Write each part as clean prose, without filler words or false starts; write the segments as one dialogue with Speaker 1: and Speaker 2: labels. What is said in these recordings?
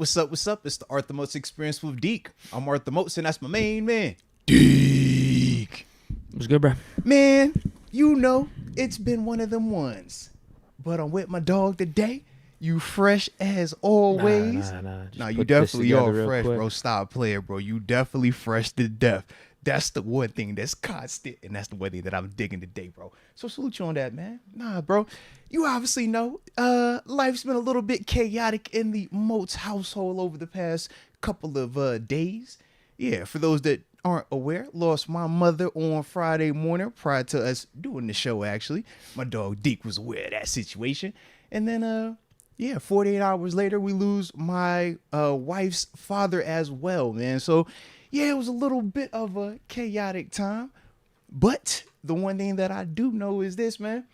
Speaker 1: What's up? What's up? It's the Arthur Moats Experience with Deke. I'm Arthur Moats, and that's my main man, Deke.
Speaker 2: What's good, bro?
Speaker 1: Man, you know, it's been one of them ones. But I'm with my dog today. You fresh as always.
Speaker 2: Nah.
Speaker 1: You definitely are fresh, bro. Stop playing, bro. You definitely fresh to death. That's the one thing that's constant, and that's the one thing that I'm digging today, bro. So salute you on that, man. Nah, bro. You obviously know life's been a little bit chaotic in the Moats household over the past couple of days. Yeah, for those that aren't aware, lost my mother on Friday morning prior to us doing the show, actually. My dog Deke was aware of that situation. And then, 48 hours later, we lose my wife's father as well, man. So, yeah, it was a little bit of a chaotic time. But the one thing that I do know is this, man.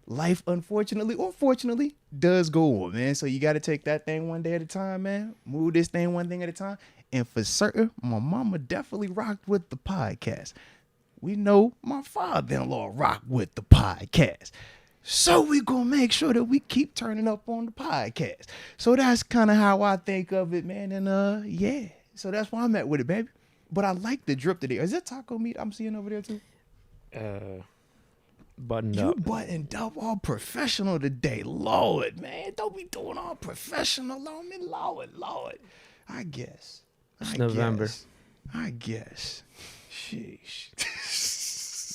Speaker 1: Life, unfortunately or fortunately, does go on, man. So you got to take that thing one day at a time, man. Move this thing one thing at a time. And for certain, my mama definitely rocked with the podcast. We know my father-in-law rocked with the podcast. So we going to make sure that we keep turning up on the podcast. So that's kind of how I think of it, man. And yeah, so that's why I'm at with it, baby. But I like the drip today. Is that taco meat I'm seeing over there too?
Speaker 2: Buttoned up.
Speaker 1: You buttoned up all professional today. Lord, man. Don't be doing all professional on me. Lord. I guess.
Speaker 2: It's November.
Speaker 1: I guess. Sheesh.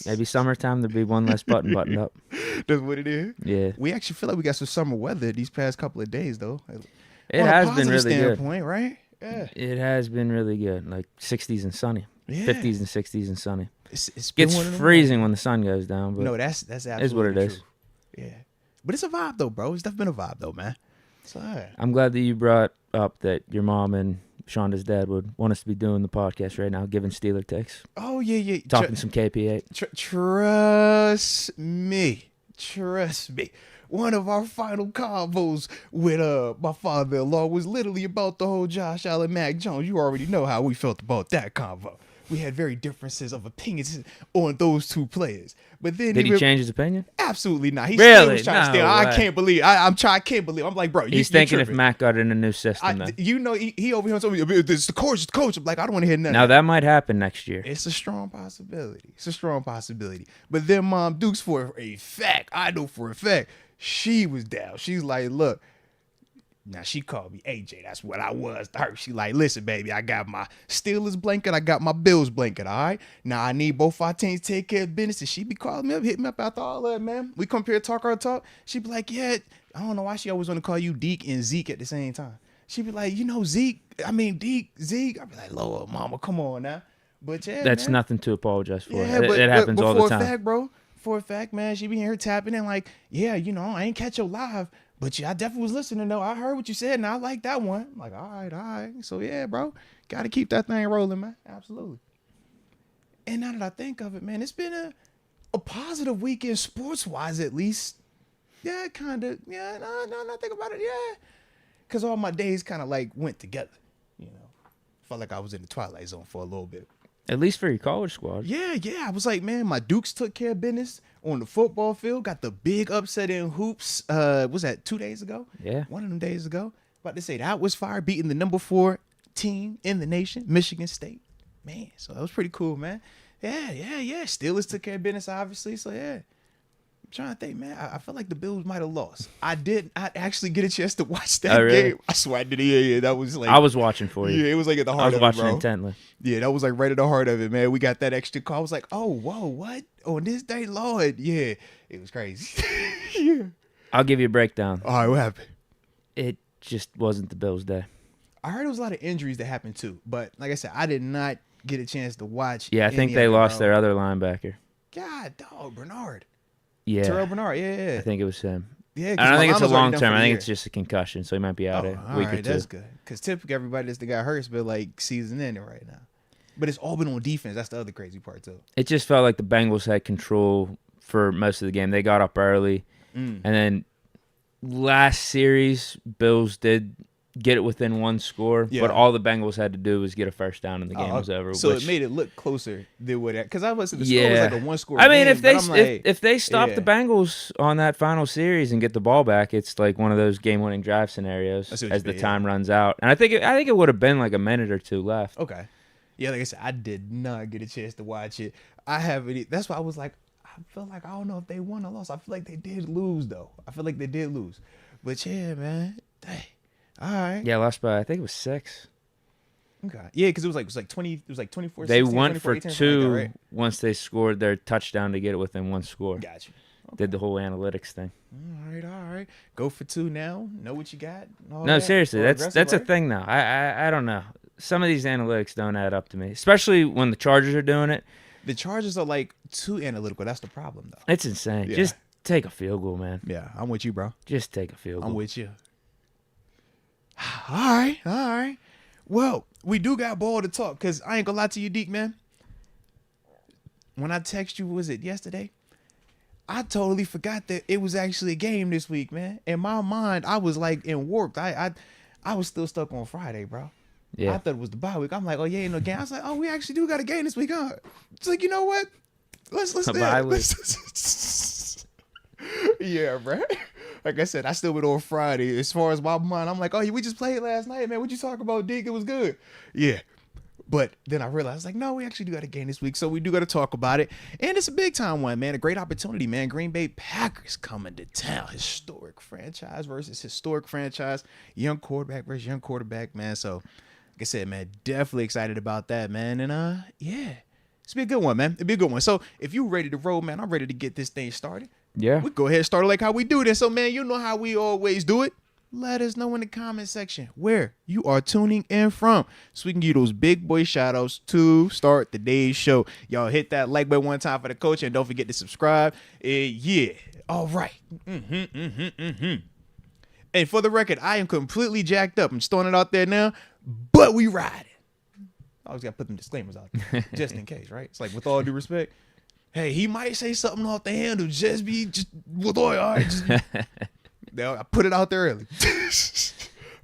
Speaker 2: Maybe summertime there'll be one less buttoned up.
Speaker 1: That's what it is?
Speaker 2: Yeah.
Speaker 1: We actually feel like we got some summer weather these past couple of days, though.
Speaker 2: It has been really good.
Speaker 1: Right? Yeah.
Speaker 2: It has been really good. Like 60s and sunny.
Speaker 1: Yeah.
Speaker 2: 50s and 60s and sunny.
Speaker 1: It's
Speaker 2: Gets freezing when the sun goes down. But
Speaker 1: no, that's absolutely
Speaker 2: is what it
Speaker 1: true.
Speaker 2: is.
Speaker 1: Yeah. But it's a vibe, though, bro. It's definitely been a vibe, though, man. So, right.
Speaker 2: I'm glad that you brought up that your mom and Shonda's dad would want us to be doing the podcast right now, giving Steeler takes.
Speaker 1: Oh, yeah.
Speaker 2: Talking some KP8.
Speaker 1: Trust me. One of our final convos with my father-in-law was literally about the whole Josh Allen, Mac Jones. You already know how we felt about that convo. We had very differences of opinions on those two players. But then
Speaker 2: did he change his opinion?
Speaker 1: Absolutely not. He
Speaker 2: really?
Speaker 1: Still was trying to stay. I can't believe. I can't believe. I'm like, bro.
Speaker 2: He's thinking if Mac got in a new system. Then.
Speaker 1: You know, he over here told me it's the coach. I'm like, I don't want to hear nothing.
Speaker 2: Now that might happen next year.
Speaker 1: It's a strong possibility. But then Mom Dukes, for a fact, I know for a fact, she was down. She's like, look. Now, she called me AJ. That's what I was to her. She like, listen, baby, I got my Steelers blanket. I got my Bills blanket, all right? Now, I need both our teams to take care of business. And she be calling me up, hit me up after all that, man. We come here, talk our talk. She be like, yeah, I don't know why she always want to call you Deke and Zeke at the same time. She be like, Deke, Zeke. I be like, Lord, mama, come on now. But yeah,
Speaker 2: that's
Speaker 1: man.
Speaker 2: Nothing to apologize for.
Speaker 1: Yeah,
Speaker 2: it happens all the time.
Speaker 1: For a fact, man, she be here tapping in like, yeah, I ain't catch your live. But yeah, I definitely was listening, though. I heard what you said, and I like that one. I'm like, all right. So, yeah, bro, got to keep that thing rolling, man. Absolutely. And now that I think of it, man, it's been a positive weekend sports-wise, at least. Yeah, kind of. Yeah, no, think about it. Yeah. Because all my days kind of, like, went together, Felt like I was in the Twilight Zone for a little bit.
Speaker 2: At least for your college squad.
Speaker 1: Yeah. I was like, man, my Dukes took care of business on the football field. Got the big upset in hoops. Was that 2 days ago?
Speaker 2: Yeah.
Speaker 1: One of them days ago. About to say that was fire, beating the number 4 team in the nation, Michigan State. Man, so that was pretty cool, man. Yeah. Steelers took care of business, obviously. So, yeah. I'm trying to think, man. I feel like the Bills might have lost. I actually get a chance to watch that
Speaker 2: really?
Speaker 1: game. I swear I did. Yeah. That was like,
Speaker 2: I was watching for you.
Speaker 1: Yeah, it was like at the heart of it,
Speaker 2: I was watching
Speaker 1: bro.
Speaker 2: intently.
Speaker 1: Yeah, that was like right at the heart of it, man. We got that extra call. I was like, oh, whoa, what? On this day, Lord. Yeah, it was crazy. Yeah.
Speaker 2: I'll give you a breakdown.
Speaker 1: All right, what happened?
Speaker 2: It just wasn't the Bills' day.
Speaker 1: I heard there was a lot of injuries that happened too. But like I said, I did not get a chance to watch.
Speaker 2: Yeah, I think they lost their other linebacker.
Speaker 1: God, dog, Bernard.
Speaker 2: Yeah.
Speaker 1: Terrell Bernard, yeah.
Speaker 2: I think it was him.
Speaker 1: Yeah,
Speaker 2: I don't think it's a long term. I think it's just a concussion, so he might be out a week or two.
Speaker 1: That's good. Because typically everybody that got hurt has been like season ending right now. But it's all been on defense. That's the other crazy part too.
Speaker 2: It just felt like the Bengals had control for most of the game. They got up early, and then last series, Bills did get it within one score, but all the Bengals had to do was get a first down and the game was over.
Speaker 1: So it made it look closer than what because I was the score was like a one-score.
Speaker 2: I mean,
Speaker 1: game,
Speaker 2: if they stop the Bengals on that final series and get the ball back, it's like one of those game-winning drive scenarios as the time runs out. And I think it would have been like a minute or two left.
Speaker 1: Okay, yeah, like I said, I did not get a chance to watch it. I haven't. That's why I was like, I feel like I don't know if they won or lost. I feel like they did lose though. But yeah, man, dang. All right.
Speaker 2: Yeah, lost by I think it was 6.
Speaker 1: Okay. Yeah, because it was like 20. It was like 24.
Speaker 2: They
Speaker 1: 16,
Speaker 2: went
Speaker 1: 24,
Speaker 2: for
Speaker 1: 18,
Speaker 2: 2
Speaker 1: like that, right?
Speaker 2: once they scored their touchdown to get it within one score.
Speaker 1: Gotcha. Okay.
Speaker 2: Did the whole analytics thing.
Speaker 1: All right. Go for 2 now. Know what you got.
Speaker 2: No, seriously, that's a thing now. I don't know. Some of these analytics don't add up to me, especially when the Chargers are doing it.
Speaker 1: The Chargers are like too analytical. That's the problem, though.
Speaker 2: It's insane.
Speaker 1: Yeah.
Speaker 2: Just take a field goal, man.
Speaker 1: Yeah, I'm with you, bro.
Speaker 2: Just take a field goal.
Speaker 1: I'm with you. All right. Well, we do got ball to talk because I ain't gonna lie to you, Deke, man. When I text you, was it yesterday? I totally forgot that it was actually a game this week, man. In my mind, I was like in work. I was still stuck on Friday, bro.
Speaker 2: Yeah.
Speaker 1: I thought it was the bye week. I'm like, oh yeah, ain't no game. I was like, oh, we actually do got a game this week, huh? It's like, you know what? Let's do
Speaker 2: bye week.
Speaker 1: Yeah, bro. Like I said, I still went on Friday. As far as my mind, I'm like, oh, we just played last night, man. What you talking about, Deke? It was good. Yeah. But then I realized, like, no, we actually do got a game this week, so we do got to talk about it. And it's a big-time one, man. A great opportunity, man. Green Bay Packers coming to town. Historic franchise versus historic franchise. Young quarterback versus young quarterback, man. So, like I said, man, definitely excited about that, man. And, yeah, it's be a good one, man. It'll be a good one. So, if you ready to roll, man, I'm ready to get this thing started.
Speaker 2: Yeah.
Speaker 1: We go ahead and start like how we do this. So, man, you know how we always do it. Let us know in the comment section where you are tuning in from so we can give you those big boy shout outs to start the day's show. Y'all hit that like button one time for the coach and don't forget to subscribe. Yeah. All right. And for the record, I am completely jacked up. I'm just throwing it out there now, but we riding. I always got to put them disclaimers out there just in case, right? It's like, with all due respect, hey, he might say something off the handle. Just with all right. I put it out there early.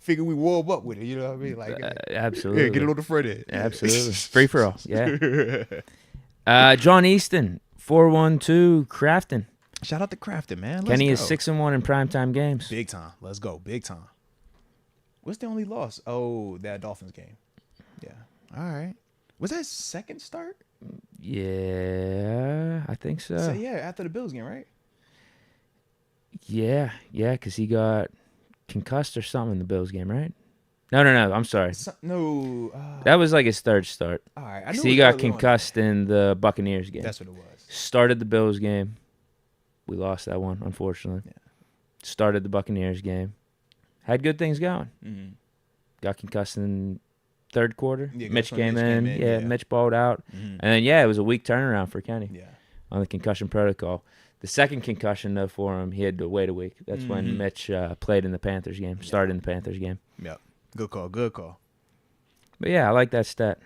Speaker 1: Figure we warm up with it. You know what I mean? Like,
Speaker 2: absolutely.
Speaker 1: Yeah, get it on the front end.
Speaker 2: Absolutely. Free for all. Yeah. John Easton, 412 Crafton.
Speaker 1: Shout out to Crafton, man.
Speaker 2: Kenny is 6-1 in primetime games.
Speaker 1: Big time. Let's go. Big time. What's the only loss? Oh, that Dolphins game. Yeah. All right. Was that second start?
Speaker 2: Yeah, I think so.
Speaker 1: So, yeah, after the Bills game, right?
Speaker 2: Yeah, because he got concussed or something in the Bills game, right? No, I'm sorry. That was like his third start.
Speaker 1: All right.
Speaker 2: I he got concussed in the Buccaneers game.
Speaker 1: That's what it was.
Speaker 2: Started the Bills game. We lost that one, unfortunately. Yeah. Started the Buccaneers game. Had good things going. Mm-hmm. Got concussed in third quarter. Yeah, Mitch came in. Yeah, Mitch balled out. Mm-hmm. And then, it was a week turnaround for Kenny on the concussion protocol. The second concussion, though, for him, he had to wait a week. That's when Mitch played in the Panthers game, started in the Panthers game.
Speaker 1: Yep. Good call.
Speaker 2: But, yeah, I like that stat.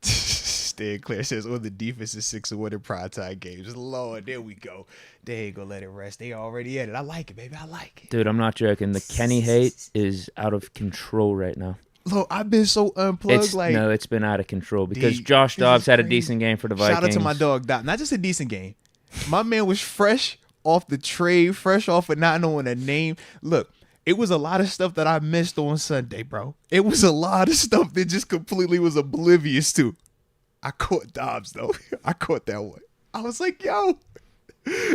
Speaker 1: Stan Claire says, the defense is 6-1 in primetime games. Lord, there we go. They ain't going to let it rest. They already at it. I like it, baby. I like it.
Speaker 2: Dude, I'm not joking. The Kenny hate is out of control right now.
Speaker 1: Look, I've been so unplugged.
Speaker 2: It's been out of control because Josh Dobbs had a decent game for the Vikings.
Speaker 1: Shout out to my dog, Dobbs. Not just a decent game. My man was fresh off the trade, fresh off of not knowing a name. Look, it was a lot of stuff that I missed on Sunday, bro. It was a lot of stuff that just completely was oblivious to. I caught Dobbs, though. I caught that one. I was like, yo,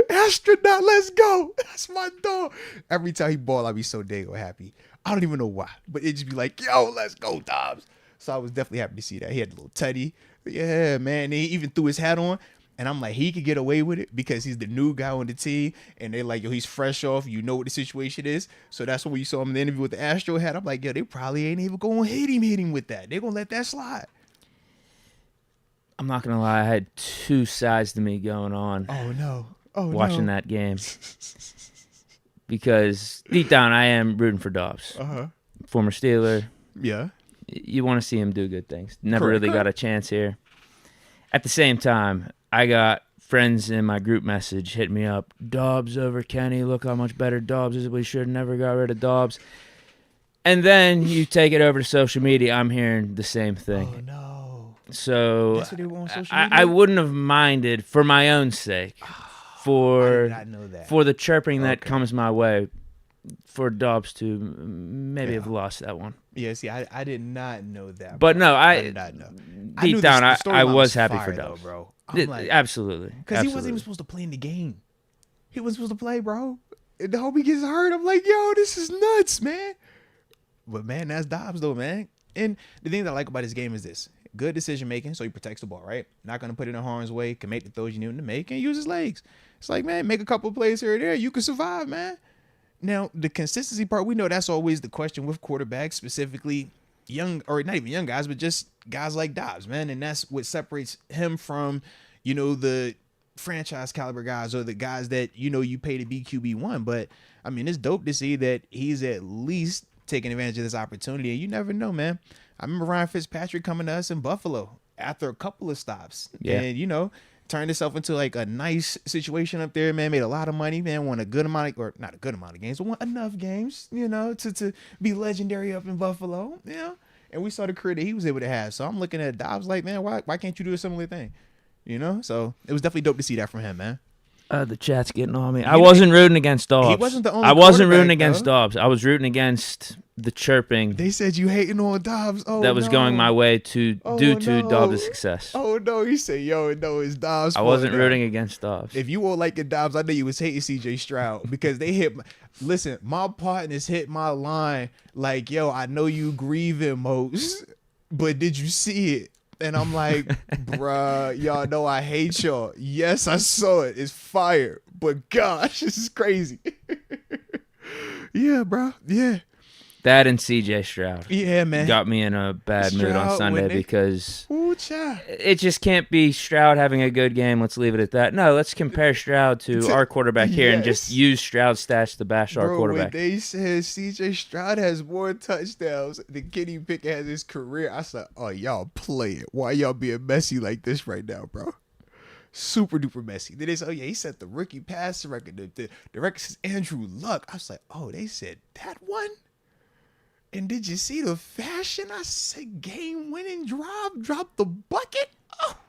Speaker 1: astronaut, let's go. That's my dog. Every time he ball, I'd be so dang happy. I don't even know why, but it'd just be like, yo, let's go, Dobbs. So I was definitely happy to see that. He had a little teddy. Yeah, man. And he even threw his hat on. And I'm like, he could get away with it because he's the new guy on the team. And they're like, yo, he's fresh off. You know what the situation is. So that's when you saw him in the interview with the Astro hat. I'm like, yo, they probably ain't even going to hit him with that. They're going to let that slide.
Speaker 2: I'm not going to lie. I had two sides to me going on.
Speaker 1: Oh, no.
Speaker 2: Watching that game. Because deep down, I am rooting for Dobbs.
Speaker 1: Uh-huh.
Speaker 2: Former Steeler.
Speaker 1: Yeah.
Speaker 2: You want to see him do good things. Never really got a chance here. At the same time, I got friends in my group message hit me up. Dobbs over Kenny. Look how much better Dobbs is. We should have never got rid of Dobbs. And then you take it over to social media. I'm hearing the same thing.
Speaker 1: Oh no!
Speaker 2: So
Speaker 1: That's what they want on social media?
Speaker 2: I wouldn't have minded for my own sake,
Speaker 1: I
Speaker 2: for
Speaker 1: did not know that.
Speaker 2: for the chirping that comes my way, for Dobbs to maybe have lost that one.
Speaker 1: Yeah, see, I did not know that.
Speaker 2: But
Speaker 1: bro.
Speaker 2: no,
Speaker 1: I did not know.
Speaker 2: Deep down, I was happy
Speaker 1: fire,
Speaker 2: for Dobbs,
Speaker 1: though, bro. I'm like,
Speaker 2: absolutely,
Speaker 1: because he wasn't even supposed to play in the game. He wasn't supposed to play, bro. And the homie gets hurt. I'm like, yo, this is nuts, man. But man, that's Dobbs though, man. And the thing that I like about his game is this: good decision making, so he protects the ball, right? Not gonna put it in harm's way, can make the throws you need him to make, and use his legs. It's like, man, make a couple of plays here or there, you can survive, man. Now, the consistency part, we know that's always the question with quarterbacks, specifically young, or not even young guys, but just guys like Dobbs, man. And that's what separates him from, the franchise caliber guys or the guys that, you pay to be QB1. But, I mean, it's dope to see that he's at least taking advantage of this opportunity. And you never know, man. I remember Ryan Fitzpatrick coming to us in Buffalo after a couple of stops. Yeah. And, turned himself into like a nice situation up there, man. Made a lot of money, man. Won a good amount of, or not a good amount of games, but won enough games, to be legendary up in Buffalo, And we saw the career that he was able to have. So I'm looking at Dobbs like, man, why can't you do a similar thing? So it was definitely dope to see that from him, man.
Speaker 2: The chat's getting on me. I wasn't rooting against Dobbs.
Speaker 1: He wasn't the only.
Speaker 2: I wasn't rooting against Dobbs. I was rooting against the chirping.
Speaker 1: They said you hating on Dobbs. Oh,
Speaker 2: that was going my way due to Dobbs' success.
Speaker 1: Oh no, he said, yo, no, it's Dobbs.
Speaker 2: I wasn't rooting against Dobbs.
Speaker 1: If you were liking Dobbs, I know you was hating C.J. Stroud because they hit. Listen, my partners hit my line like, yo, I know you grieving, Moats, but did you see it? And I'm like, bruh, y'all know I hate y'all. Yes, I saw it. It's fire. But gosh, this is crazy. Yeah, bro. Yeah.
Speaker 2: That and CJ Stroud.
Speaker 1: Yeah, man.
Speaker 2: Got me in a bad mood on Sunday because
Speaker 1: child.
Speaker 2: It just can't be Stroud having a good game. Let's leave it at that. No, let's compare Stroud to our quarterback here and just use Stroud's stats to bash our quarterback.
Speaker 1: When they said CJ Stroud has more touchdowns than Kenny Pickett has his career, I said, oh, y'all play it. Why y'all being messy like this right now, bro? Super duper messy. Then they said, oh yeah, he set the rookie pass record. The record is Andrew Luck. I was like, oh, they said that one? And did you see the fashion? I said game-winning drive, drop the bucket.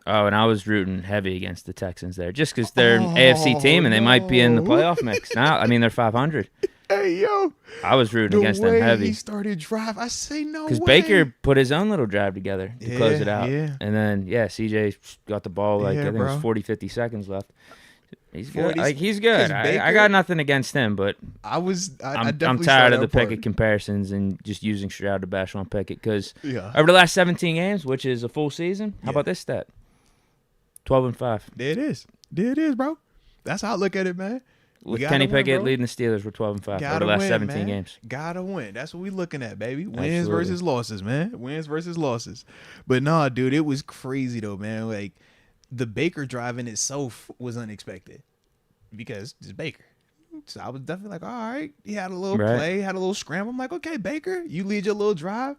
Speaker 2: Oh, and I was rooting heavy against the Texans there, just because they're an AFC team and they might be in the playoff mix. Now, I mean, they're 500.
Speaker 1: Hey, yo.
Speaker 2: I was rooting against them heavy.
Speaker 1: He started drive. I say no way.
Speaker 2: Because Baker put his own little drive together to close it out. Yeah. And then, CJ got the ball, I think it was 40, 50 seconds left. He's good. He's good. I got nothing against him, but I'm tired of the Pickett comparisons and just using Stroud to bash on Pickett because over the last 17 games, which is a full season, how about this stat? 12-5.
Speaker 1: There it is. There it is, bro. That's how I look at it, man.
Speaker 2: With Kenny Pickett leading the Steelers, we're 12-5 over the last 17 games.
Speaker 1: Gotta win. That's what we looking at, baby. Wins versus losses, man. Wins versus losses. But nah, dude, it was crazy though, man. Like the Baker drive in itself was unexpected because it's Baker. So I was definitely like, all right. He had a little play, had a little scramble. I'm like, okay, Baker, you lead your little drive.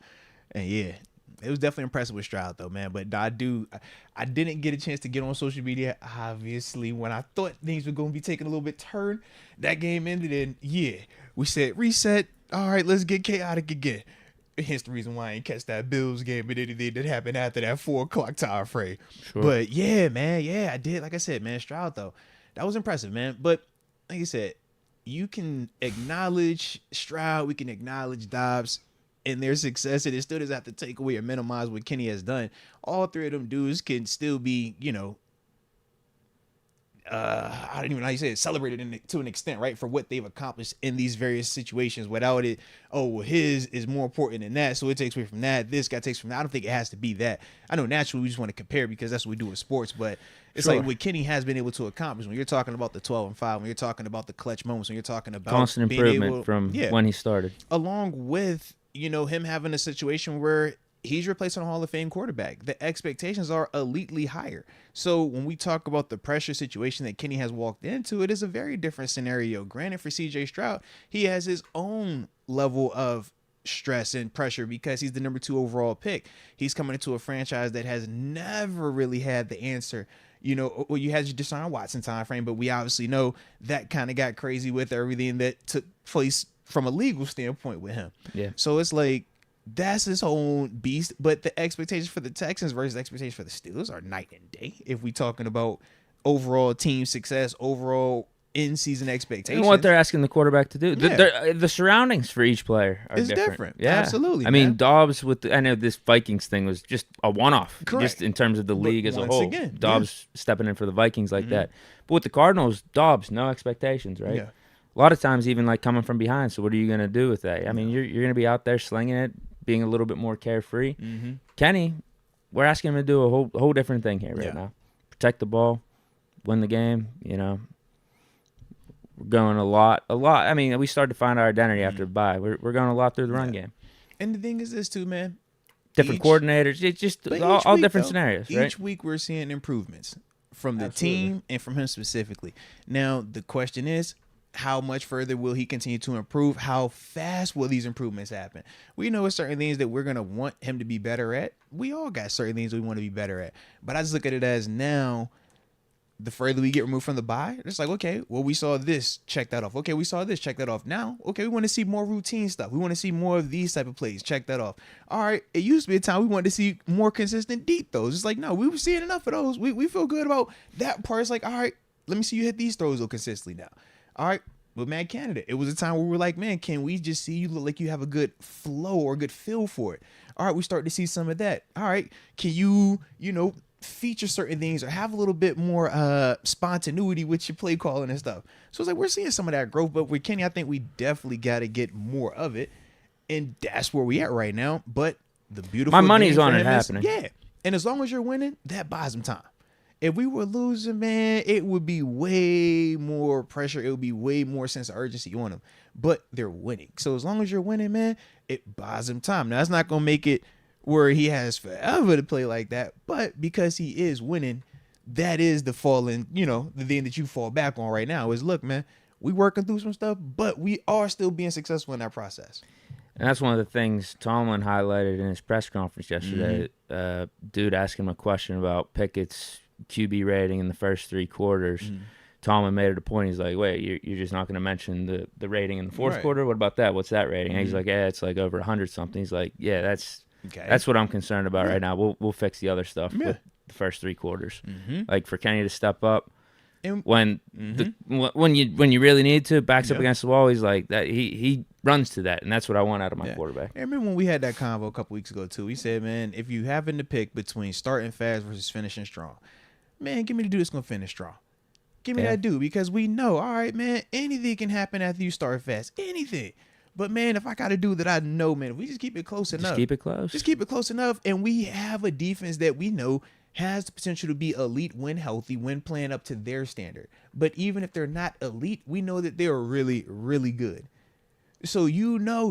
Speaker 1: And yeah, it was definitely impressive with Stroud though, man. But I didn't get a chance to get on social media, obviously, when I thought things were going to be taking a little bit turn. That game ended and we said reset. All right, let's get chaotic again. Hence the reason why I ain't catch that Bills game and anything that happened after that 4 o'clock time frame. Sure. But yeah, man, I did. Like I said, man, Stroud though, that was impressive, man. But like I said, you can acknowledge Stroud, we can acknowledge Dobbs and their success, and it still doesn't have to take away or minimize what Kenny has done. All three of them dudes can still be, I don't even know how you say it, celebrated to an extent, right, for what they've accomplished in these various situations without it. Oh, well, his is more important than that, so it takes away from that. This guy takes from that. I don't think it has to be that. I know naturally we just want to compare because that's what we do in sports, but it's like what Kenny has been able to accomplish when you're talking about the 12-5, when you're talking about the clutch moments, when you're talking about
Speaker 2: constant improvement from when he started,
Speaker 1: along with him having a situation where he's replacing a Hall of Fame quarterback. The expectations are elitely higher. So when we talk about the pressure situation that Kenny has walked into, it is a very different scenario. Granted, for CJ Stroud, he has his own level of stress and pressure because he's the number 2 overall pick. He's coming into a franchise that has never really had the answer. Well, you had your Deshaun Watson time frame, but we obviously know that kind of got crazy with everything that took place from a legal standpoint with him.
Speaker 2: Yeah.
Speaker 1: So it's like that's his whole beast. But the expectations for the Texans versus the expectations for the Steelers are night and day. If we talking about overall team success, overall in-season expectations,
Speaker 2: and what they're asking the quarterback to do.
Speaker 1: Yeah.
Speaker 2: The surroundings for each player are
Speaker 1: it's
Speaker 2: different.
Speaker 1: Yeah, absolutely.
Speaker 2: I mean, Dobbs I know this Vikings thing was just a one-off,
Speaker 1: Correct.
Speaker 2: just in terms of the league as a
Speaker 1: once
Speaker 2: whole.
Speaker 1: again,
Speaker 2: Dobbs stepping in for the Vikings like that. But with the Cardinals, Dobbs, no expectations, right?
Speaker 1: Yeah.
Speaker 2: A lot of times even like coming from behind. So what are you going to do with that? I mean, you're going to be out there slinging it, being a little bit more carefree. Kenny, we're asking him to do a whole different thing here right now. Protect the ball, win the game, you know. We're going a lot. I mean, we started to find our identity after the bye. We're going a lot through the run game.
Speaker 1: And the thing is this too, man.
Speaker 2: Different coordinators. It's just all
Speaker 1: week,
Speaker 2: different scenarios, right?
Speaker 1: Each week we're seeing improvements from the team and from him specifically. Now, the question is, how much further will he continue to improve? How fast will these improvements happen? We know certain things that we're going to want him to be better at. We all got certain things we want to be better at. But I just look at it as now, the further we get removed from the bye, it's like, okay, well, we saw this, check that off. Okay, we saw this, check that off. Now, okay, we want to see more routine stuff. We want to see more of these type of plays, check that off. All right, it used to be a time we wanted to see more consistent deep throws. It's like, no, we were seeing enough of those. We feel good about that part. It's like, all right, let me see you hit these throws consistently now. All right, but man, Canada, it was a time where we were like, man, can we just see you look like you have a good flow or a good feel for it? All right, we start to see some of that. All right, can you feature certain things or have a little bit more spontaneity with your play calling and stuff. So it's like we're seeing some of that growth, but with Kenny, I think we definitely got to get more of it, and that's where we at right now. But the beautiful
Speaker 2: my money's on it happening.
Speaker 1: Yeah, and as long as you're winning, that buys them time. If we were losing, man, it would be way more pressure. It would be way more sense of urgency on them. But they're winning, so as long as you're winning, man, it buys them time. Now that's not gonna make it where he has forever to play like that, but because he is winning, that is the falling, the thing that you fall back on right now is, look, man, we working through some stuff, but we are still being successful in that process.
Speaker 2: And that's one of the things Tomlin highlighted in his press conference yesterday. Dude asked him a question about Pickett's QB rating in the first three quarters. Tomlin made it a point. He's like, wait, you're just not going to mention the rating in the fourth quarter? What about that? What's that rating? And he's like, yeah, it's like over 100 something. He's like, yeah, that's what I'm concerned about right now. We'll fix the other stuff with the first three quarters. Like for Kenny to step up when you really need to, backs up against the wall. He's like that. He runs to that, and that's what I want out of my quarterback.
Speaker 1: I remember when we had that convo a couple weeks ago too. He said, man, if you happen to pick between starting fast versus finishing strong, man, give me the dude that's gonna finish strong. Give me that dude, because we know, all right, man, anything can happen after you start fast. Anything. But, man, if I got a dude that I know, man, if we just keep it close enough.
Speaker 2: Just keep it close.
Speaker 1: Just keep it close enough. And we have a defense that we know has the potential to be elite when healthy, when playing up to their standard. But even if they're not elite, we know that they're really, really good. So,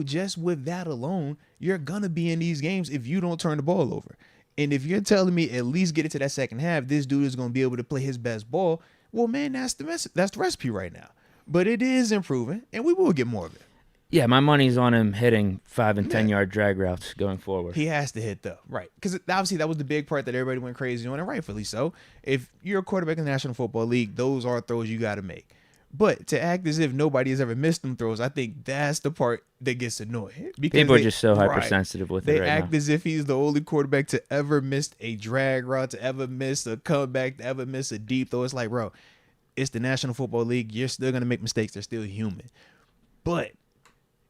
Speaker 1: just with that alone, you're going to be in these games if you don't turn the ball over. And if you're telling me at least get it to that second half, this dude is going to be able to play his best ball, well, man, that's the recipe right now. But it is improving, and we will get more of it.
Speaker 2: Yeah, my money's on him hitting 5 and 10-yard drag routes going forward.
Speaker 1: He has to hit, though. Right. Because obviously that was the big part that everybody went crazy on, and rightfully so. If you're a quarterback in the National Football League, those are throws you got to make. But to act as if nobody has ever missed them throws, I think that's the part that gets annoying.
Speaker 2: People are just so hypersensitive with it right now.
Speaker 1: They act as if he's the only quarterback to ever miss a drag route, to ever miss a comeback, to ever miss a deep throw. It's like, bro, it's the National Football League. You're still going to make mistakes. They're still human. But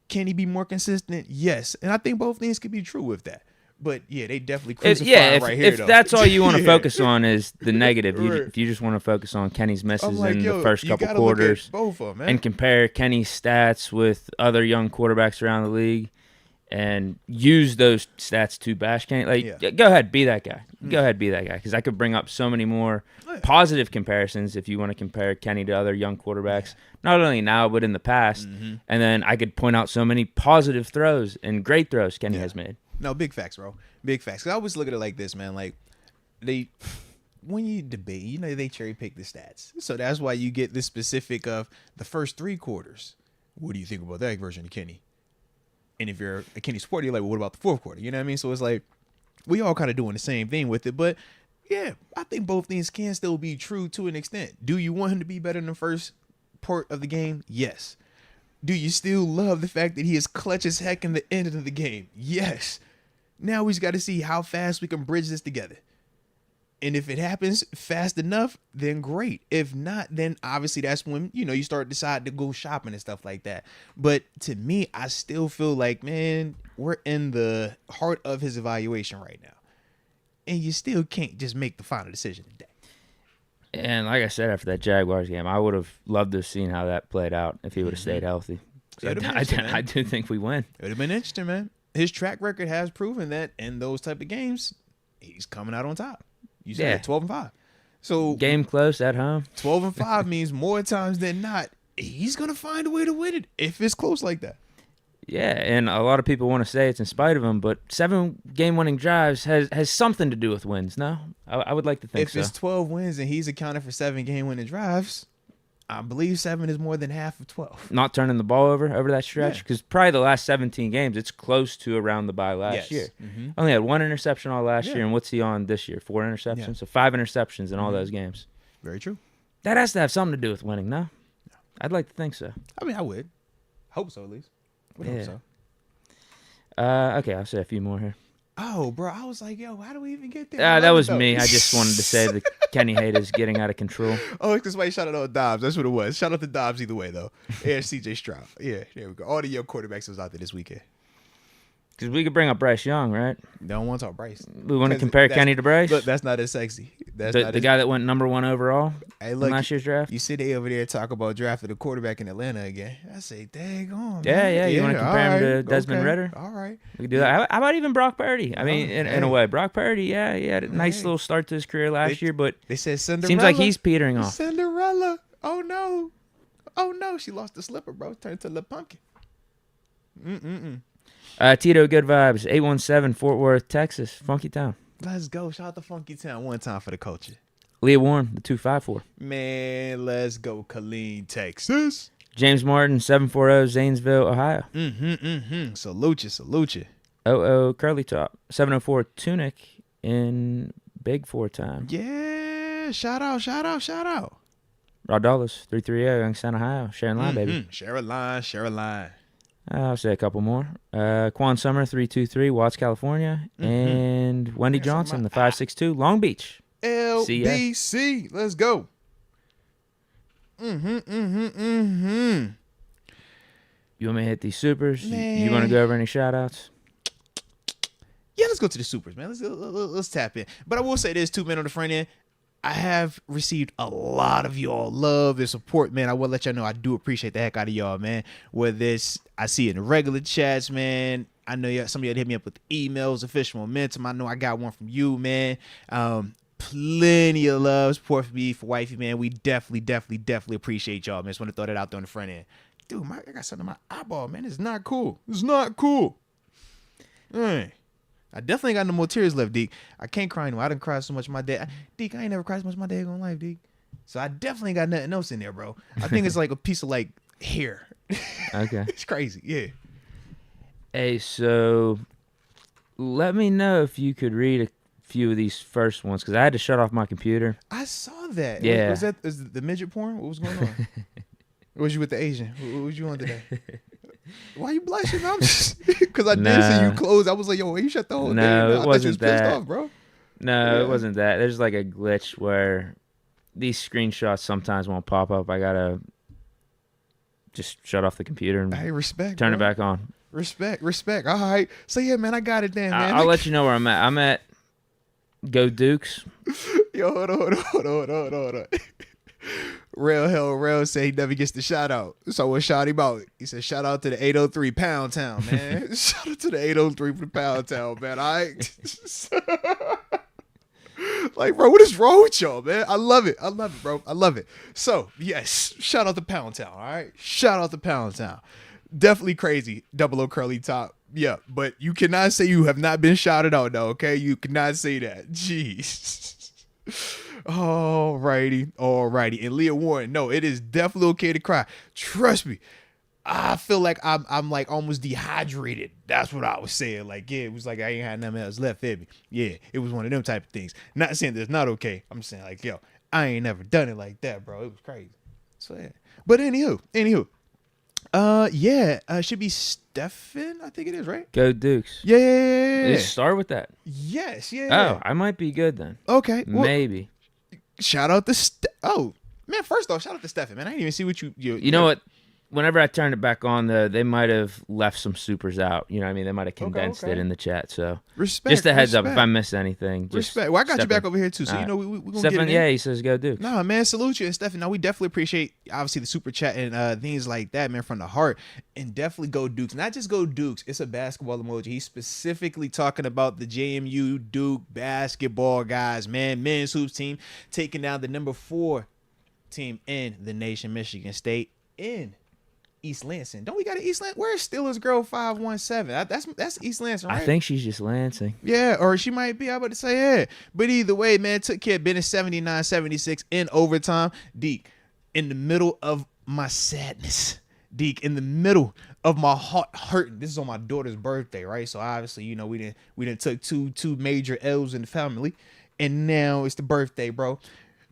Speaker 1: can he be more consistent? Yes. And I think both things could be true with that. But, yeah, they definitely crucify right here, though.
Speaker 2: If that's all you want to focus on is the negative, if you just want to focus on Kenny's misses in the first couple quarters
Speaker 1: both of them, man.
Speaker 2: And compare Kenny's stats with other young quarterbacks around the league and use those stats to bash Kenny, go ahead, be that guy. Go ahead, be that guy. Because I could bring up so many more positive comparisons if you want to compare Kenny to other young quarterbacks, not only now but in the past. And then I could point out so many positive throws and great throws Kenny has made.
Speaker 1: No, big facts, bro. Big facts. 'Cause I always look at it like this, man. Like, when you debate, they cherry pick the stats. So that's why you get this specific of the first three quarters. What do you think about that version of Kenny? And if you're a Kenny supporter, you're like, well, what about the fourth quarter? You know what I mean? So it's like, we all kind of doing the same thing with it. But, yeah, I think both things can still be true to an extent. Do you want him to be better in the first part of the game? Yes. Do you still love the fact that he is clutch as heck in the end of the game? Yes. Now we just got to see how fast we can bridge this together. And if it happens fast enough, then great. If not, then obviously that's when, you start decide to go shopping and stuff like that. But to me, I still feel like, man, we're in the heart of his evaluation right now. And you still can't just make the final decision today.
Speaker 2: And like I said, after that Jaguars game, I would have loved to have seen how that played out if he would have stayed healthy. I do think we win.
Speaker 1: It would have been interesting, man. His track record has proven that in those type of games, he's coming out on top. You said 12-5. So
Speaker 2: game close at home.
Speaker 1: 12-5 means more times than not, he's gonna find a way to win it if it's close like that.
Speaker 2: Yeah, and a lot of people want to say it's in spite of him, but 7 game-winning drives has something to do with wins. No, I would like to think so.
Speaker 1: If it's 12 wins and he's accounted for 7 game-winning drives, I believe 7 is more than half of 12.
Speaker 2: Not turning the ball over that stretch, because probably the last 17 games, it's close to around the bye last year. Mm-hmm. Only had 1 interception all last year, and what's he on this year? 4 interceptions? Yeah. So 5 interceptions in all those games.
Speaker 1: Very true.
Speaker 2: That has to have something to do with winning, no? I'd like to think so.
Speaker 1: I mean, I would. Hope so, at least. Would hope so.
Speaker 2: Okay, I'll say a few more here.
Speaker 1: Oh, bro, I was like, yo, how do we even get there?
Speaker 2: That was me. I just wanted to say the Kenny hate is getting out of control.
Speaker 1: Oh, it's because somebody shout out Dobbs. That's what it was. Shout out to Dobbs either way, though. Yeah, CJ Stroud. Yeah, there we go. All the young quarterbacks was out there this weekend.
Speaker 2: Because we could bring up Bryce Young, right?
Speaker 1: Don't want to talk Bryce.
Speaker 2: We want to compare Kenny to Bryce?
Speaker 1: Look, that's not as sexy. That's
Speaker 2: the guy that went number 1 overall in last year's draft?
Speaker 1: You see they over there talk about drafting a quarterback in Atlanta again. I say, dang on.
Speaker 2: Yeah. You want to compare him to Desmond Ritter?
Speaker 1: All right.
Speaker 2: We could do that. How about even Brock Purdy? I mean, in a way. Brock Purdy, he had a nice little start to his career last year, but
Speaker 1: they said Cinderella.
Speaker 2: Seems like he's petering off.
Speaker 1: Cinderella. Oh, no. She lost the slipper, bro. Turned to the pumpkin.
Speaker 2: Tito, good vibes. 817 Fort Worth, Texas. Funky Town.
Speaker 1: Let's go. Shout out to Funky Town one time for the culture.
Speaker 2: Leah Warren, the 254.
Speaker 1: Man, let's go. Killeen, Texas.
Speaker 2: James Martin, 740, Zanesville, Ohio.
Speaker 1: Salute you.
Speaker 2: Curly Top, 704, Tunic in Big Four time.
Speaker 1: Yeah. Shout out.
Speaker 2: Rod Dallas, 330, Youngstown, Ohio. Share a line, baby.
Speaker 1: Share a line.
Speaker 2: I'll say a couple more. Quan Summer, 323, Watts, California. And Wendy Johnson, the 562, Long Beach.
Speaker 1: LBC. Let's go.
Speaker 2: You want me to hit these supers?
Speaker 1: Man.
Speaker 2: You want to go over any shout-outs?
Speaker 1: Yeah, let's go to the supers, man. Let's tap in. But I will say this, too, man, on the front end. I have received a lot of y'all love and support, man. I will let y'all know I do appreciate the heck out of y'all, man. Whether I see it in the regular chats, man. I know some of y'all hit me up with emails, official momentum. I know I got one from you, man. Plenty of love, support for me, for wifey, man. We definitely appreciate y'all, man. Just want to throw that out there on the front end. Dude, I got something in my eyeball, man. It's not cool. Hey. I definitely ain't got no more tears left, Deke. I can't cry anymore. I didn't cry so much in my day. Deke, I ain't never cried so much in my daggone life, Deke. So I definitely got nothing else in there, bro. I think it's like a piece of hair.
Speaker 2: Okay.
Speaker 1: It's crazy. Yeah.
Speaker 2: Hey, so let me know if you could read a few of these first ones, because I had to shut off my computer.
Speaker 1: I saw that.
Speaker 2: Yeah.
Speaker 1: Was the midget porn? What was going on? Or was you with the Asian? What was you on today? Why you blushing? I'm just because I did see you close. I was like, yo, you shut the whole thing.
Speaker 2: No, it wasn't that.
Speaker 1: Pissed off, bro.
Speaker 2: No, it wasn't that. There's like a glitch where these screenshots sometimes won't pop up. I gotta just shut off the computer and turn it back on.
Speaker 1: Respect. All right. So yeah, man, I got it then, man.
Speaker 2: I'll let you know where I'm at. I'm at Go Dukes.
Speaker 1: Yo, hold on. Rail say he never gets the shout out. So we'll shout him out. He said, shout out to the 803 Pound Town, man. Shout out to the 803 for the Pound Town, man. All right. Like, bro, what is wrong with y'all, man? I love it, bro. I love it. So, yes, shout out to Pound Town, all right? Shout out to Pound Town. Definitely crazy. 00 Curly Top. Yeah, but you cannot say you have not been shouted out, though, okay? You cannot say that. Jeez. Alrighty. And Leah Warren, no, it is definitely okay to cry. Trust me. I feel like I'm like almost dehydrated. That's what I was saying. Like, yeah, it was like I ain't had nothing else left in me. Yeah, it was one of them type of things. Not saying that it's not okay. I'm saying like, yo, I ain't never done it like that, bro. It was crazy. So yeah. But anywho, Yeah. Should be Stephen. I think it is, right?
Speaker 2: Go Dukes.
Speaker 1: Yeah.
Speaker 2: Let's start with that.
Speaker 1: Yes. Yeah.
Speaker 2: Oh, I might be good then.
Speaker 1: Okay. Well,
Speaker 2: Maybe.
Speaker 1: shout out to Oh, man. First off, shout out to Stephen, man. I didn't even see what
Speaker 2: You know what? Whenever I turned it back on, they might have left some supers out. You know what I mean? They might have condensed it in the chat. So
Speaker 1: respect.
Speaker 2: Just a heads up if I miss anything.
Speaker 1: Respect. Well, I got you back over here too. So you know we're gonna
Speaker 2: Stephen,
Speaker 1: get it in.
Speaker 2: yeah, he says go Dukes.
Speaker 1: Nah, man, salute you and Stephen. Now we definitely appreciate obviously the super chat and things like that, man, from the heart. And definitely go Dukes. Not just go Dukes. It's a basketball emoji. He's specifically talking about the JMU Duke basketball guys, man. Men's hoops team taking down the number 4 team in the nation, Michigan State, in East Lansing. Don't we got an East Lansing? Where's Steelers Girl 517? That's East Lansing, right?
Speaker 2: I think she's just Lansing.
Speaker 1: Yeah, or she might be. I about to say, yeah. But either way, man, took care of business 79-76 in overtime. Deke, in the middle of my sadness. Deke, in the middle of my heart hurting. This is on my daughter's birthday, right? So obviously, you know, we didn't took two major L's in the family. And now it's the birthday, bro.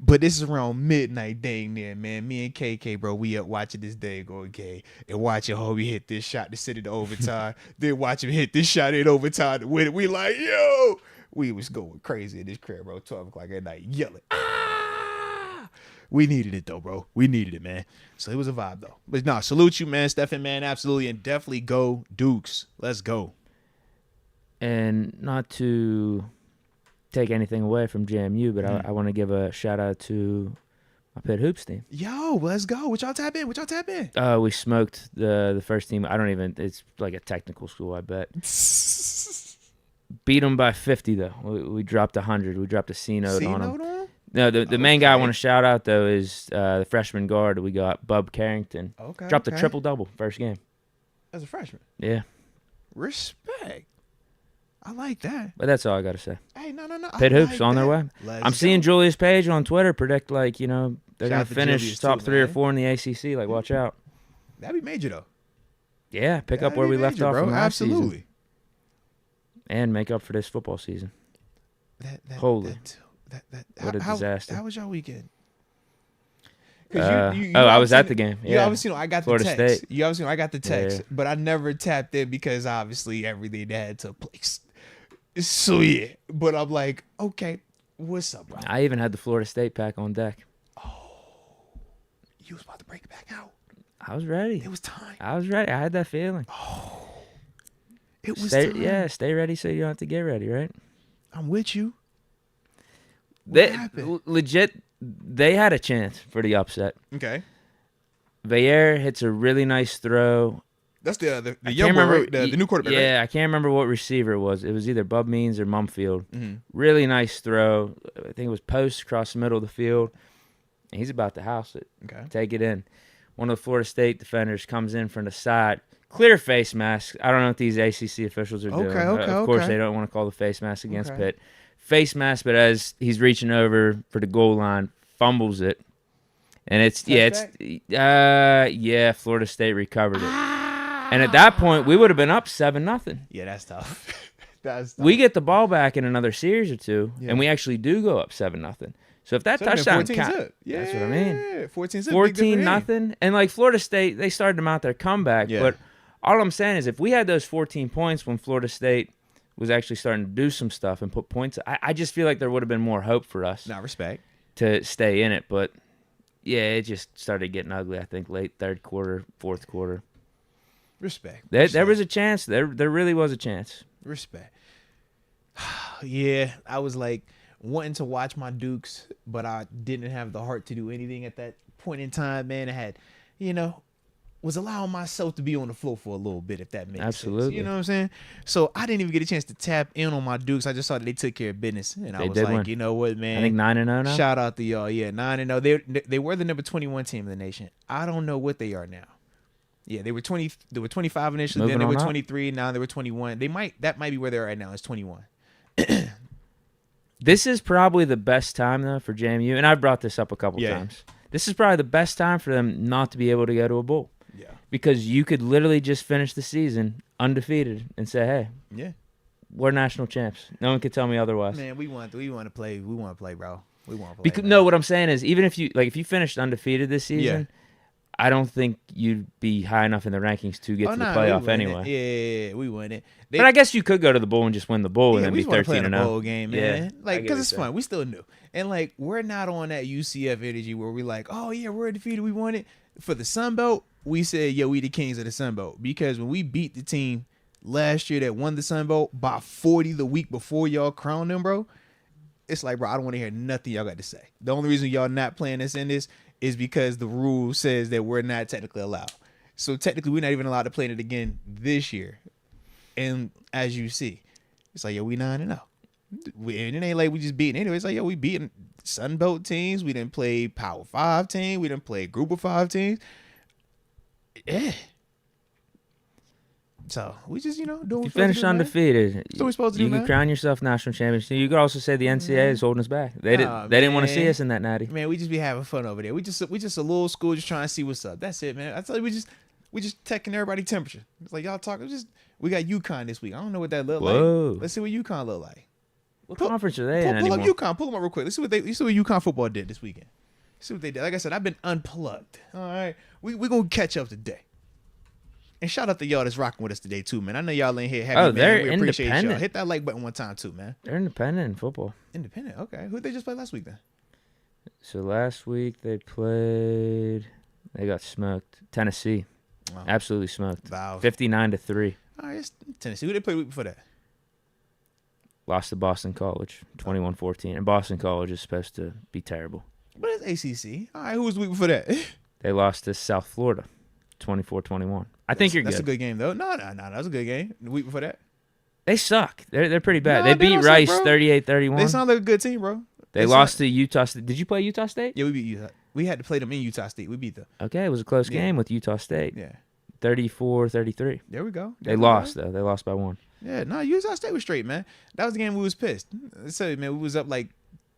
Speaker 1: But this is around midnight dang near, man. Me and KK, bro, we up watching this day go okay. And watching Hobie hit this shot to send it to overtime. Then watch him hit this shot in overtime to win it. We like, yo. We was going crazy in this crib, bro. 12 o'clock at night, yelling. Ah! We needed it, though, bro. We needed it, man. So it was a vibe, though. But nah, salute you, man. Stephen, man, absolutely. And definitely go Dukes. Let's go.
Speaker 2: And not to take anything away from JMU, but I want to give a shout out to my Pitt Hoops team.
Speaker 1: Yo, let's go. What y'all tap in?
Speaker 2: We smoked the first team. It's like a technical school, I bet. Beat them by 50 though. We dropped 100. We dropped a C note on them. No, the main guy I want to shout out though is the freshman guard we got, Bub Carrington. Dropped a triple double first game.
Speaker 1: As a freshman.
Speaker 2: Yeah.
Speaker 1: Respect. I like that.
Speaker 2: But that's all I got to say.
Speaker 1: Hey, no.
Speaker 2: Pitt Hoops on their way. I'm seeing Julius Page on Twitter predict, like, they're going to finish top 3 or 4 in the ACC. Like, watch out.
Speaker 1: That'd be major, though.
Speaker 2: Yeah, pick up where we left off from last season. And make up for this football season. Holy. What a disaster.
Speaker 1: How was your weekend?
Speaker 2: I was at the game. Yeah.
Speaker 1: You obviously know I got
Speaker 2: Florida
Speaker 1: the text.
Speaker 2: State.
Speaker 1: You obviously know I got the text,
Speaker 2: Yeah.
Speaker 1: but I never tapped in because obviously everything that had took place. So yeah, but I'm like, okay, what's up, bro?
Speaker 2: I even had the Florida State pack on deck.
Speaker 1: Oh, you was about to break it back out.
Speaker 2: I was ready.
Speaker 1: It was time.
Speaker 2: I was ready. I had that feeling.
Speaker 1: Oh, it was time.
Speaker 2: Yeah, stay ready so you don't have to get ready, right?
Speaker 1: I'm with you. What happened?
Speaker 2: Legit, they had a chance for the upset.
Speaker 1: Okay.
Speaker 2: Vayer hits a really nice throw.
Speaker 1: That's the young boy, the new quarterback.
Speaker 2: Yeah,
Speaker 1: right?
Speaker 2: I can't remember what receiver it was. It was either Bub Means or Mumfield.
Speaker 1: Mm-hmm.
Speaker 2: Really nice throw. I think it was post across the middle of the field. And he's about to house it.
Speaker 1: Okay.
Speaker 2: Take it in. One of the Florida State defenders comes in from the side. Clear face mask. I don't know what these ACC officials are doing. Of course, they don't want to call the face mask against Pitt. Face mask, but as he's reaching over for the goal line, fumbles it. And Florida State recovered it. And at that point, we would have been up 7-0.
Speaker 1: Yeah, that's tough.
Speaker 2: We get the ball back in another series or two, and we actually do go up 7-0. So if that touchdown counts,
Speaker 1: yeah,
Speaker 2: that's what I mean.
Speaker 1: 14-0.
Speaker 2: And like Florida State, they started them out their comeback. Yeah. But all I'm saying is if we had those 14 points when Florida State was actually starting to do some stuff and put points, I just feel like there would have been more hope for us.
Speaker 1: Not respect.
Speaker 2: To stay in it. But, yeah, it just started getting ugly, I think, late third quarter, fourth quarter.
Speaker 1: Respect.
Speaker 2: There was a chance. There really was a chance.
Speaker 1: Respect. Yeah, I was like wanting to watch my Dukes, but I didn't have the heart to do anything at that point in time, man. I had, was allowing myself to be on the floor for a little bit, if that makes
Speaker 2: Absolutely.
Speaker 1: sense. You know what I'm saying? So I didn't even get a chance to tap in on my Dukes. I just saw that they took care of business. And I was like,
Speaker 2: win.
Speaker 1: You know what, man?
Speaker 2: I think 9-0 now.
Speaker 1: Shout out to y'all. Yeah, 9-0. They were the number 21 team in the nation. I don't know what they are now. Yeah, they were 25 initially, then they were 23, now they were 21. That might be where they're at now, is 21.
Speaker 2: This is probably the best time though for JMU, and I've brought this up a couple times. This is probably the best time for them not to be able to go to a bowl.
Speaker 1: Yeah.
Speaker 2: Because you could literally just finish the season undefeated and say, "Hey, we're national champs." No one could tell me otherwise.
Speaker 1: Man, we want to play. We want to play, bro. We want to play.
Speaker 2: Because, no, what I'm saying is, even if you finished undefeated this season, I don't think you'd be high enough in the rankings to get to the playoff anyway.
Speaker 1: Yeah, we won it.
Speaker 2: But I guess you could go to the bowl and just win the bowl and then
Speaker 1: we
Speaker 2: be
Speaker 1: just want to play
Speaker 2: 13
Speaker 1: in
Speaker 2: and
Speaker 1: a
Speaker 2: 0.
Speaker 1: bowl game, man.
Speaker 2: Yeah,
Speaker 1: Like, because it's fun. We still new. And, like, we're not on that UCF energy where we're like, oh, yeah, we're undefeated. We won it. For the Sun Belt, we said, yeah, we the kings of the Sun Belt. Because when we beat the team last year that won the Sun Belt by 40 the week before y'all crowned them, bro, it's like, bro, I don't want to hear nothing y'all got to say. The only reason y'all not playing us in this is because the rule says that we're not technically allowed. So technically, we're not even allowed to play in it again this year. And as you see, it's like, yo, we 9-0. And it ain't like we just beating anyway. It's like, yo, we beating Sun Belt teams. We didn't play Power 5 team. We didn't play Group of 5 teams. Yeah. So we just, doing what
Speaker 2: you finish undefeated.
Speaker 1: That's what we're supposed to do,
Speaker 2: You can crown yourself national champion. You could also say the NCAA is holding us back. They didn't want to see us in that natty.
Speaker 1: Man, we just be having fun over there. We just a little school just trying to see what's up. That's it, man. I tell you, we just checking everybody's temperature. It's like y'all talking. We got UConn this week. I don't know what that look like. Let's see what UConn look like.
Speaker 2: What conference are they in
Speaker 1: anymore?
Speaker 2: Pull
Speaker 1: them up real quick. Let's see what UConn football did this weekend. See what they did. Like I said, I've been unplugged. All right, we gonna catch up today. And shout out to y'all that's rocking with us today too, man. I know y'all in here happy.
Speaker 2: They're
Speaker 1: we appreciate
Speaker 2: independent.
Speaker 1: y'all. Hit that like button one time too, man.
Speaker 2: They're independent in football.
Speaker 1: Independent. Okay. Who did they just play last week then?
Speaker 2: So last week they got smoked. Tennessee. Wow. Absolutely smoked.
Speaker 1: Wow.
Speaker 2: 59-3.
Speaker 1: All right, it's Tennessee. Who did they play the week before that?
Speaker 2: Lost to Boston College, 21-14. And Boston College is supposed to be terrible.
Speaker 1: But it's ACC. All right, who was the week before that?
Speaker 2: They lost to South Florida, 24-21. I think you're good.
Speaker 1: That's a good game, though. No, that was a good game. The week before that?
Speaker 2: They suck. They're pretty bad. They beat Rice 38-31.
Speaker 1: They sound like a good team, bro.
Speaker 2: They lost to Utah State. Did you play Utah State?
Speaker 1: Yeah, we beat Utah. We had to play them in Utah State. We beat them.
Speaker 2: Okay, it was a close game with Utah State.
Speaker 1: Yeah.
Speaker 2: 34-33.
Speaker 1: There we go.
Speaker 2: They lost, though. They lost by 1.
Speaker 1: Yeah, no, Utah State was straight, man. That was the game we was pissed. So, man, we was up like,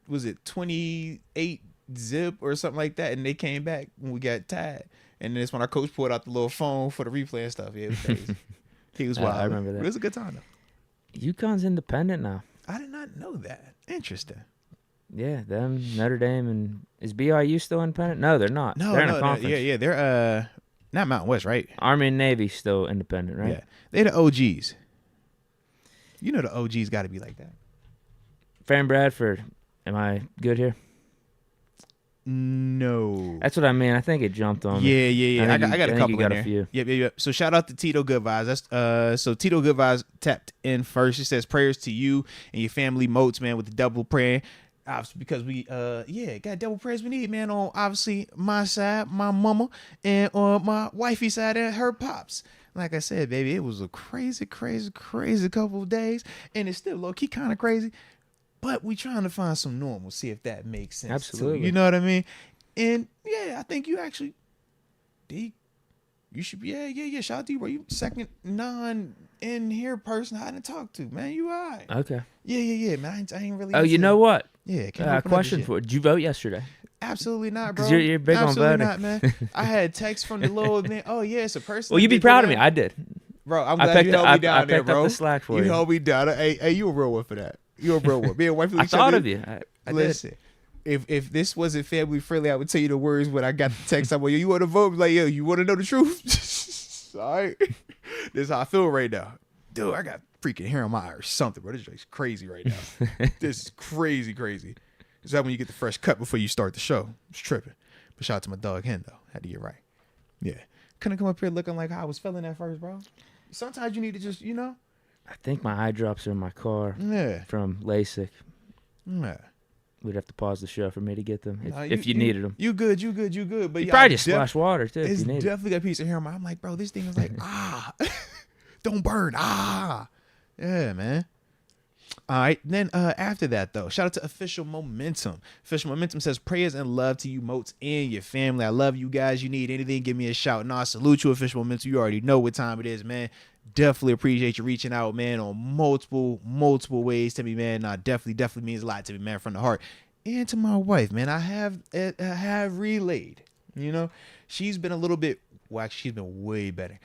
Speaker 1: was it 28 zip or something like that, and they came back when we got tied. And then that's when our coach pulled out the little phone for the replay and stuff. Yeah, it was crazy. He was wild.
Speaker 2: I remember that.
Speaker 1: But it was a good time, though.
Speaker 2: UConn's independent now.
Speaker 1: I did not know that. Interesting.
Speaker 2: Yeah, them, Notre Dame, and is BYU still independent? No, they're not. They're in a conference.
Speaker 1: Yeah, they're not Mountain West, right?
Speaker 2: Army and Navy still independent, right?
Speaker 1: Yeah, they're the OGs. You know the OGs got to be like that.
Speaker 2: Farron Bradford, am I good here?
Speaker 1: No.
Speaker 2: That's what I mean. I think it jumped on me.
Speaker 1: Yeah. I got a couple in there.
Speaker 2: A few.
Speaker 1: Yep. So shout out to Tito Good Vibes. That's so Tito Good Vibes tapped in first. He says prayers to you and your family, Moats, man, with the double prayer. Obviously, because we got double prayers we need, man, on obviously my side, my mama, and on my wifey side and her pops. Like I said, baby, it was a crazy couple of days, and it's still low key kind of crazy. But we trying to find some normal, see if that makes sense.
Speaker 2: Absolutely.
Speaker 1: Too. You know what I mean? And yeah, I think you actually, Deke, you should be, yeah. Shout out to you, bro. You second in here person I didn't talk to, man. You all right?
Speaker 2: Okay.
Speaker 1: Yeah, man. I ain't really.
Speaker 2: Oh, you know what?
Speaker 1: Yeah.
Speaker 2: Question for you. Did you vote yesterday?
Speaker 1: Absolutely not, bro.
Speaker 2: Because you're big
Speaker 1: Absolutely
Speaker 2: on voting.
Speaker 1: not, man. I had text from the little man. Oh, yeah, it's a person.
Speaker 2: Well, you be proud of me. I did.
Speaker 1: Bro, I'm glad you held me down there, bro.
Speaker 2: I picked up the slack for you.
Speaker 1: You held me down. Hey, you a real one for that. You a real one. Being wife.
Speaker 2: I thought of you. I
Speaker 1: Listen,
Speaker 2: did.
Speaker 1: if this wasn't family friendly, I would tell you the words when I got the text. I'm like, you want to vote? Like, yo, you want to know the truth? All right. This is how I feel right now. Dude, I got freaking hair on my eye or something, bro. This is crazy right now. This is crazy. Is that when you get the fresh cut before you start the show? It's tripping. But shout out to my dog Hen, though. Had to get right. Yeah. Couldn't come up here looking like how I was feeling at first, bro. Sometimes you need to just,
Speaker 2: I think my eye drops are in my car from LASIK.
Speaker 1: Yeah.
Speaker 2: We'd have to pause the show for me to get them if you needed them.
Speaker 1: You good. But
Speaker 2: you probably just splash water, too,
Speaker 1: it's
Speaker 2: if you need
Speaker 1: definitely got a piece of hair on my. I'm like, bro, this thing is like, don't burn. Yeah, man. All right. Then after that, though, shout out to Official Momentum. Official Momentum says prayers and love to you, Moats, and your family. I love you guys. You need anything, give me a shout. No, I salute you, Official Momentum. You already know what time it is, man. Definitely appreciate you reaching out, man, on multiple ways to me, man. Nah, definitely means a lot to me, man, from the heart. And to my wife, man. I have relayed. She's been a little bit, well, actually, she's been way better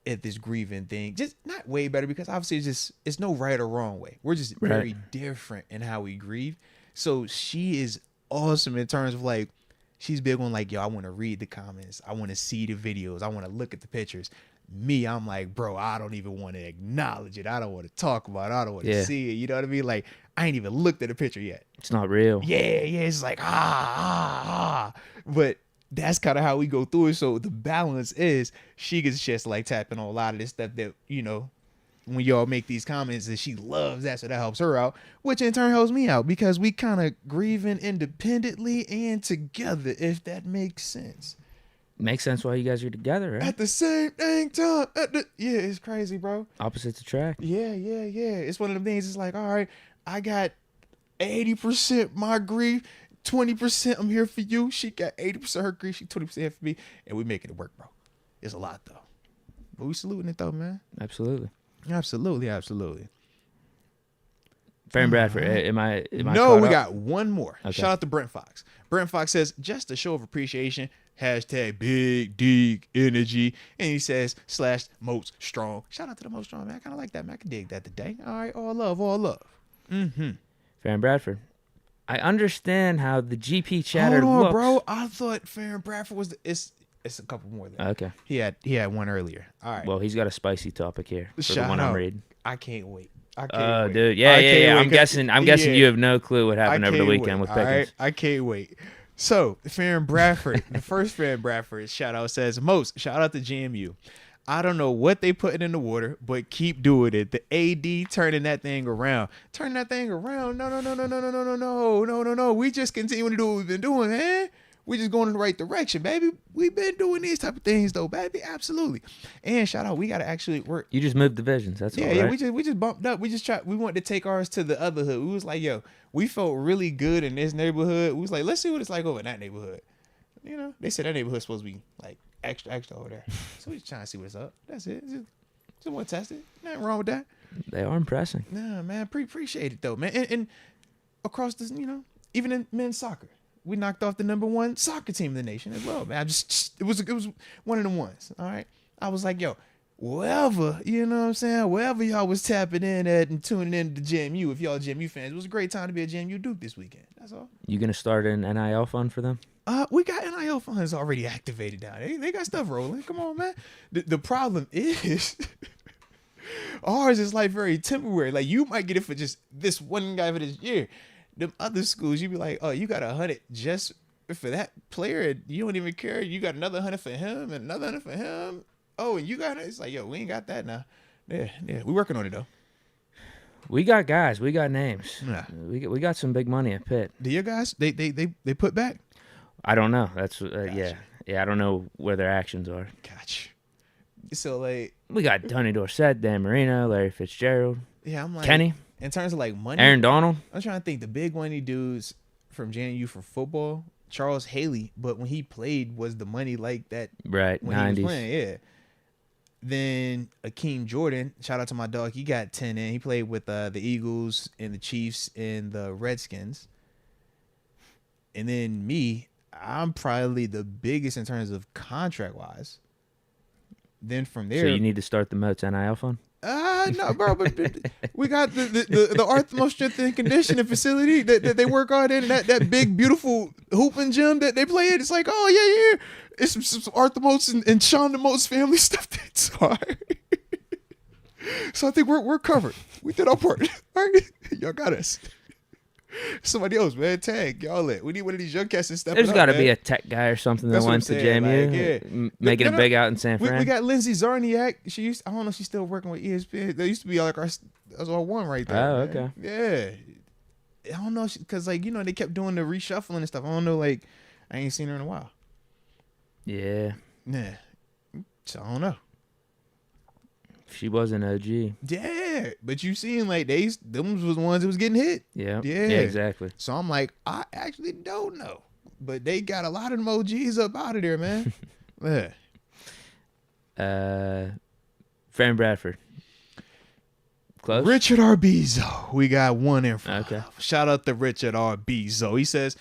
Speaker 1: at this grieving thing. Just not way better, because obviously it's no right or wrong way. We're just very different in how we grieve. So she is awesome in terms of like, She's big on like, yo, I want to read the comments. I want to see the videos. I want to look at the pictures. Me, I'm like, bro, I don't even want to acknowledge it. I don't want to talk about it. I don't want to see it. You know what I mean? Like, I ain't even looked at the picture yet.
Speaker 2: It's not real.
Speaker 1: Yeah. It's like, But that's kind of how we go through it. So the balance is she gets just like tapping on a lot of this stuff that, you know, when y'all make these comments, and she loves that, so that helps her out, which in turn helps me out because we kind of grieving independently and together, if that makes sense.
Speaker 2: Makes sense why you guys are together, right?
Speaker 1: At the same dang time. Yeah, it's crazy, bro.
Speaker 2: Opposites attract.
Speaker 1: Yeah. It's one of them things. It's like, all right, I got 80% my grief, 20% I'm here for you. She got 80% her grief, she 20% here for me, and we making it work, bro. It's a lot though, but we saluting it though, man.
Speaker 2: Absolutely. Farron Bradford, am I
Speaker 1: No, we
Speaker 2: up?
Speaker 1: got one more.
Speaker 2: Okay.
Speaker 1: Shout out to Brent Fox. Brent Fox says, just a show of appreciation, hashtag big Deke energy. And he says, /Moats strong. Shout out to the Moats strong, man. I kind of like that, man. I can dig that today. All right, all love. Mm-hmm.
Speaker 2: Farron Bradford, I understand how the GP chatter
Speaker 1: Hold on,
Speaker 2: looks.
Speaker 1: bro. I thought Farron Bradford was it's a couple more there.
Speaker 2: Okay.
Speaker 1: He had one earlier. All right.
Speaker 2: Well, he's got a spicy topic here for
Speaker 1: Shout
Speaker 2: the one
Speaker 1: out.
Speaker 2: I'm reading.
Speaker 1: I can't wait.
Speaker 2: Oh, dude. Yeah. I'm guessing you have no clue what happened over the weekend with Pickens.
Speaker 1: All right, I can't wait. So, Farron Bradford, the first Farron Bradford shout out says, Moats, shout out to GMU. I don't know what they putting in the water, but keep doing it. The AD turning that thing around. Turn that thing around. No. We just continue to do what we've been doing, man. We just going in the right direction, baby. We've been doing these type of things though, baby. Absolutely. And shout out, we gotta actually work.
Speaker 2: You just moved divisions. That's all, right?
Speaker 1: Yeah. We just bumped up. We wanted to take ours to the other hood. We was like, yo, we felt really good in this neighborhood. We was like, let's see what it's like over in that neighborhood. You know, they said that neighborhood's supposed to be like extra over there. So we just trying to see what's up. That's it. Just want to test it. Nothing wrong with that.
Speaker 2: They are impressing.
Speaker 1: Nah, man. Appreciate it though, man. And across this, you know, even in men's soccer, we knocked off the #1 soccer team in the nation as well, man. It was one of the ones. All right. I was like, yo, wherever, you know what I'm saying? Wherever y'all was tapping in at and tuning in to JMU, if y'all JMU fans, it was a great time to be a JMU Duke this weekend. That's all.
Speaker 2: You gonna start an NIL fund for them?
Speaker 1: We got NIL funds already activated down there. They got stuff rolling. Come on, man. The problem is ours is like very temporary. Like you might get it for just this one guy for this year. Them other schools, you be like, oh, you got 100 just for that player. You don't even care. You got another 100 for him and another 100 for him. Oh, and you got it. It's like, yo, we ain't got that now. Yeah. We working on it though.
Speaker 2: We got guys. We got names.
Speaker 1: Yeah.
Speaker 2: We got some big money at Pitt.
Speaker 1: Do your guys? They put back?
Speaker 2: I don't know. That's
Speaker 1: Gotcha.
Speaker 2: yeah. I don't know where their actions are.
Speaker 1: Gotcha. So like,
Speaker 2: we got Tony Dorsett, Dan Marino, Larry Fitzgerald.
Speaker 1: Yeah, I'm like
Speaker 2: Kenny.
Speaker 1: In terms of like money,
Speaker 2: Aaron Donald.
Speaker 1: I'm trying to think the big money dudes from JNU for football. Charles Haley, but when he played, was the money like that?
Speaker 2: Right,
Speaker 1: when
Speaker 2: 90s.
Speaker 1: He was playing, yeah. Then Akeem Jordan, shout out to my dog. He got 10 in. He played with the Eagles and the Chiefs and the Redskins. And then me, I'm probably the biggest in terms of contract wise. Then from there,
Speaker 2: So you need to start the Moats NIL fund?
Speaker 1: No, bro, but we got the Arthmo strength and conditioning facility that they work on in that big beautiful hooping gym that they play in. It's like, oh yeah, it's some Arthmo's and Sean the Moats family stuff. That's all right. So I think we're covered. We did our part. All right, y'all got us. Somebody else, man, tag y'all it. We need one of these young cats to step up.
Speaker 2: There's got to be a tech guy or something that
Speaker 1: That's what
Speaker 2: went to
Speaker 1: I'm saying,
Speaker 2: JMU,
Speaker 1: like, yeah.
Speaker 2: making it big out in San Fran.
Speaker 1: We got Lindsay Zarniak. I don't know if she's still working with ESPN. They used to be like that's our one right there.
Speaker 2: Oh,
Speaker 1: man.
Speaker 2: okay.
Speaker 1: Yeah. I don't know, because like, you know, they kept doing the reshuffling and stuff. I don't know, like, I ain't seen her in a while.
Speaker 2: Yeah.
Speaker 1: Yeah. So I don't know.
Speaker 2: She was an OG.
Speaker 1: Yeah, but you seen like them was the ones that was getting hit.
Speaker 2: Yeah.
Speaker 1: Yeah.
Speaker 2: Yeah, exactly.
Speaker 1: So I'm like, I actually don't know, but they got a lot of them OGs up out of there, man. Yeah.
Speaker 2: Farron Bradford. Close?
Speaker 1: Richard Arbizo. We got one in front.
Speaker 2: Okay.
Speaker 1: Shout out to Richard Arbizo. He says,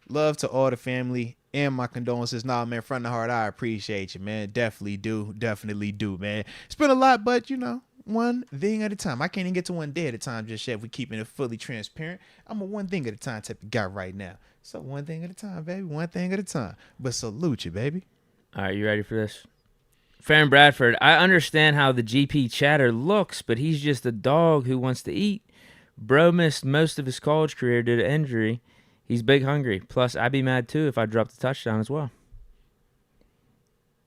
Speaker 1: love to all the family and my condolences. Nah, man, front of heart, I appreciate you, man. Definitely do, man. It's been a lot, but you know, one thing at a time. I can't even get to one day at a time just yet. If we keeping it fully transparent, I'm a one thing at a time type of guy right now. So one thing at a time, baby. One thing at a time. But salute you, baby.
Speaker 2: All right, you ready for this? Farron Bradford, I understand how the GP chatter looks, but he's just a dog who wants to eat. Bro missed most of his college career due to injury. He's big hungry. Plus, I'd be mad too if I dropped a touchdown as well.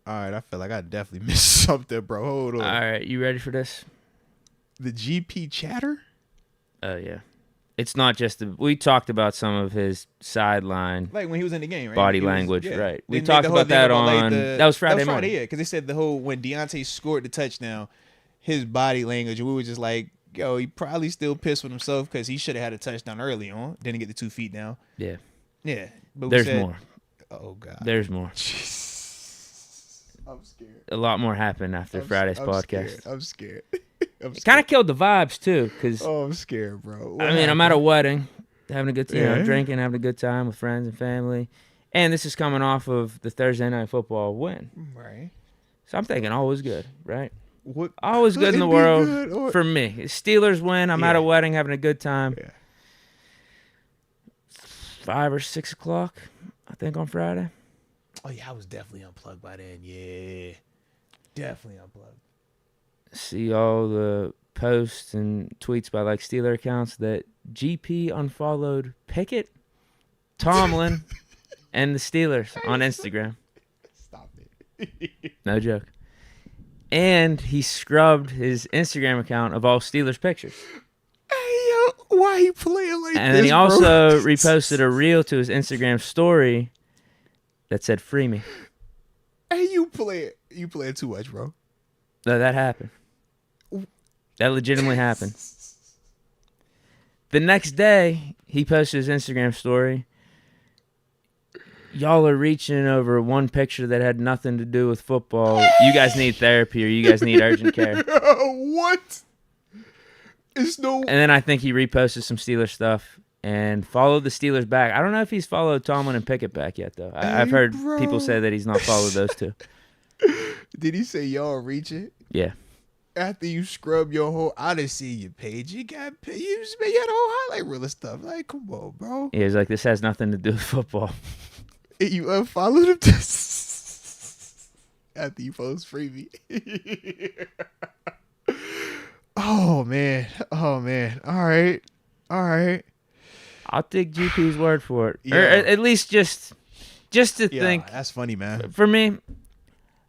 Speaker 1: All right, I feel like I definitely missed something, bro. Hold on.
Speaker 2: All right, you ready for this?
Speaker 1: The GP chatter?
Speaker 2: Oh, yeah. It's not just we talked about some of his sideline,
Speaker 1: like when he was in the game, right?
Speaker 2: body language, right? We talked about that on that was Friday morning.
Speaker 1: Yeah, because they said the whole when Deontay scored the touchdown, his body language, we were just like, yo, he probably still pissed with himself because he should have had a touchdown early on. Didn't get the 2 feet down.
Speaker 2: Yeah,
Speaker 1: yeah. But
Speaker 2: there's more.
Speaker 1: Oh God,
Speaker 2: there's more.
Speaker 1: I'm scared.
Speaker 2: A lot more happened after Friday's podcast.
Speaker 1: I'm scared.
Speaker 2: It kind of killed the vibes too, because
Speaker 1: I'm scared, bro.
Speaker 2: I mean, I'm at a wedding, having a good time, drinking, having a good time with friends and family, and this is coming off of the Thursday Night Football win,
Speaker 1: right?
Speaker 2: So I'm thinking all was good, right?
Speaker 1: What
Speaker 2: all was good in the world for me. Steelers win. I'm at a wedding, having a good time.
Speaker 1: Yeah.
Speaker 2: 5 or 6 o'clock, I think, on Friday.
Speaker 1: Oh yeah, I was definitely unplugged by then. Yeah, definitely unplugged.
Speaker 2: See all the posts and tweets by like Steeler accounts that GP unfollowed Pickett, Tomlin, and the Steelers on Instagram.
Speaker 1: Stop it.
Speaker 2: No joke. And he scrubbed his Instagram account of all Steelers pictures.
Speaker 1: Hey, yo, why he playing like
Speaker 2: and
Speaker 1: this,
Speaker 2: then he also reposted a reel to his Instagram story that said, "Free me."
Speaker 1: Hey, you playing too much, bro.
Speaker 2: No, that happened. That legitimately happened. The next day, he posted his Instagram story. Y'all are reaching over one picture that had nothing to do with football. You guys need therapy or you guys need urgent care.
Speaker 1: What? It's no.
Speaker 2: And then I think he reposted some Steelers stuff and followed the Steelers back. I don't know if he's followed Tomlin and Pickett back yet, though. I've heard people say that he's not followed those two.
Speaker 1: Did he say y'all reaching?
Speaker 2: Yeah.
Speaker 1: After you scrub your whole, I didn't see your page. You got you had a whole highlight reel of stuff. Like, come on, bro.
Speaker 2: Yeah, he's like, this has nothing to do with football.
Speaker 1: And you unfollowed him after you post freebie. Oh man. All right.
Speaker 2: I'll take GP's word for it, or at least just to think.
Speaker 1: That's funny, man.
Speaker 2: For me,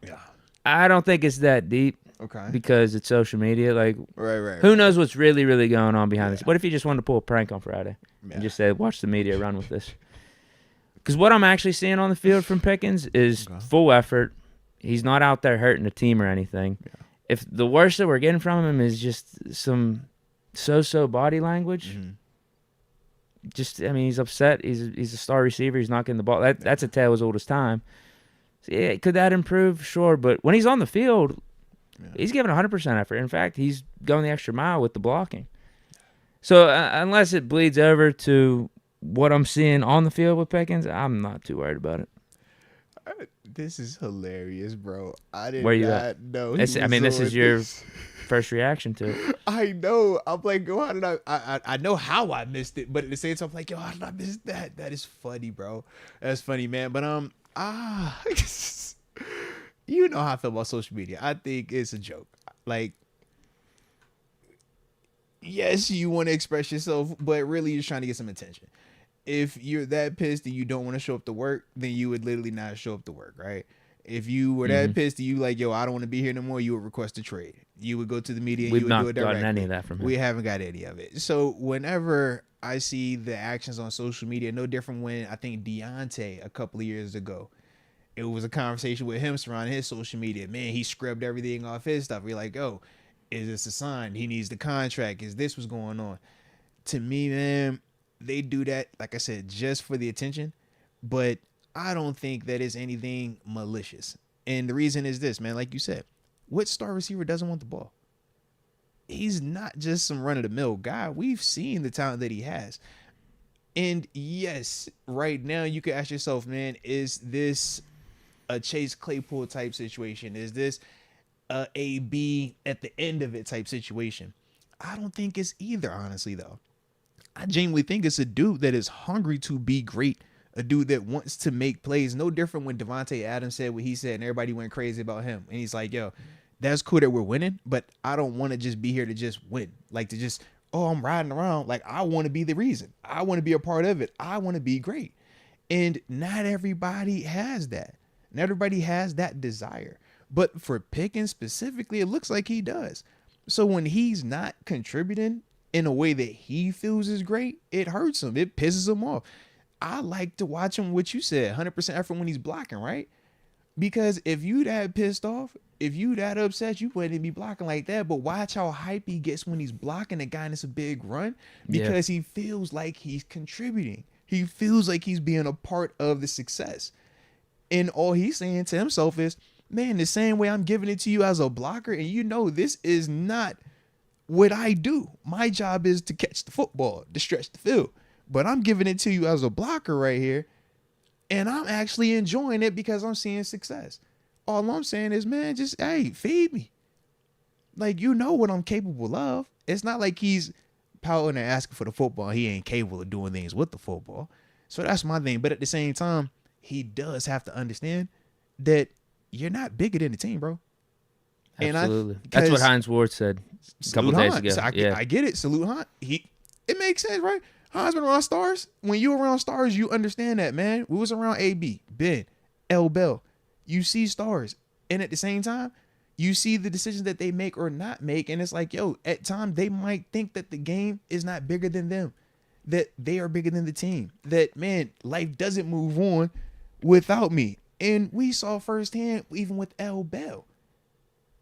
Speaker 1: yeah,
Speaker 2: I don't think it's that deep.
Speaker 1: Okay.
Speaker 2: Because it's social media. Like,
Speaker 1: right.
Speaker 2: Who knows what's really, really going on behind this? What if you just wanted to pull a prank on Friday and just say, watch the media run with this? Because what I'm actually seeing on the field from Pickens is full effort. He's not out there hurting the team or anything. Yeah. If the worst that we're getting from him is just some so-so body language, he's upset. He's a star receiver. He's not getting the ball. That's a tale as old as time. So, yeah, could that improve? Sure. But when he's on the field, he's giving 100% effort. In fact, he's going the extra mile with the blocking. So unless it bleeds over to what I'm seeing on the field with Pickens, I'm not too worried about it.
Speaker 1: This is hilarious, bro. I did
Speaker 2: not
Speaker 1: know.
Speaker 2: This is your first reaction to it.
Speaker 1: I know. I'm like, yo, how did I know how I missed it, but at the same time, I'm like, yo, how did I miss that? That is funny, bro. That's funny, man. But you know how I feel about social media. I think it's a joke. Like, yes, you want to express yourself, but really you're trying to get some attention. If you're that pissed and you don't want to show up to work, then you would literally not show up to work, right? If you were that pissed and you like, yo, I don't want to be here no more, you would request a trade. You would go to the media and you would do it directly. We've not gotten
Speaker 2: any of that from him.
Speaker 1: We haven't got any of it. So whenever I see the actions on social media, no different when I think Deontay a couple of years ago, it was a conversation with him surrounding his social media. Man, he scrubbed everything off his stuff. We're like, oh, is this a sign? He needs the contract. Is this what's going on? To me, man, they do that, like I said, just for the attention. But I don't think that is anything malicious. And the reason is this, man, like you said, what star receiver doesn't want the ball? He's not just some run-of-the-mill guy. We've seen the talent that he has. And yes, right now you can ask yourself, man, is this a Chase Claypool type situation? Is this a AB at the end of it type situation. I don't think it's either, honestly, though. I genuinely think it's a dude that is hungry to be great, a dude that wants to make plays. No different when Devontae Adams said what he said and everybody went crazy about him. And he's like, yo, that's cool that we're winning, but I don't want to just be here to just win. Like to just, oh, I'm riding around. Like I want to be the reason. I want to be a part of it. I want to be great. And not everybody has that. Not everybody has that desire. But for Pickens specifically, it looks like he does. So when he's not contributing in a way that he feels is great, it hurts him. It pisses him off. I like to watch him, what you said, 100% effort when he's blocking, right? Because if you that pissed off, if you that upset, you wouldn't be blocking like that. But watch how hype he gets when he's blocking a guy and it's a big run, because he feels like he's contributing. He feels like he's being a part of the success. And all he's saying to himself is, man, the same way I'm giving it to you as a blocker, and you know this is not what I do. My job is to catch the football, to stretch the field. But I'm giving it to you as a blocker right here, and I'm actually enjoying it because I'm seeing success. All I'm saying is, man, just, hey, feed me. Like, you know what I'm capable of. It's not like he's pouting and asking for the football. He ain't capable of doing things with the football. So that's my thing. But at the same time, he does have to understand that you're not bigger than the team, bro.
Speaker 2: Absolutely. That's what Hines Ward said a couple days ago.
Speaker 1: So I get it. Salute Hines. It makes sense, right? Hines been around stars. When you around stars, you understand that, man. We was around AB, Ben, L. Bell. You see stars. And at the same time, you see the decisions that they make or not make. And it's like, yo, at times they might think that the game is not bigger than them, that they are bigger than the team, that, man, life doesn't move on without me. And we saw firsthand, even with L. Bell,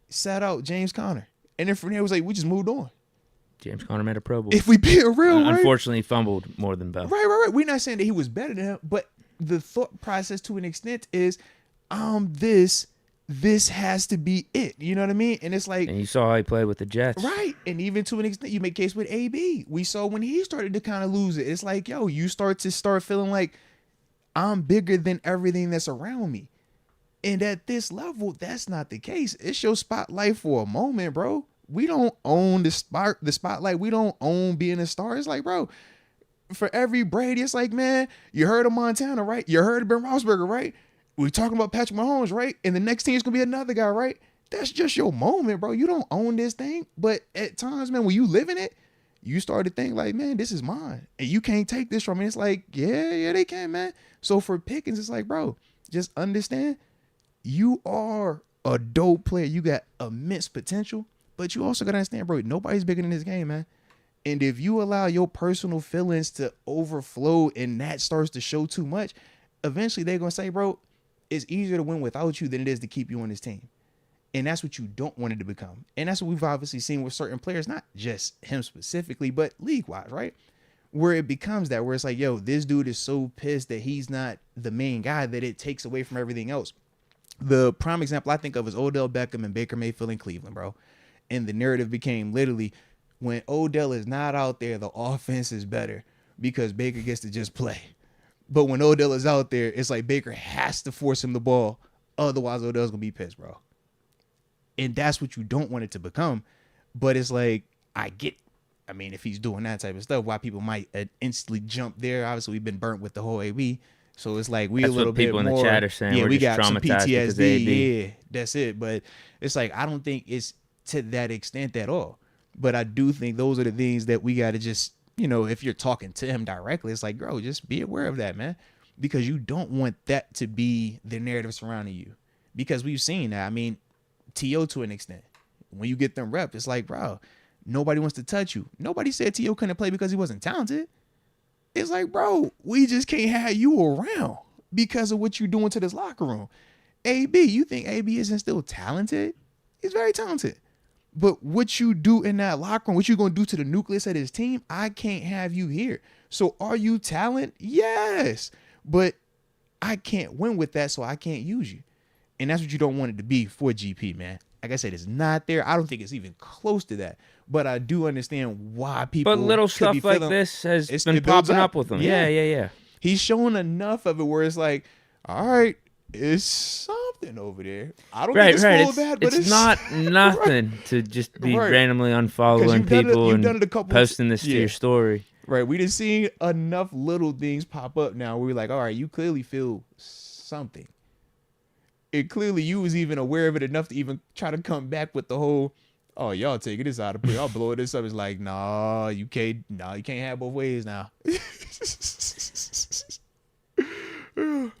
Speaker 1: sat out James Conner. And then from there, it was like, we just moved on.
Speaker 2: James Conner made a Pro Bowl.
Speaker 1: If we being real, right?
Speaker 2: Unfortunately, he fumbled more than Bell.
Speaker 1: Right. We're not saying that he was better than him, but the thought process to an extent is, this has to be it. You know what I mean? And it's like,
Speaker 2: and you saw how he played with the Jets.
Speaker 1: Right. And even to an extent, you make case with AB. We saw when he started to kind of lose it. It's like, yo, you start feeling like I'm bigger than everything that's around me. And at this level, that's not the case. It's your spotlight for a moment, bro. We don't own the spotlight. We don't own being a star. It's like, bro, for every Brady, it's like, man, you heard of Montana, right? You heard of Ben Roethlisberger, right? We're talking about Patrick Mahomes, right? And the next team is going to be another guy, right? That's just your moment, bro. You don't own this thing. But at times, man, when you live in it, you start to think like, man, this is mine. And you can't take this from me. It's like, yeah, they can, man. So for Pickens, it's like, bro, just understand you are a dope player. You got immense potential. But you also got to understand, bro, nobody's bigger than this game, man. And if you allow your personal feelings to overflow and that starts to show too much, eventually they're going to say, bro, it's easier to win without you than it is to keep you on this team. And that's what you don't want it to become. And that's what we've obviously seen with certain players, not just him specifically, but league-wise, right? Where it becomes that, where it's like, yo, this dude is so pissed that he's not the main guy that it takes away from everything else. The prime example I think of is Odell Beckham and Baker Mayfield in Cleveland, bro. And the narrative became literally, when Odell is not out there, the offense is better because Baker gets to just play. But when Odell is out there, it's like Baker has to force him the ball. Otherwise, Odell's going to be pissed, bro. And that's what you don't want it to become. But it's like, I mean, if he's doing that type of stuff, why people might instantly jump there. Obviously, we've been burnt with the whole AB. So it's like that's a little bit more. That's what people in the
Speaker 2: chat are saying.
Speaker 1: Yeah,
Speaker 2: we got some
Speaker 1: PTSD. Yeah, that's it. But it's like, I don't think it's to that extent at all. But I do think those are the things that we got to just, you know, if you're talking to him directly, it's like, bro, just be aware of that, man. Because you don't want that to be the narrative surrounding you. Because we've seen that. I mean, T.O. to an extent. When you get them reps, it's like, bro, nobody wants to touch you. Nobody said T.O. couldn't play because he wasn't talented. It's like, bro, we just can't have you around because of what you're doing to this locker room. AB, you think AB isn't still talented? He's very talented. But what you do in that locker room, what you going to do to the nucleus of his team, I can't have you here. So are you talent? Yes. But I can't win with that, so I can't use you. And that's what you don't want it to be for GP, man. Like I said, it's not there. I don't think it's even close to that. But I do understand why people.
Speaker 2: But little stuff like this has been popping up with him. Yeah. He's
Speaker 1: showing enough of it where it's like, all right, it's something something over there. I don't think it's full of that, but
Speaker 2: it's not nothing to just be randomly unfollowing people and posting this to your story.
Speaker 1: Right. We just seen enough little things pop up now. We're like, all right, you clearly feel something. And clearly you was even aware of it enough to even try to come back with the whole, oh, y'all taking this out of play. Y'all blowing this up. It's like, nah, you can't have both ways now.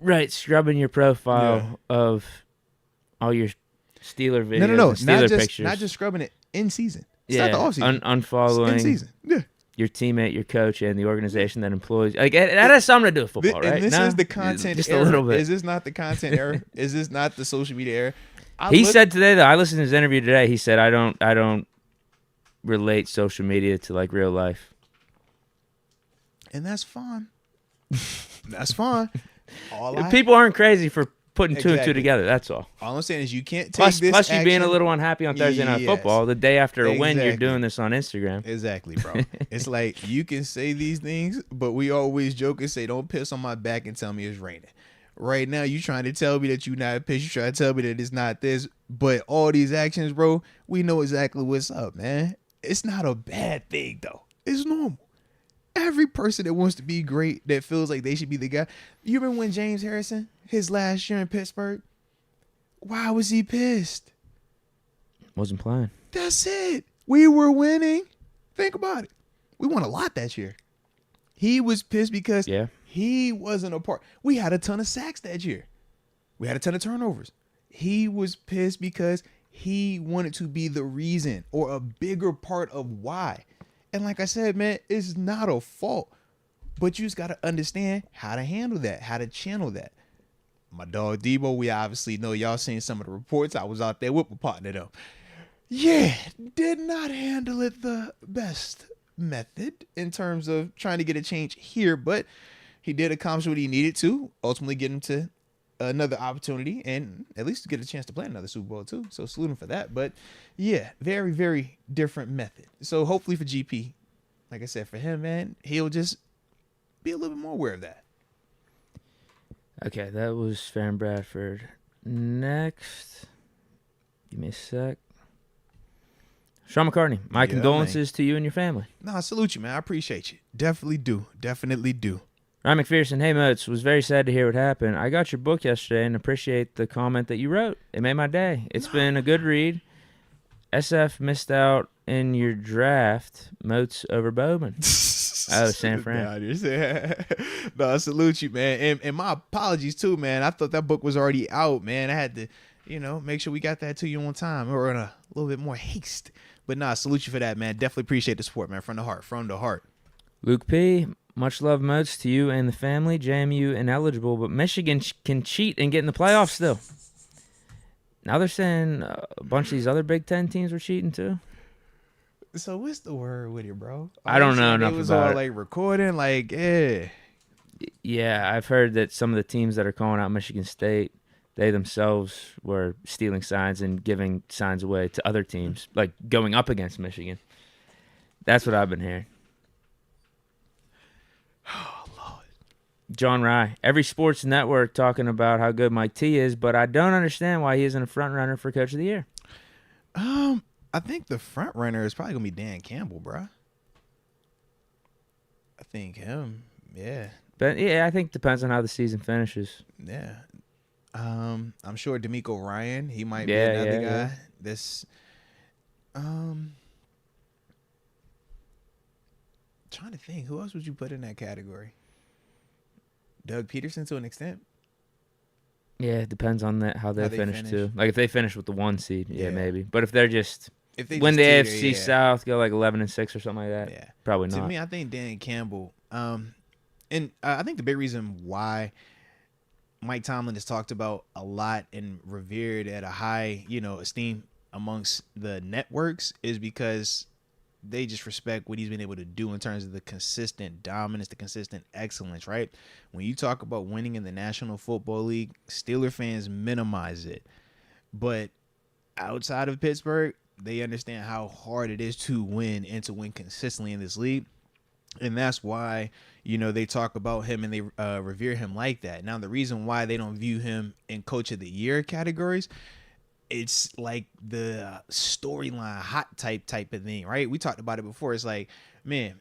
Speaker 2: Right, scrubbing your profile of all your Steeler videos.
Speaker 1: No.
Speaker 2: And Steeler pictures.
Speaker 1: Not just scrubbing it in season. It's not the off season.
Speaker 2: Unfollowing
Speaker 1: in season. Yeah.
Speaker 2: Your teammate, your coach, and the organization that employs. Like that has something to do with football, right?
Speaker 1: And this is the content
Speaker 2: just
Speaker 1: error.
Speaker 2: A little bit.
Speaker 1: Is this not the content error? Is this not the social media error?
Speaker 2: He said today, though, I listened to his interview today. He said, I don't relate social media to like real life.
Speaker 1: And that's fine. That's fine.
Speaker 2: People aren't crazy for putting two and two together. That's all.
Speaker 1: All I'm saying is you can't take this
Speaker 2: Plus,
Speaker 1: action.
Speaker 2: you being a little unhappy on Thursday Night Football, the day after a win, you're doing this on Instagram.
Speaker 1: Exactly, bro. It's like you can say these things, but we always joke and say, don't piss on my back and tell me it's raining. Right now, you trying to tell me that you're not pissed. You trying to tell me that it's not this. But all these actions, bro, we know exactly what's up, man. It's not a bad thing, though. It's normal. Every person that wants to be great, that feels like they should be the guy. You remember when James Harrison, his last year in Pittsburgh, why was he pissed?
Speaker 2: Wasn't playing.
Speaker 1: That's it. We were winning. Think about it. We won a lot that year. He was pissed because he wasn't a part. We had a ton of sacks that year. We had a ton of turnovers. He was pissed because he wanted to be the reason or a bigger part of why. And like I said, man, it's not a fault. But you just got to understand how to handle that, how to channel that. My dog Debo, we obviously know y'all seen some of the reports. I was out there with my partner, though. Yeah, did not handle it the best method in terms of trying to get a change here. But he did accomplish what he needed to, ultimately get him to another opportunity and at least get a chance to play another Super Bowl, too. So salute him for that. But yeah, very, very different method. So hopefully for GP, like I said, for him, man, he'll just be a little bit more aware of that.
Speaker 2: Okay, that was Farron Bradford. Next, give me a sec. Sean McCartney, my condolences to you and your family.
Speaker 1: No, I salute you, man. I appreciate you. Definitely do. Definitely do.
Speaker 2: Ryan McPherson, hey, Moats, was very sad to hear what happened. I got your book yesterday and appreciate the comment that you wrote. It made my day. It's been a good read. SF missed out in your draft. Moats over Bowman. San Fran.
Speaker 1: No, I salute you, man. And my apologies, too, man. I thought that book was already out, man. I had to, make sure we got that to you on time or in a little bit more haste. But nah, salute you for that, man. Definitely appreciate the support, man. From the heart.
Speaker 2: Luke P., much love, Moats, to you and the family. JMU ineligible, but Michigan can cheat and get in the playoffs still. Now they're saying a bunch of these other Big Ten teams were cheating too.
Speaker 1: So what's the word with it, bro?
Speaker 2: I don't know enough
Speaker 1: about it. It was
Speaker 2: all
Speaker 1: like recording, like,
Speaker 2: Yeah, I've heard that some of the teams that are calling out Michigan State, they themselves were stealing signs and giving signs away to other teams, like going up against Michigan. That's what I've been hearing.
Speaker 1: Oh, Lord.
Speaker 2: John Rye, every sports network talking about how good Mike T is, but I don't understand why he isn't a front runner for Coach of the Year.
Speaker 1: I think the front runner is probably gonna be Dan Campbell, bro. I think him, yeah.
Speaker 2: But yeah, I think it depends on how the season finishes.
Speaker 1: Yeah. I'm sure D'Amico Ryan, he might be another guy. Yeah. This trying to think, who else would you put in that category? Doug Peterson to an extent.
Speaker 2: Yeah, it depends on how they finish too. Like if they finish with the 1 seed, yeah, maybe. But if they win the AFC South, go like 11-6 or something like that, probably not.
Speaker 1: To me, I think Dan Campbell. And I think the big reason why Mike Tomlin is talked about a lot and revered at a high, esteem amongst the networks is because they just respect what he's been able to do in terms of the consistent dominance, the consistent excellence, right? When you talk about winning in the National Football League, Steeler fans minimize it. But outside of Pittsburgh, they understand how hard it is to win and to win consistently in this league. And that's why, you know, they talk about him and they revere him like that. Now, the reason why they don't view him in Coach of the Year categories, it's like the storyline hot type of thing, right? We talked about it before. It's like, man,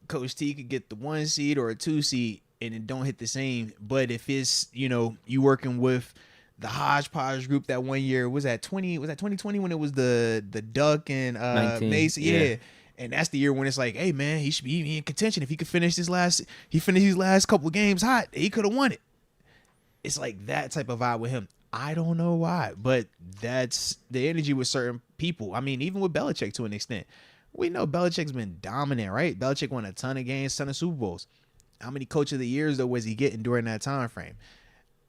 Speaker 1: Coach T could get the 1 seed or a 2 seed and it don't hit the same. But if it's, you know, you working with the hodgepodge group that 1 year, was that 2020 when it was the Duck and
Speaker 2: 19,
Speaker 1: Mason? Yeah. And that's the year when it's like, hey man, he should be in contention. If he could finish these last couple of games hot, he could have won it. It's like that type of vibe with him. I don't know why, but that's the energy with certain people. I mean, even with Belichick to an extent. We know Belichick's been dominant, right? Belichick won a ton of games, ton of Super Bowls. How many Coach of the Years, though, was he getting during that time frame?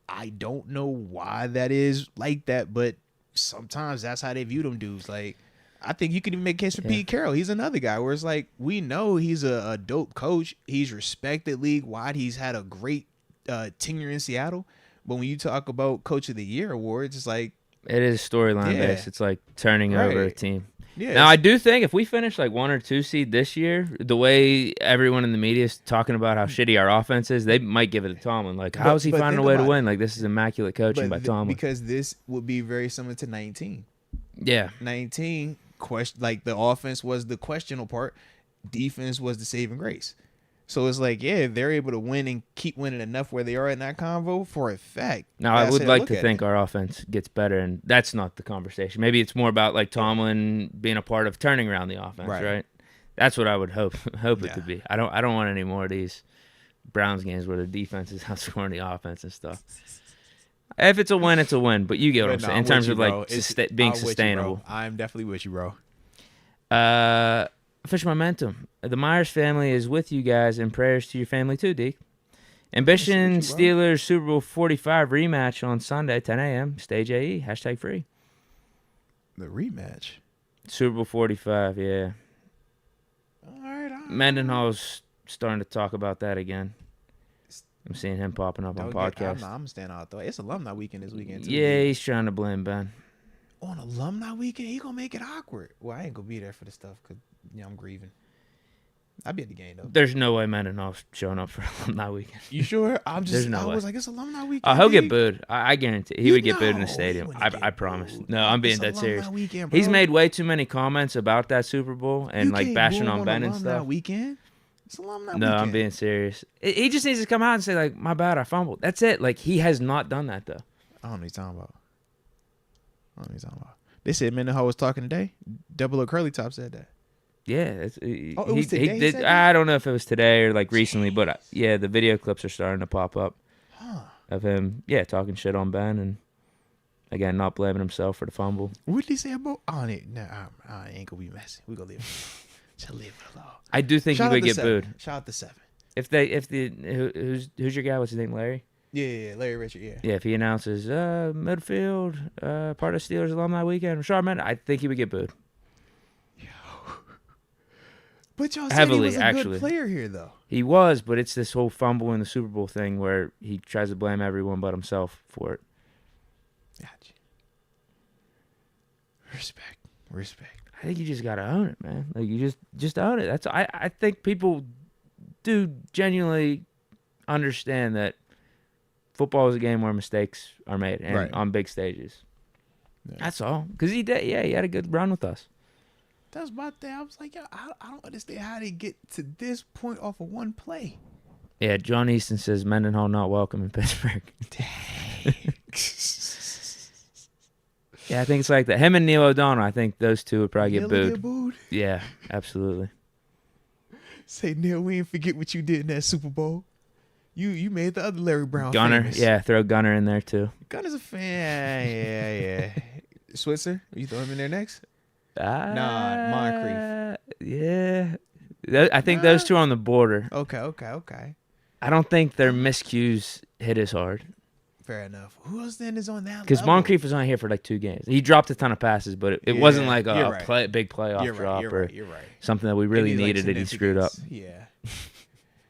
Speaker 1: I don't know why that is like that, but sometimes that's how they view them dudes. Like, I think you could even make a case for Pete Carroll. He's another guy where it's like, we know he's a dope coach. He's respected league-wide. He's had a great tenure in Seattle. But when you talk about Coach of the Year awards, it's like...
Speaker 2: It is storyline based. It's like turning over a team.
Speaker 1: Yeah,
Speaker 2: now, I do think if we finish like 1 or 2 seed this year, the way everyone in the media is talking about how shitty our offense is, they might give it to Tomlin. Like, how is he finding a way to win? Like, this is immaculate coaching by Tomlin.
Speaker 1: Because this would be very similar to 19.
Speaker 2: Yeah.
Speaker 1: 19, like the offense was the questionable part. Defense was the saving grace. So it's like, yeah, they're able to win and keep winning enough where they are in that convo for a fact.
Speaker 2: Now, I would like to think our offense gets better, and that's not the conversation. Maybe it's more about like Tomlin being a part of turning around the offense, right? That's what I would hope it to be. I don't want any more of these Browns games where the defense is outscoring the offense and stuff. If it's a win, it's a win. But you get what I'm saying in terms of like being sustainable.
Speaker 1: I'm definitely with you, bro.
Speaker 2: Official momentum. The Myers family is with you guys, and prayers to your family too, Deke. Ambition Steelers Super Bowl 45 rematch on Sunday, 10 a.m. Stage AE, #free.
Speaker 1: The rematch?
Speaker 2: Super Bowl 45, yeah.
Speaker 1: All right.
Speaker 2: Mendenhall's starting to talk about that again. I'm seeing him popping up on podcasts.
Speaker 1: I'm staying out though. It's alumni weekend this weekend too.
Speaker 2: Yeah, he's trying to blame Ben.
Speaker 1: On alumni weekend, he gonna make it awkward. Well, I ain't gonna be there for the stuff because I'm grieving. I'll be at the game though.
Speaker 2: There's no way Mendenhall's showing up for alumni weekend.
Speaker 1: You sure? I was like, it's alumni weekend.
Speaker 2: He'll get booed. I guarantee he would get booed in the stadium. I promise. No, I'm being dead serious.
Speaker 1: Weekend,
Speaker 2: he's made way too many comments about that Super Bowl and like bashing on Ben and stuff.
Speaker 1: Weekend. It's alumni weekend.
Speaker 2: No, I'm being serious. He just needs to come out and say like, my bad, I fumbled. That's it. Like, he has not done that though.
Speaker 1: I don't know what he's talking about. They said Mendenhall was talking today. Double O Curly Top said that.
Speaker 2: Yeah,
Speaker 1: it was today.
Speaker 2: He did. I don't know if it was today or like recently, but yeah, the video clips are starting to pop up of him. Yeah, talking shit on Ben and again not blaming himself for the fumble.
Speaker 1: What did he say about? I ain't gonna be messy. We gonna leave it. Just leave it alone.
Speaker 2: I do think he would get booed.
Speaker 1: Shout out to 7.
Speaker 2: Who's your guy? What's his name? Larry.
Speaker 1: Yeah, Larry Richard. Yeah.
Speaker 2: Yeah, if he announces midfield part of Steelers alumni weekend, I think he would get booed.
Speaker 1: But y'all said he was a good player here, though.
Speaker 2: He was, but it's this whole fumble in the Super Bowl thing where he tries to blame everyone but himself for it.
Speaker 1: Gotcha. Respect.
Speaker 2: I think you just gotta own it, man. Like, you just own it. That's I think people do genuinely understand that football is a game where mistakes are made and on big stages. Yeah. That's all. Because he did. Yeah, he had a good run with us.
Speaker 1: That's my thing. I was like, I don't understand how they get to this point off of one play.
Speaker 2: Yeah, John Easton says Mendenhall not welcome in Pittsburgh.
Speaker 1: Dang.
Speaker 2: Yeah, I think it's like that. Him and Neil O'Donnell, I think those two would probably get booed.
Speaker 1: Get booed?
Speaker 2: Yeah, absolutely.
Speaker 1: Say, Neil, we ain't forget what you did in that Super Bowl. You made the other Larry Brown
Speaker 2: Gunner,
Speaker 1: famous.
Speaker 2: Yeah, throw Gunner in there too.
Speaker 1: Gunner's a fan. Yeah. Switzer, you throw him in there next? Nah, Moncrief.
Speaker 2: Yeah. I think those two are on the border.
Speaker 1: Okay.
Speaker 2: I don't think their miscues hit as hard.
Speaker 1: Fair enough. Who else then is on that level?
Speaker 2: Because Moncrief was only here for like 2 games. He dropped a ton of passes, but it wasn't like a big playoff drop or something that we really needed that he screwed up.
Speaker 1: Yeah.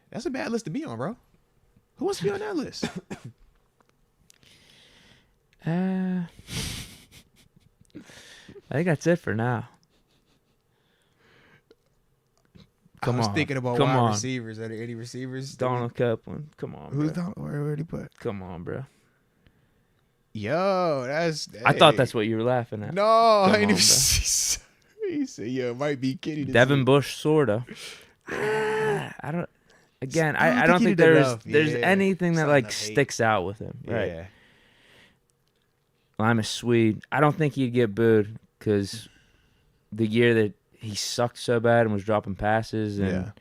Speaker 1: That's a bad list to be on, bro. Who wants to be on that list?
Speaker 2: I think that's it for now. Come on.
Speaker 1: I was thinking about wide receivers. Are there any receivers?
Speaker 2: Donald Copeland. Come on,
Speaker 1: Who's
Speaker 2: bro.
Speaker 1: Donald? Where did he put?
Speaker 2: Come on, bro.
Speaker 1: Yo, that's...
Speaker 2: I thought that's what you were laughing at.
Speaker 1: No, I ain't even... He said, "Yeah, it might be Kenny."
Speaker 2: Devin Bush, sorta. I don't. Again, I don't think there's anything that like sticks out with him. Right.
Speaker 1: Yeah.
Speaker 2: Lima Swede. I don't think he'd get booed because the year that he sucked so bad and was dropping passes and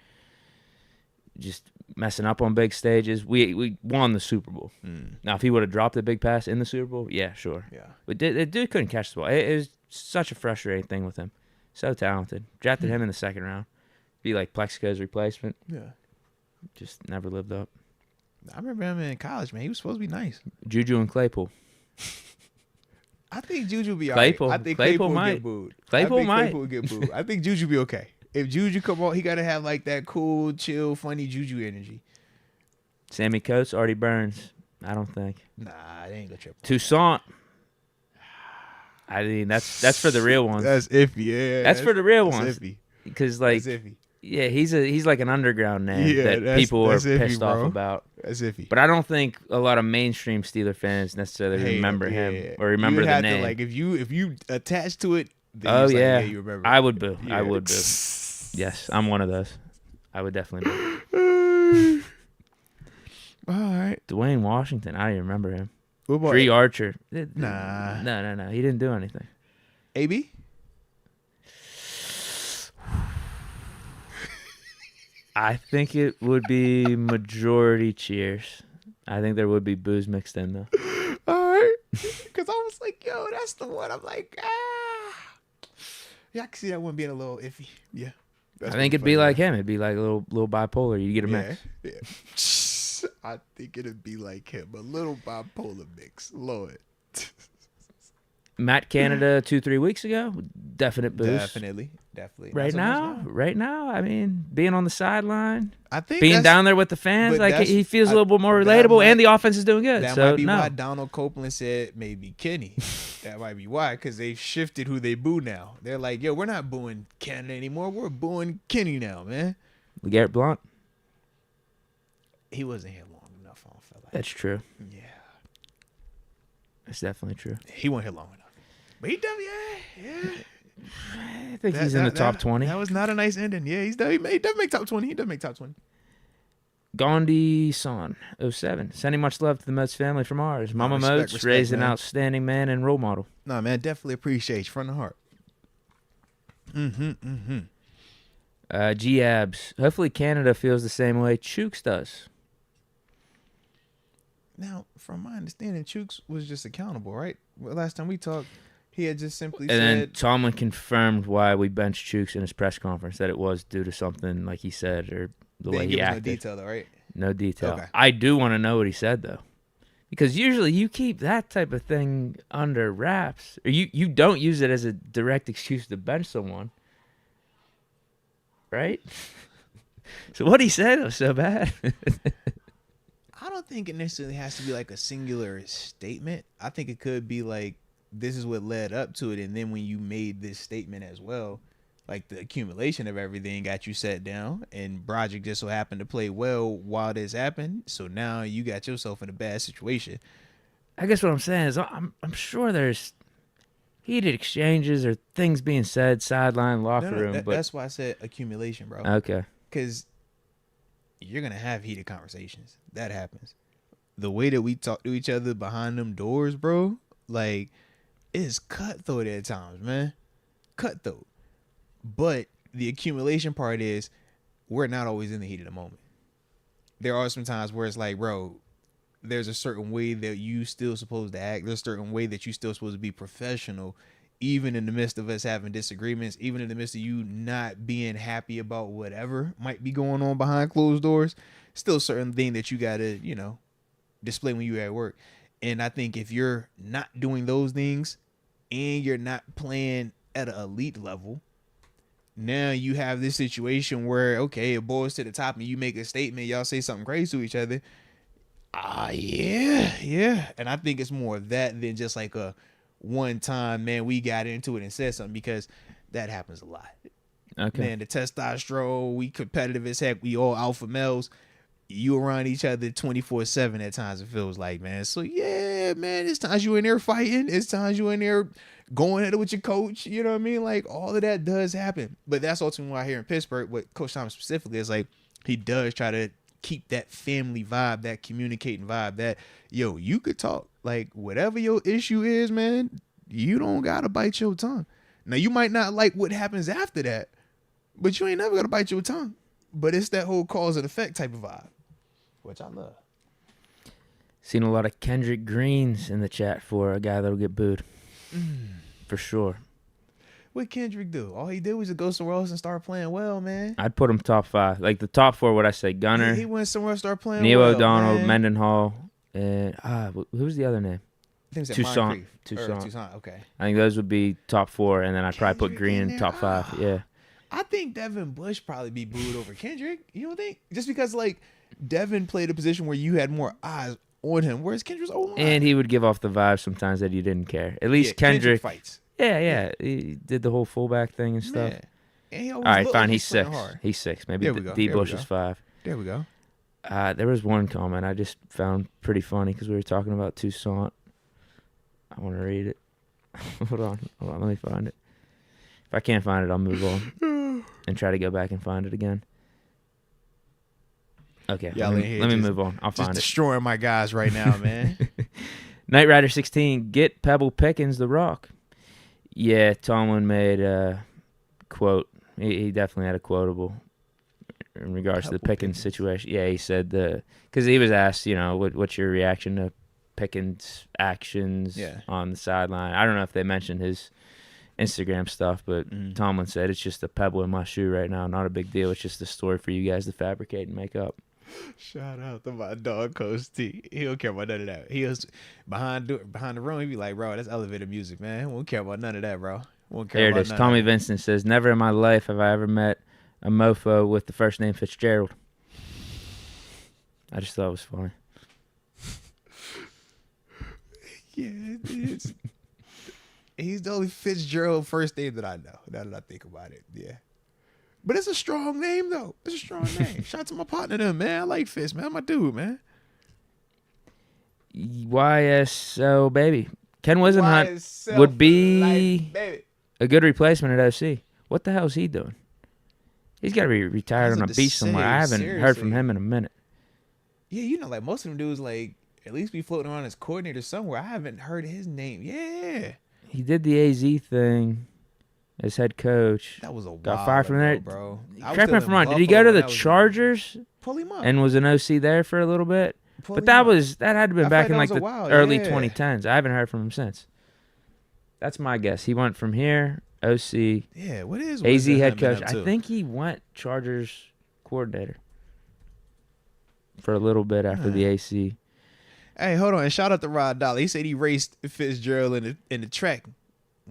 Speaker 2: just messing up on big stages, we won the Super Bowl. Now, if he would have dropped a big pass in the Super Bowl, yeah, sure.
Speaker 1: Yeah.
Speaker 2: But the dude couldn't catch the ball. It was such a frustrating thing with him. So talented. Drafted him in the second round. Be like Plexico's replacement.
Speaker 1: Yeah.
Speaker 2: Just never lived up.
Speaker 1: I remember him in college, man. He was supposed to be nice.
Speaker 2: Juju and Claypool.
Speaker 1: I think Juju will be all right. I think Claypool might get booed. Claypool get booed. I think Juju be okay. If Juju come on, he got to have like that cool, chill, funny Juju energy.
Speaker 2: Sammy Coates, Artie Burns. I don't think.
Speaker 1: Nah, they ain't gonna trip.
Speaker 2: Toussaint. I mean, that's for the real ones.
Speaker 1: That's iffy, yeah.
Speaker 2: That's for the real ones.
Speaker 1: Iffy.
Speaker 2: Because like, yeah, he's like an underground name that people are pissed off about.
Speaker 1: That's iffy.
Speaker 2: But I don't think a lot of mainstream Steeler fans necessarily remember him or remember the name.
Speaker 1: To, like, if you attach to it,
Speaker 2: then
Speaker 1: you remember.
Speaker 2: I would boo.
Speaker 1: Yeah.
Speaker 2: I would boo. Yes, I'm one of those. I would definitely boo.
Speaker 1: All right.
Speaker 2: Dwayne Washington. I don't even remember him.
Speaker 1: Bree
Speaker 2: Archer.
Speaker 1: Nah.
Speaker 2: No. He didn't do anything.
Speaker 1: AB?
Speaker 2: I think it would be majority cheers. I think there would be boos mixed in, though.
Speaker 1: All right. Because I was like, yo, that's the one. I'm like, Yeah, I can see that one being a little iffy. Yeah.
Speaker 2: I think it'd be like him. It'd be like a little bipolar. You get a mix.
Speaker 1: Yeah. I think it'd be like him. A little bipolar mix. Lord.
Speaker 2: Matt Canada 2-3 weeks ago, definite boost.
Speaker 1: Definitely.
Speaker 2: Right now, I mean, being on the sideline,
Speaker 1: I think
Speaker 2: being down there with the fans, like he feels a little bit more relatable, and the offense is doing good.
Speaker 1: That might be why Donald Copeland said maybe Kenny. That might be why, because they've shifted who they boo now. They're like, yo, we're not booing Canada anymore. We're booing Kenny now, man.
Speaker 2: LeGarrette Blount.
Speaker 1: He wasn't here long enough. I don't feel like.
Speaker 2: That's true.
Speaker 1: Yeah.
Speaker 2: That's definitely true.
Speaker 1: He wasn't here long enough. But he definitely, yeah.
Speaker 2: I think he's in the top 20.
Speaker 1: That was not a nice ending. Yeah, he doesn't make top 20. He doesn't make top 20.
Speaker 2: Gandhi Son, 07. Sending much love to the Moats family from ours. Mama Moats raised an outstanding man and role model.
Speaker 1: Nah, man, definitely appreciate you from the heart.
Speaker 2: G-Abs. Hopefully Canada feels the same way Chooks does.
Speaker 1: Now, from my understanding, Chooks was just accountable, right? Well, last time we talked, he had just simply said...
Speaker 2: And then Tomlin confirmed why we benched Chooks in his press conference, that it was due to something like he said or the way he acted.
Speaker 1: No detail, though, right?
Speaker 2: No detail.
Speaker 1: Okay.
Speaker 2: I do want to know what he said, though. Because usually you keep that type of thing under wraps. Or you don't use it as a direct excuse to bench someone. Right? So what he said was so bad.
Speaker 1: I don't think it necessarily has to be like a singular statement. I think it could be like, this is what led up to it. And then when you made this statement as well, like the accumulation of everything got you set down, and Broderick just so happened to play well while this happened. So now you got yourself in a bad situation.
Speaker 2: I guess what I'm saying is I'm sure there's heated exchanges or things being said sideline, locker room. But
Speaker 1: that's why I said accumulation, bro.
Speaker 2: Okay.
Speaker 1: Because you're going to have heated conversations. That happens. The way that we talk to each other behind them doors, bro, like, it's cutthroat at times, man. Cutthroat. But the accumulation part is we're not always in the heat of the moment. There are some times where it's like, bro, there's a certain way that you still supposed to act. There's a certain way that you still supposed to be professional, even in the midst of us having disagreements, even in the midst of you not being happy about whatever might be going on behind closed doors. Still a certain thing that you got to, display when you're at work. And I think if you're not doing those things and you're not playing at an elite level, now you have this situation where, okay, it boils to the top and you make a statement, y'all say something crazy to each other. Yeah. And I think it's more of that than just like a one time, man, we got into it and said something, because that happens a lot.
Speaker 2: Okay.
Speaker 1: Man, the testosterone, we competitive as heck. We all alpha males. You around each other 24/7 at times, it feels like, man. So yeah, man, it's times you in there fighting. It's times you in there going at it with your coach. You know what I mean? Like, all of that does happen. But that's ultimately why here in Pittsburgh, what Coach Thomas specifically is like, he does try to keep that family vibe, that communicating vibe, that, yo, you could talk. Like, whatever your issue is, man, you don't gotta bite your tongue. Now, you might not like what happens after that, but you ain't never gonna bite your tongue. But it's that whole cause and effect type of vibe, which I love.
Speaker 2: Seen a lot of Kendrick Greens in the chat for a guy that'll get booed. For sure.
Speaker 1: What Kendrick do? All he did was to go somewhere else and start playing well, man.
Speaker 2: I'd put him top 5. Like the top 4, what I say, Gunner,
Speaker 1: He went somewhere and started playing
Speaker 2: Neil
Speaker 1: well,
Speaker 2: O'Donnell,
Speaker 1: man.
Speaker 2: Mendenhall, and who was the other name?
Speaker 1: I think it was
Speaker 2: Toussaint.
Speaker 1: Tucson, okay.
Speaker 2: I think those would be top 4, and then I'd probably put
Speaker 1: Kendrick
Speaker 2: Green
Speaker 1: in
Speaker 2: in
Speaker 1: there?
Speaker 2: top 5. Yeah.
Speaker 1: I think Devin Bush probably be booed over Kendrick. You don't think? Just because, like, Devin played a position where you had more eyes on him, whereas Kendrick's O-line.
Speaker 2: And he would give off the vibe sometimes that you didn't care. At least Kendrick
Speaker 1: fights.
Speaker 2: Yeah. He did the whole fullback thing and stuff.
Speaker 1: Yeah. And he always
Speaker 2: All right,
Speaker 1: looked
Speaker 2: fine.
Speaker 1: like
Speaker 2: He's 6.
Speaker 1: playing hard.
Speaker 2: He's 6. Maybe
Speaker 1: There we go.
Speaker 2: D.
Speaker 1: There we
Speaker 2: Bush
Speaker 1: go.
Speaker 2: is 5.
Speaker 1: There we go.
Speaker 2: There was one comment I just found pretty funny because we were talking about Toussaint. I want to read it. Hold on. Let me find it. If I can't find it, I'll move on and try to go back and find it again. Okay, let me move on. I'll find it.
Speaker 1: Just destroying my guys right now, man.
Speaker 2: Knight Rider 16, get Pebble Pickens the rock. Yeah, Tomlin made a quote. He definitely had a quotable in regards to the Pickens situation. Yeah, he said because he was asked, what's your reaction to Pickens' actions on the sideline. I don't know if they mentioned his Instagram stuff, but Tomlin said it's just a pebble in my shoe right now. Not a big deal. It's just a story for you guys to fabricate and make up.
Speaker 1: Shout out to my dog, Coach T. He don't care about none of that. He was behind the room. He be like, bro, that's elevator music, man. He won't care about none of that, bro. Won't care
Speaker 2: There
Speaker 1: about
Speaker 2: it is.
Speaker 1: none
Speaker 2: Tommy
Speaker 1: of that.
Speaker 2: Vincent says, never in my life have I ever met a mofo with the first name Fitzgerald. I just thought it was funny.
Speaker 1: Yeah, it's he's the only Fitzgerald first name that I know. Now that I think about it, yeah. But it's a strong name, though. It's a strong name. Shout out to my partner, them, man. I like Fitz, man. My dude, man.
Speaker 2: YSO, baby. Ken Wisenhunt would be a good replacement at OC. What the hell is he doing? He's got to be retired on a beach somewhere. I haven't heard from him in a minute.
Speaker 1: Yeah, like most of them dudes, like, at least be floating around as coordinator somewhere. I haven't heard his name. Yeah.
Speaker 2: He did the AZ thing as head coach.
Speaker 1: That was a while
Speaker 2: got fired from there,
Speaker 1: bro.
Speaker 2: Correct me if I'm wrong. Did he go to the Chargers?
Speaker 1: Pull him up.
Speaker 2: And was an OC there for a little bit? But that had to have been back in like the early 2010s. I haven't heard from him since. That's my guess. He went from here, OC.
Speaker 1: Yeah, what is
Speaker 2: AZ head coach? I think he went Chargers coordinator for a little bit after the AC.
Speaker 1: Hey, hold on. And shout out to Rod Dollar. He said he raced Fitzgerald in the track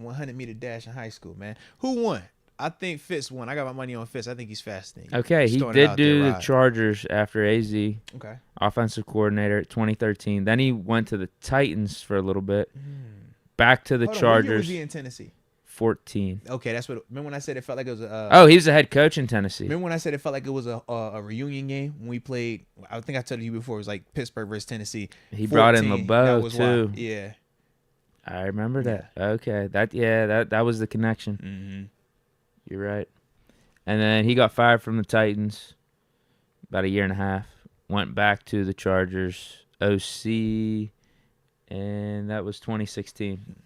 Speaker 1: 100-meter dash in high school, man. Who won? I think Fitz won. I got my money on Fitz. I think he's faster than you.
Speaker 2: Okay, he did do the Chargers after AZ. Okay. Offensive coordinator at 2013. Then he went to the Titans for a little bit. Back to the Chargers. What year was
Speaker 1: he in Tennessee?
Speaker 2: 14.
Speaker 1: Okay, that's what. Remember when I said it felt like it was
Speaker 2: he was the head coach in Tennessee.
Speaker 1: Remember when I said it felt like it was a reunion game when we played? I think I told you before. It was like Pittsburgh versus Tennessee.
Speaker 2: He brought in LeBeau too.
Speaker 1: Wild. Yeah,
Speaker 2: I remember that. Okay, that was the connection.
Speaker 1: Mm-hmm.
Speaker 2: You're right. And then he got fired from the Titans about a year and a half. Went back to the Chargers, OC, and that was 2016.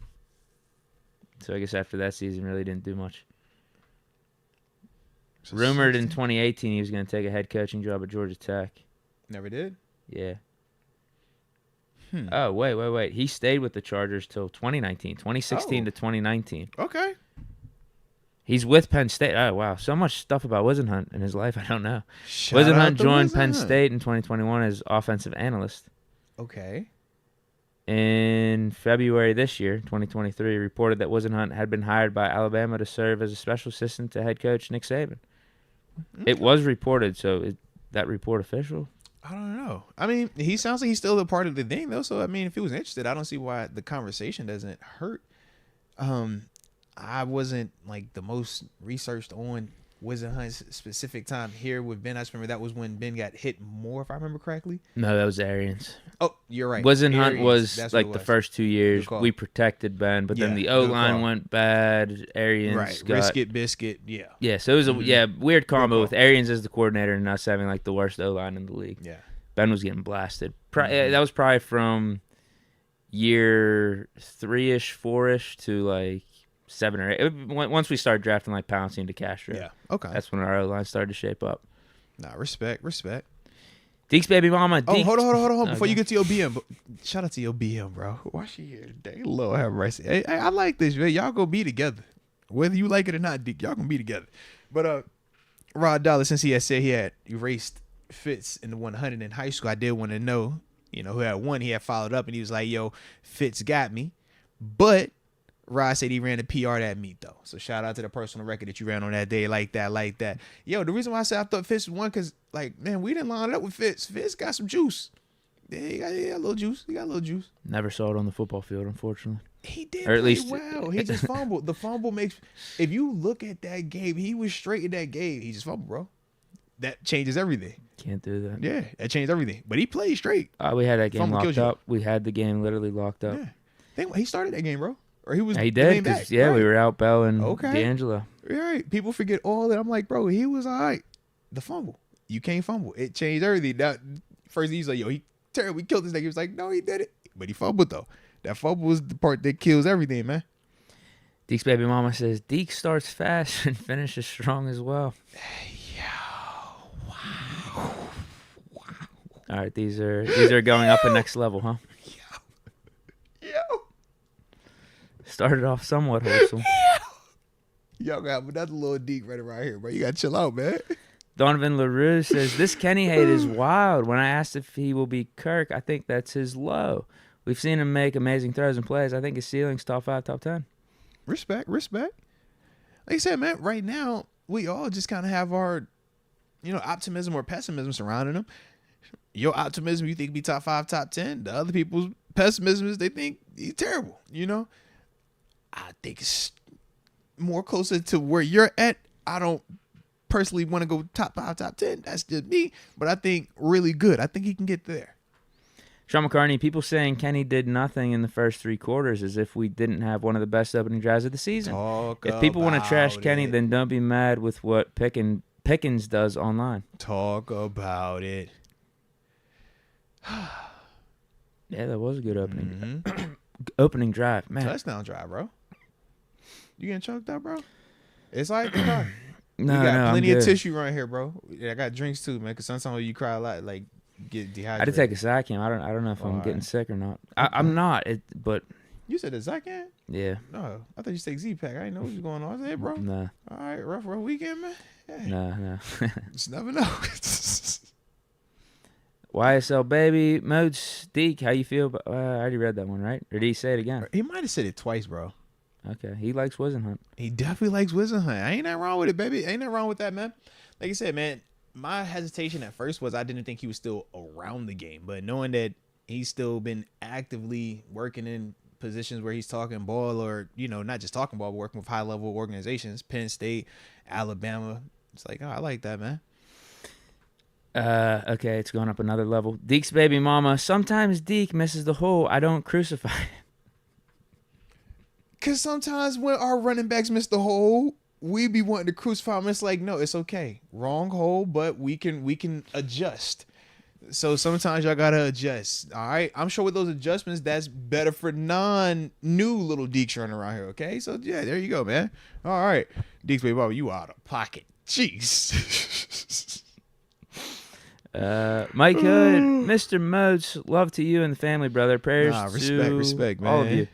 Speaker 2: So I guess after that season, really didn't do much. So rumored 16? In 2018 he was going to take a head coaching job at Georgia Tech.
Speaker 1: Never did?
Speaker 2: Yeah. Oh, wait. He stayed with the Chargers till 2019. 2016 to 2019.
Speaker 1: Okay.
Speaker 2: He's with Penn State. Oh, wow. So much stuff about Wisenhunt in his life. I don't know. Wisenhunt joined Penn State in 2021 as offensive analyst.
Speaker 1: Okay.
Speaker 2: In February this year, 2023, reported that Wisenhunt had been hired by Alabama to serve as a special assistant to head coach Nick Saban. Okay. It was reported, so is that report official?
Speaker 1: I don't know. I mean, he sounds like he's still a part of the thing, though. So, I mean, if he was interested, I don't see why the conversation doesn't hurt. I wasn't, like, the most researched on Whisenhunt's specific time here with Ben. I just remember that was when Ben got hit more, if I remember correctly.
Speaker 2: No, that was Arians.
Speaker 1: Oh, you're right.
Speaker 2: Whisenhunt was like the first 2 years.
Speaker 1: Good call.
Speaker 2: We protected Ben, but then the
Speaker 1: good
Speaker 2: O-line
Speaker 1: call.
Speaker 2: went bad. Arians
Speaker 1: Right.
Speaker 2: got...
Speaker 1: Risket, biscuit, yeah.
Speaker 2: Yeah, so it was a weird combo
Speaker 1: call.
Speaker 2: with Arians as the coordinator and us having like the worst O-line in the league.
Speaker 1: Yeah.
Speaker 2: Ben was getting blasted. That was probably from year 3-ish, 4-ish to like 7 or 8. Once we started drafting like Pouncey into Castro.
Speaker 1: Yeah. Okay.
Speaker 2: That's when our O-line started to shape up.
Speaker 1: Nah, respect.
Speaker 2: Deke's baby mama.
Speaker 1: Oh,
Speaker 2: Deke.
Speaker 1: hold on. Before
Speaker 2: Okay.
Speaker 1: you get to your BM, shout out to your BM, bro. Why she here today? Lord have mercy. Hey, I like this, man. Y'all gonna be together. Whether you like it or not, Deke, y'all gonna be together. But Rod Dollar, since he had said he had erased Fitz in the 100 in high school, I did want to know, who had won. He had followed up, and he was like, yo, Fitz got me. But Rod said he ran a PR that meet, though. So shout out to the personal record that you ran on that day like that. Yo, the reason why I said I thought Fitz won, because, like, man, we didn't line it up with Fitz. Fitz got some juice. Yeah, he got a little juice.
Speaker 2: Never saw it on the football field, unfortunately.
Speaker 1: He did
Speaker 2: Or at
Speaker 1: play
Speaker 2: least-
Speaker 1: well. He just fumbled. The fumble makes... If you look at that game, he was straight in that game. He just fumbled, bro. That changes everything.
Speaker 2: Can't do that.
Speaker 1: Yeah, that changed everything. But he played straight.
Speaker 2: We had that game
Speaker 1: Fumble kills
Speaker 2: locked
Speaker 1: you.
Speaker 2: up. We had the game literally locked up.
Speaker 1: Yeah. He started that game, bro. Or he was
Speaker 2: He
Speaker 1: the
Speaker 2: did,
Speaker 1: main
Speaker 2: 'cause,
Speaker 1: back.
Speaker 2: yeah,
Speaker 1: Right.
Speaker 2: we were out Bell and
Speaker 1: Okay.
Speaker 2: D'Angelo.
Speaker 1: Right. People forget all that. I'm like, bro, he was all right. The fumble. You can't fumble. It changed everything. That first he's like, yo, he terrible. He killed this nigga. He was like, no, he did it. But he fumbled though. That fumble was the part that kills everything, man.
Speaker 2: Deke's baby mama says Deke starts fast and finishes strong as well. All right, these are going up a next level, huh?
Speaker 1: Yo.
Speaker 2: Started off somewhat wholesome.
Speaker 1: Yo, got another little Deke right around here, bro. You gotta chill out, man.
Speaker 2: Donovan LaRue says, this Kenny hate is wild. When I asked if he will be Kirk, I think that's his low. We've seen him make amazing throws and plays. I think his ceiling's top 5, top 10.
Speaker 1: Respect. Like I said, man, right now, we all just kind of have our, optimism or pessimism surrounding him. Your optimism, you think be top 5, top 10. The other people's pessimism is they think he's terrible, I think it's more closer to where you're at. I don't personally want to go top 5, top 10. That's just me. But I think really good. I think he can get there.
Speaker 2: Sean McCartney, people saying Kenny did nothing in the first 3 quarters as if we didn't have one of the best opening drives of the season. If people want to trash Kenny, then don't be mad with what Pickens does online.
Speaker 1: Talk about it.
Speaker 2: Yeah, that was a good opening. Opening drive, man.
Speaker 1: Touchdown drive, bro. You getting choked up, bro? It's like we got
Speaker 2: I'm
Speaker 1: plenty of
Speaker 2: good.
Speaker 1: tissue right here, bro. Yeah, I got drinks too, man. Cause sometimes you cry a lot, like get dehydrated.
Speaker 2: I did take a Zycam. I don't know if I'm
Speaker 1: Alright.
Speaker 2: getting sick or not. I'm not. But
Speaker 1: You said a Zycan?
Speaker 2: yeah,
Speaker 1: No, I thought you said Z-Pack. I didn't know what was going on. I said, hey, bro.
Speaker 2: nah,
Speaker 1: All right, rough weekend, man. Hey,
Speaker 2: nah.
Speaker 1: just never know.
Speaker 2: YSL baby Moats Deke, how you feel? I already read that one, right? Or did he say it again?
Speaker 1: He might have said it twice, bro.
Speaker 2: Okay, he likes Whisenhunt.
Speaker 1: He definitely likes Whisenhunt. Ain't nothing wrong with it, baby. Ain't nothing wrong with that, man. Like you said, man, my hesitation at first was I didn't think he was still around the game. But knowing that he's still been actively working in positions where he's talking ball or, not just talking ball, but working with high-level organizations, Penn State, Alabama. It's like, oh, I like that, man.
Speaker 2: Okay, it's going up another level. Deke's baby mama. Sometimes Deke misses the hole. I don't crucify him.
Speaker 1: Because sometimes when our running backs miss the hole, we be wanting to crucify them. It's like, no, it's okay. Wrong hole, but we can adjust. So sometimes y'all got to adjust. All right? I'm sure with those adjustments, that's better for non-new little Dekes running around here, okay? So, yeah, there you go, man. All right. Deke's baby mama, you out of pocket. Jeez.
Speaker 2: Mike Hood, Mr. Moats, love to you and the family, brother. Prayers to
Speaker 1: respect, man.
Speaker 2: all of you.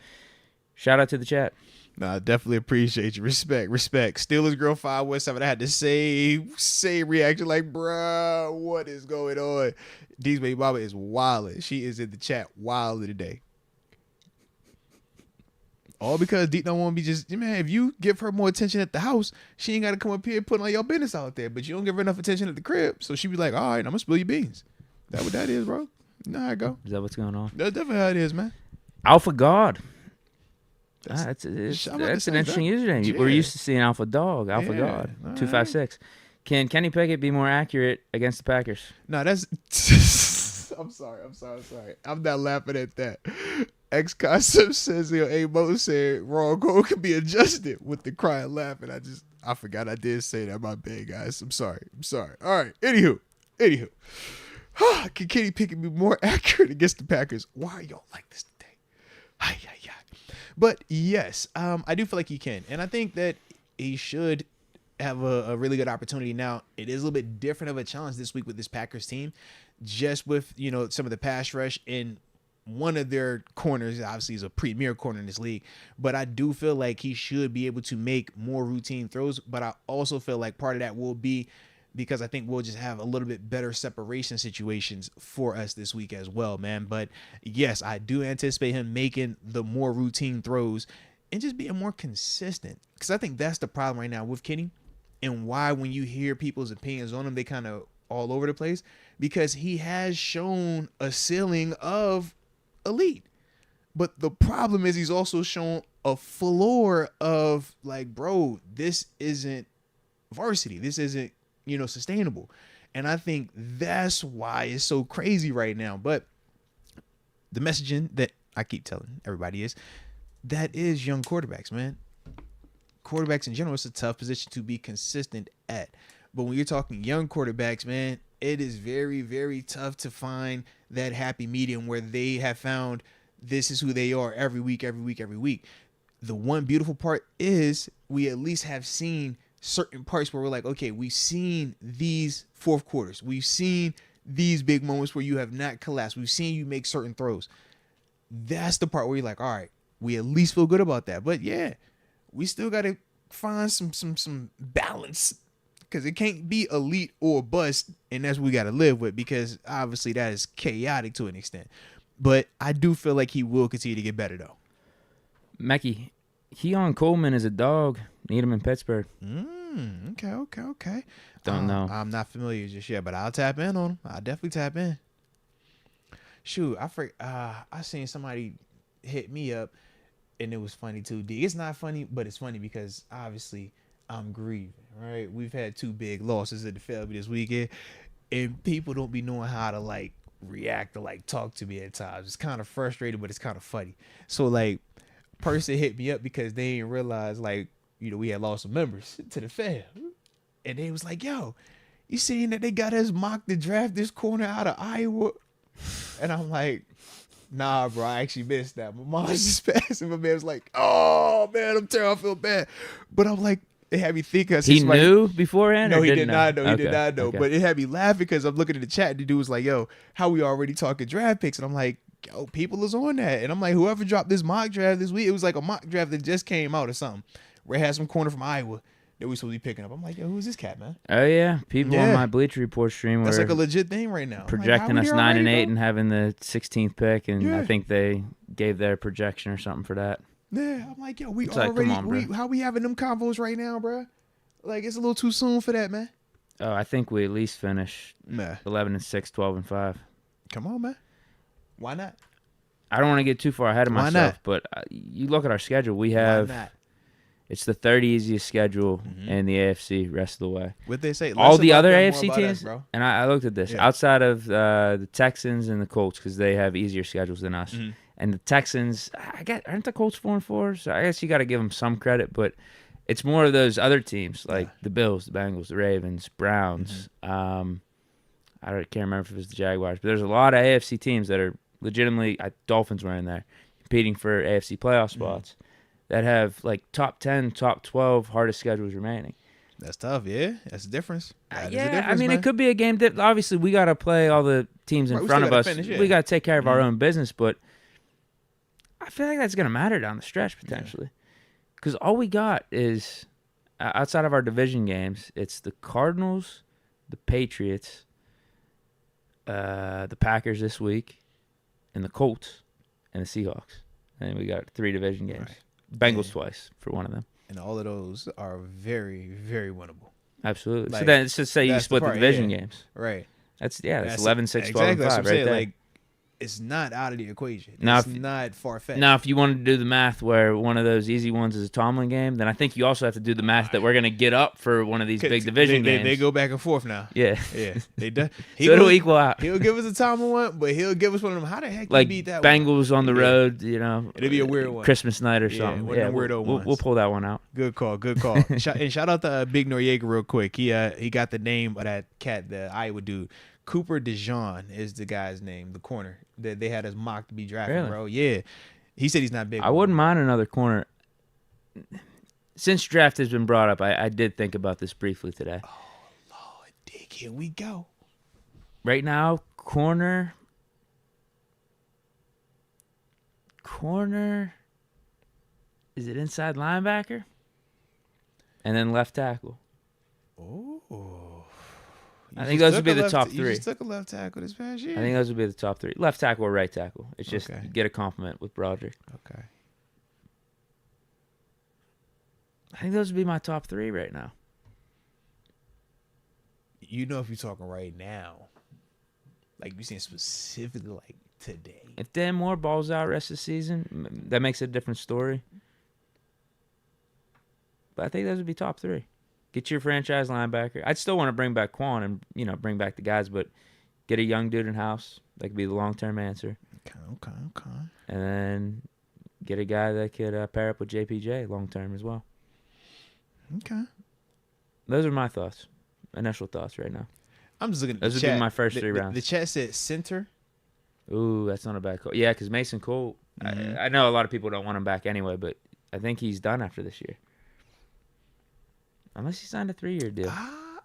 Speaker 2: Shout out to the chat.
Speaker 1: Nah, definitely appreciate you. Respect. Steelers Girl 517. I had the same reaction. Like, bruh, what is going on? Dee's baby mama is wildin'. She is in the chat wildin' today. All because Deke don't want to be just, man, if you give her more attention at the house, she ain't got to come up here and put all your business out there. But you don't give her enough attention at the crib. So she be like, all right, I'm going to spill your beans. That what that is, bro? You know how it go.
Speaker 2: Is that what's going on?
Speaker 1: That's definitely how it is, man.
Speaker 2: Alpha God. That's an interesting username. Yeah. We're used to seeing Alpha Dog, Alpha God, 256. Can Kenny Pickett be more accurate against the Packers?
Speaker 1: No, that's. I'm sorry. I'm not laughing at that. X Concept says, hey, Moats said wrong code could be adjusted with the crying laughing. I forgot I did say that. My bad, guys. I'm sorry. All right. Anywho. Can Kenny Pickett be more accurate against the Packers? Why are y'all like this today? But yes, I do feel like he can. And I think that he should have a really good opportunity. Now, it is a little bit different of a challenge this week with this Packers team, just with, some of the pass rush, and one of their corners obviously is a premier corner in this league, but I do feel like he should be able to make more routine throws. But I also feel like part of that will be because I think we'll just have a little bit better separation situations for us this week as well, man. But yes, I do anticipate him making the more routine throws and just being more consistent, because I think that's the problem right now with Kenny, and why when you hear people's opinions on him, they kind of all over the place, because he has shown a ceiling of elite. But the problem is he's also shown a floor of like, bro, this isn't varsity. This isn't, sustainable. And I think that's why it's so crazy right now. But the messaging that I keep telling everybody is that is young quarterbacks, man. Quarterbacks in general, it's a tough position to be consistent at. But when you're talking young quarterbacks, man, it is very, very tough to find that happy medium where they have found this is who they are every week. The one beautiful part is we at least have seen certain parts where we're like, okay, we've seen these fourth quarters. We've seen these big moments where you have not collapsed. We've seen you make certain throws. That's the part where you're like, all right, we at least feel good about that. But yeah, we still got to find some balance, because it can't be elite or bust, and that's what we got to live with, because obviously that is chaotic to an extent. But I do feel like he will continue to get better, though.
Speaker 2: Mekhi, Keon Coleman is a dog. Need him in Pittsburgh.
Speaker 1: Okay.
Speaker 2: Don't know.
Speaker 1: I'm not familiar just yet, but I'll tap in on him. I'll definitely tap in. Shoot, I seen somebody hit me up, and it was funny too. Deke. It's not funny, but it's funny because obviously I'm grieving, right? We've had 2 big losses at the Felby this weekend, and people don't be knowing how to like react or like talk to me at times. It's kind of frustrating, but it's kind of funny. So like, person hit me up because they didn't realize like, we had lost some members to the Fed, and they was like, yo, you seen that they got us mocked to draft this corner out of Iowa? And I'm like, nah, bro, I actually missed that. My mom just passed, and my man was like, oh, man, I'm terrible. I feel bad. But I'm like, it had me thinking.
Speaker 2: He knew beforehand?
Speaker 1: No,
Speaker 2: or
Speaker 1: he did not know.
Speaker 2: Okay.
Speaker 1: He did not know.
Speaker 2: Okay.
Speaker 1: But it had me laughing because I'm looking at the chat. The dude was like, yo, how we already talking draft picks? And I'm like, yo, people is on that. And I'm like, whoever dropped this mock draft this week, it was like a mock draft that just came out or something, where it had some corner from Iowa that we supposed to be picking up. I'm like, yo, who's this cat, man?
Speaker 2: Oh, yeah. People on my Bleacher Report stream
Speaker 1: that's
Speaker 2: were
Speaker 1: like a legit thing right now.
Speaker 2: Projecting
Speaker 1: like,
Speaker 2: us 9-8 and having the 16th pick, and I think they gave their projection or something for that.
Speaker 1: Yeah, I'm like, yo, we
Speaker 2: it's
Speaker 1: already,
Speaker 2: like, come on,
Speaker 1: how we having them convos right now, bro? Like, it's a little too soon for that, man.
Speaker 2: Oh, I think we at least finish 11-6, 12-5.
Speaker 1: Come on, man. Why not?
Speaker 2: I don't want to get too far ahead of myself, but you look at our schedule. We have it's the third easiest schedule in the AFC rest of the way.
Speaker 1: What they say?
Speaker 2: All the other AFC teams,
Speaker 1: bro.
Speaker 2: And I looked at this, outside of the Texans and the Colts, because they have easier schedules than us. And the Texans, aren't the Colts 4-4? So I guess you got to give them some credit, but it's more of those other teams like the Bills, the Bengals, the Ravens, Browns. I can't remember if it was the Jaguars, but there's a lot of AFC teams that are legitimately, Dolphins were in there, competing for AFC playoff spots that have like top 10, top 12 hardest schedules remaining.
Speaker 1: That's tough, yeah. That's the difference.
Speaker 2: I mean, man. It could be a game that obviously we got to play all the teams in front of us. We got to take care of our own business, but I feel like that's going to matter down the stretch potentially. Because all we got is, outside of our division games, it's the Cardinals, the Patriots, the Packers this week, and the Colts, and the Seahawks. And we got 3 division games. Right. Bengals twice for one of them.
Speaker 1: And all of those are very, very winnable.
Speaker 2: Absolutely. Like, so then it's just say you split the division games.
Speaker 1: Right.
Speaker 2: That's 11-6, 12-5 right there.
Speaker 1: Like, it's not out of the equation.
Speaker 2: Now,
Speaker 1: it's not far-fetched.
Speaker 2: Now, if you wanted to do the math where one of those easy ones is a Tomlin game, then I think you also have to do the math that we're going to get up for one of these big division games.
Speaker 1: They go back and forth now.
Speaker 2: Yeah.
Speaker 1: They do.
Speaker 2: So it'll equal out.
Speaker 1: He'll give us a Tomlin one, but he'll give us one of them. How the heck
Speaker 2: like
Speaker 1: you beat that
Speaker 2: Bengals
Speaker 1: one?
Speaker 2: on the road, you know.
Speaker 1: It'll be a weird one.
Speaker 2: Christmas night or something.
Speaker 1: One of them weirdo ones.
Speaker 2: We'll pull that one out.
Speaker 1: Good call. And shout out to Big Noriega real quick. He got the name of that cat, the Iowa dude. Cooper DeJean is the guy's name, the corner that they had us mocked to be drafted,
Speaker 2: really?
Speaker 1: bro. Yeah, he said he's not big.
Speaker 2: I wouldn't mind another corner. Since draft has been brought up, I did think about this briefly today.
Speaker 1: Oh Lord, Deke, here we go.
Speaker 2: Right now, corner. Is it inside linebacker? And then left tackle.
Speaker 1: Oh.
Speaker 2: I think those would be the top three.
Speaker 1: You just took a left tackle this past year.
Speaker 2: I think those would be the top three. Left tackle or right tackle. It's just get a compliment with Broderick.
Speaker 1: Okay.
Speaker 2: I think those would be my top three right now.
Speaker 1: You know, if you're talking right now, like you're saying specifically like today.
Speaker 2: If Dan Moore balls out rest of the season, that makes it a different story. But I think those would be top three. Get your franchise linebacker. I'd still want to bring back Quan and, you know, bring back the guys, but get a young dude in house. That could be the long-term answer.
Speaker 1: Okay.
Speaker 2: And then get a guy that could pair up with JPJ long-term as well.
Speaker 1: Okay.
Speaker 2: Those are my thoughts. Initial thoughts right now.
Speaker 1: I'm just looking at
Speaker 2: those
Speaker 1: the
Speaker 2: would
Speaker 1: chat.
Speaker 2: Be my first three rounds.
Speaker 1: The chat said center.
Speaker 2: Ooh, that's not a bad call. Yeah, because Mason Cole, I know a lot of people don't want him back anyway, but I think he's done after this year. Unless he signed a 3-year deal.
Speaker 1: I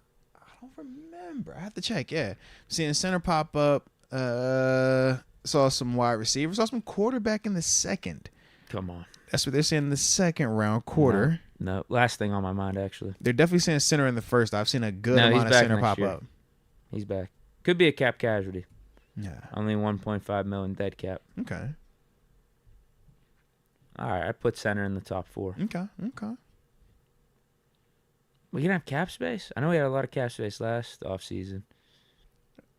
Speaker 1: don't remember. I have to check. Yeah. Seeing center pop up. Saw some wide receivers. Saw some quarterback in the second.
Speaker 2: Come on.
Speaker 1: That's what they're saying in the second round quarter.
Speaker 2: No. Last thing on my mind, actually.
Speaker 1: They're definitely saying center in the first. I've seen a good amount of center pop up.
Speaker 2: He's back. Could be a cap casualty.
Speaker 1: Yeah.
Speaker 2: Only $1.5 million dead cap.
Speaker 1: Okay.
Speaker 2: All right. I put center in the top 4.
Speaker 1: Okay.
Speaker 2: We can have cap space. I know we had a lot of cap space last offseason.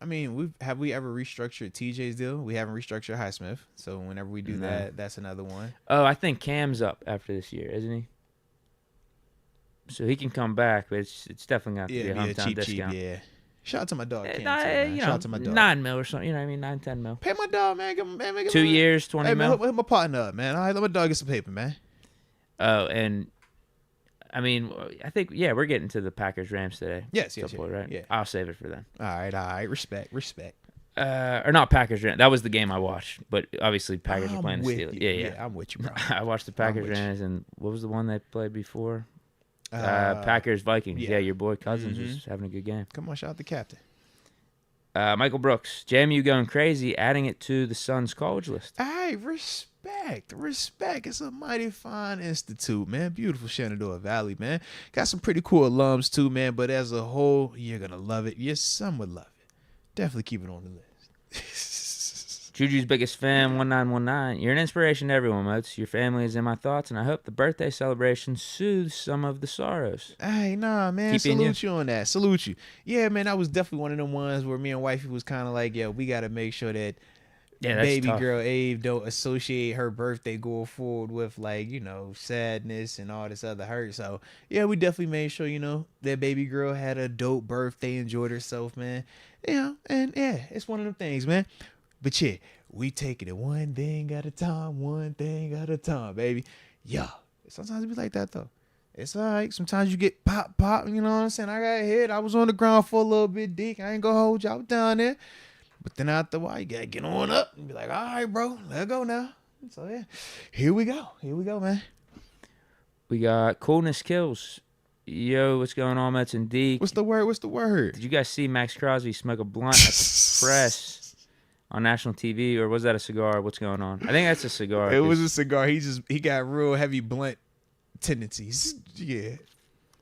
Speaker 1: I mean, have we ever restructured TJ's deal? We haven't restructured Highsmith. So whenever we do that, that's another one.
Speaker 2: Oh, I think Cam's up after this year, isn't he? So he can come back, but it's definitely got to be a hometown discount.
Speaker 1: Cheap, yeah. Shout out to my dog, Cam,
Speaker 2: Shout
Speaker 1: out to my dog.
Speaker 2: $9 million or something. You know what I mean? 9, 10 mil.
Speaker 1: Pay my dog, man. Give him,
Speaker 2: 2 years, 20 mil.
Speaker 1: Man, hit my partner up, man. All right, let my dog get some paper, man.
Speaker 2: Oh, and I mean, I think, we're getting to the Packers-Rams today.
Speaker 1: Yes.
Speaker 2: Point, right?
Speaker 1: Yeah.
Speaker 2: I'll save it for then.
Speaker 1: All right. Respect.
Speaker 2: Or not Packers-Rams. That was the game I watched, but obviously Packers are playing the Steelers. Yeah.
Speaker 1: I'm with you, bro.
Speaker 2: I watched the Packers-Rams, and what was the one they played before? Packers-Vikings. Yeah, your boy Cousins was having a good game.
Speaker 1: Come on, shout out the captain.
Speaker 2: Michael Brooks, JMU going crazy, adding it to the Suns college list.
Speaker 1: Hey, respect. It's a mighty fine institute, man. Beautiful Shenandoah Valley, man. Got some pretty cool alums too, man. But as a whole, you're gonna love it. Your son would love it. Definitely keep it on the list.
Speaker 2: Juju's biggest fan, 1919. You're an inspiration to everyone, Moats. Your family is in my thoughts, and I hope the birthday celebration soothes some of the sorrows.
Speaker 1: Hey, nah, man. Salute you on that. Salute you. Yeah, man, that was definitely one of them ones where me and wifey was kind of like, we got to make sure that baby girl Ave don't associate her birthday going forward with, like, sadness and all this other hurt. So, yeah, we definitely made sure, that baby girl had a dope birthday, enjoyed herself, man. And, it's one of them things, man. But yeah, we taking it one thing at a time, baby. Yeah. Sometimes it be like that, though. It's all right. Sometimes you get pop, you know what I'm saying? I got hit. I was on the ground for a little bit, Deke. I ain't gonna hold y'all down there. But then after a while, you gotta get on up and be like, all right, bro, let's go now. So, yeah, here we go, man. We got
Speaker 2: Coolness Kills. Yo, what's going on, Mets and Deke?
Speaker 1: What's the word?
Speaker 2: Did you guys see Max Crosby smoke a blunt at the press on national TV, or was that a cigar? What's going on? I think that's a cigar.
Speaker 1: It was a cigar. He got real heavy blunt tendencies. Yeah.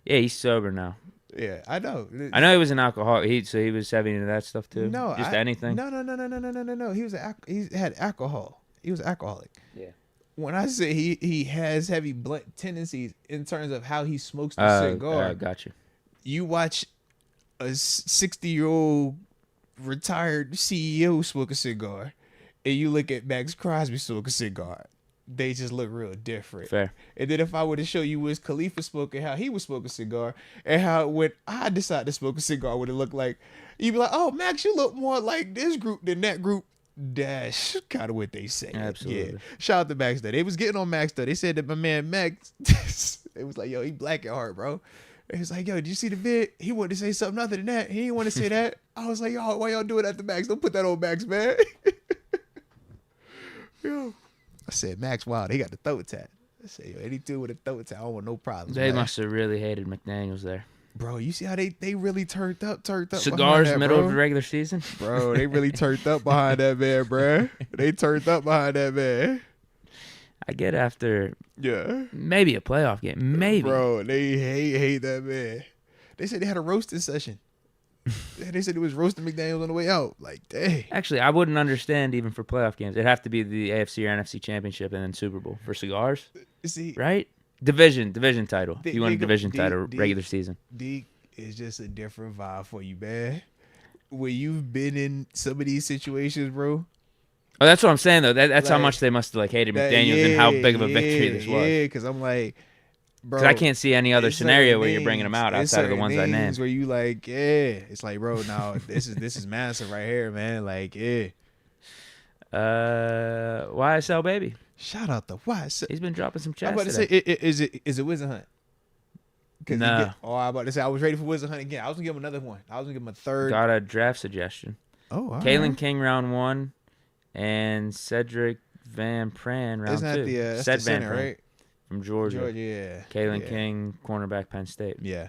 Speaker 2: Yeah, he's sober now.
Speaker 1: Yeah, I know.
Speaker 2: I know he was an alcoholic. So he was heavy into that stuff too.
Speaker 1: No,
Speaker 2: anything.
Speaker 1: No. He had alcohol. He was alcoholic.
Speaker 2: Yeah.
Speaker 1: When I say he has heavy blunt tendencies in terms of how he smokes the cigar,
Speaker 2: got you.
Speaker 1: You watch a 60-year-old retired CEO smoke a cigar, and you look at Max Crosby smoke a cigar, they just look real different.
Speaker 2: Fair.
Speaker 1: And then if I were to show you Wiz Khalifa smoking, how he would smoke a cigar, and how when I decide to smoke a cigar, what it look like, you'd be like, oh, Max, you look more like this group than that group. That's kind of what they say.
Speaker 2: Absolutely.
Speaker 1: Yeah. Shout out to Max though. They was getting on Max though. They said that my man Max, it was like, yo, he black at heart, bro. It was like, yo, did you see the vid? He wanted to say something other than that. He didn't want to say that. I was like, yo, why y'all doing that to Max? Don't put that on Max, man. Yo. I said, Max, wow, they got the throat tat. I said, yo, any dude with a throat tat, I don't want no problems.
Speaker 2: They
Speaker 1: man.
Speaker 2: must have really hated McDaniels there.
Speaker 1: Bro, you see how they really turned up.
Speaker 2: Cigars
Speaker 1: that,
Speaker 2: middle
Speaker 1: bro?
Speaker 2: of the regular season?
Speaker 1: Bro, they really turned up behind that man, bro. They turned up behind that man.
Speaker 2: I get after
Speaker 1: Yeah.
Speaker 2: maybe a playoff game. Maybe.
Speaker 1: Bro, they hate that man. They said they had a roasting session. They said it was roasting McDaniels on the way out. Like, dang.
Speaker 2: Actually, I wouldn't understand even for playoff games. It'd have to be the AFC or NFC championship and then Super Bowl for cigars.
Speaker 1: See,
Speaker 2: right? Division title. You want a division title,
Speaker 1: Deke,
Speaker 2: regular season.
Speaker 1: Deke is just a different vibe for you, man. When you've been in some of these situations, bro.
Speaker 2: Oh, that's what I'm saying, though. That's how
Speaker 1: like,
Speaker 2: much they must have hated McDaniels and how big of a victory this was.
Speaker 1: Yeah, because I'm like, bro.
Speaker 2: Because I can't see any other scenario where you're bringing them out outside of the ones I named.
Speaker 1: Where you like, yeah, it's like, bro, now this is massive right here, man. Like, yeah.
Speaker 2: YSL baby.
Speaker 1: Shout out to YSL.
Speaker 2: He's been dropping some
Speaker 1: I'm
Speaker 2: chats.
Speaker 1: about to say, is it Wizard Hunt?
Speaker 2: No.
Speaker 1: I'm about to say I was ready for Wizard Hunt again. I was gonna give him another one. I was gonna give him a third.
Speaker 2: Got a draft suggestion.
Speaker 1: Oh, all
Speaker 2: Kalen
Speaker 1: right.
Speaker 2: King round 1, and Cedric Van Pran round 2.
Speaker 1: Isn't that the
Speaker 2: Ced
Speaker 1: center,
Speaker 2: Van Pran
Speaker 1: right?
Speaker 2: from Georgia.
Speaker 1: Yeah.
Speaker 2: Kalen
Speaker 1: yeah.
Speaker 2: King, cornerback, Penn State.
Speaker 1: Yeah.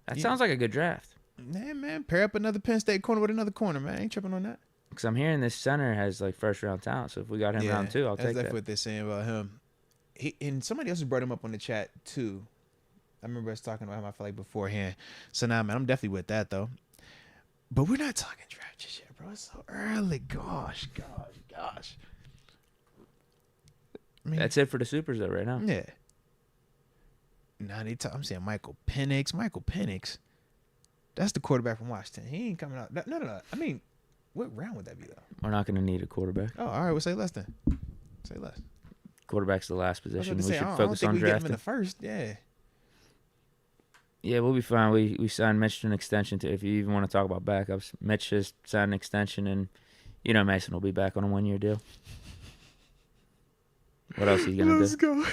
Speaker 2: That sounds like a good draft.
Speaker 1: Man, pair up another Penn State corner with another corner, man. I ain't tripping on that.
Speaker 2: Because I'm hearing this center has like first round talent. So if we got him round 2, I'll take
Speaker 1: that's
Speaker 2: that.
Speaker 1: what they're saying about him. And somebody else has brought him up on the chat too. I remember us talking about him, I feel like, beforehand. So now, man, I'm definitely with that though. But we're not talking draft just yet, bro. It's so early. Gosh. I mean,
Speaker 2: That's it for the Supers though right now.
Speaker 1: yeah. Now I'm saying Michael Penix. That's the quarterback from Washington. He ain't coming out. No. I mean, what round would that be though?
Speaker 2: We're not going to need a quarterback.
Speaker 1: Oh, all right. We'll say less then. Say less.
Speaker 2: Quarterback's the last
Speaker 1: I was
Speaker 2: position.
Speaker 1: about
Speaker 2: We
Speaker 1: to say,
Speaker 2: should
Speaker 1: I don't
Speaker 2: focus
Speaker 1: think
Speaker 2: on
Speaker 1: we get him
Speaker 2: drafting.
Speaker 1: in the first. Yeah.
Speaker 2: Yeah, we'll be fine. We signed Mitch to an extension. If you even want to talk about backups, Mitch has signed an extension, and Mason will be back on a 1-year deal. What else are you gonna
Speaker 1: Let's
Speaker 2: do?
Speaker 1: go.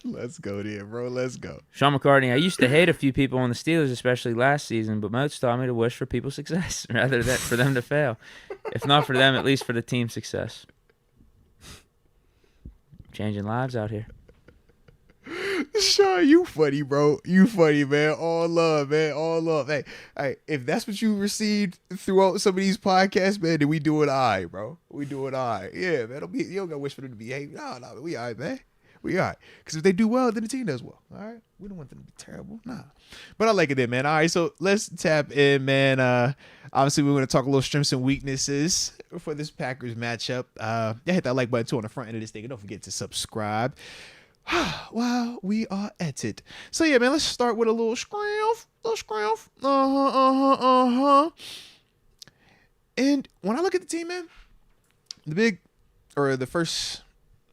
Speaker 1: Let's go there, bro. Let's go.
Speaker 2: Sean McCartney, I used to hate a few people on the Steelers, especially last season, but Moats taught me to wish for people's success rather than for them to fail. If not for them, at least for the team's success. Changing lives out here.
Speaker 1: Sean, you funny, bro. You funny, man. All love, man. All love. Hey, if that's what you received throughout some of these podcasts, man, then we do it all right, bro. We do it all right. Yeah, man. You don't got to wish for them to behave. No, we all right, man. We all right. Because if they do well, then the team does well. All right? We don't want them to be terrible. Nah. But I like it there, man. All right, so let's tap in, man. Obviously, we're going to talk a little strengths and weaknesses for this Packers matchup. Hit that like button, too, on the front end of this thing. And don't forget to subscribe. While we are at it. So, yeah, man, let's start with a little scruff. And when I look at the team, man, the first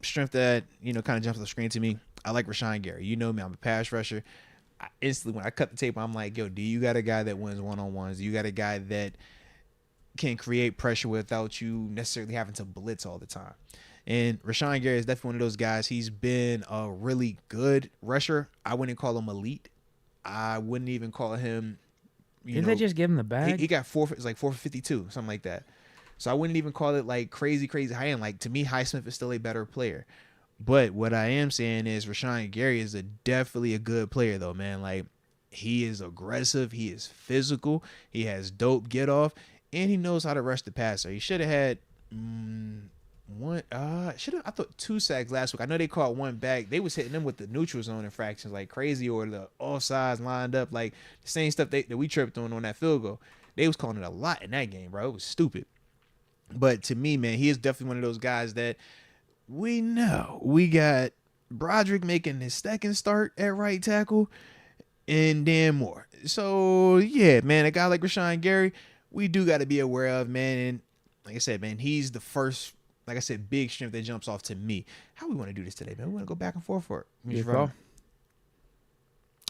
Speaker 1: strength that, kind of jumps on the screen to me, I like Rashawn Gary. You know me, I'm a pass rusher. Instantly, when I cut the tape, I'm like, yo, do you got a guy that wins one-on-ones? Do you got a guy that can create pressure without you necessarily having to blitz all the time? And Rashawn Gary is definitely one of those guys. He's been a really good rusher. I wouldn't call him elite. I wouldn't even call him,
Speaker 2: Didn't they just give him the bag?
Speaker 1: He got 4 for 52, something like that. So I wouldn't even call it like crazy high end. Like, to me, Highsmith is still a better player. But what I am saying is Rashawn Gary is definitely a good player, though, man. Like, he is aggressive. He is physical. He has dope get off. And he knows how to rush the passer. He should have had I thought 2 sacks last week. I know they caught one back. They was hitting them with the neutral zone infractions like crazy, or the offsides lined up, like the same stuff that we tripped on that field goal. They was calling it a lot in that game, bro. It was stupid. But to me, man, he is definitely one of those guys that we know. We got Broderick making his second start at right tackle and Dan Moore. So, yeah, man, a guy like Rashawn Gary, we do got to be aware of, man. And like I said, man, he's the first, like I said, big strength that jumps off to me. How we want to do this today, man? We want to go back and forth for it.
Speaker 2: Call.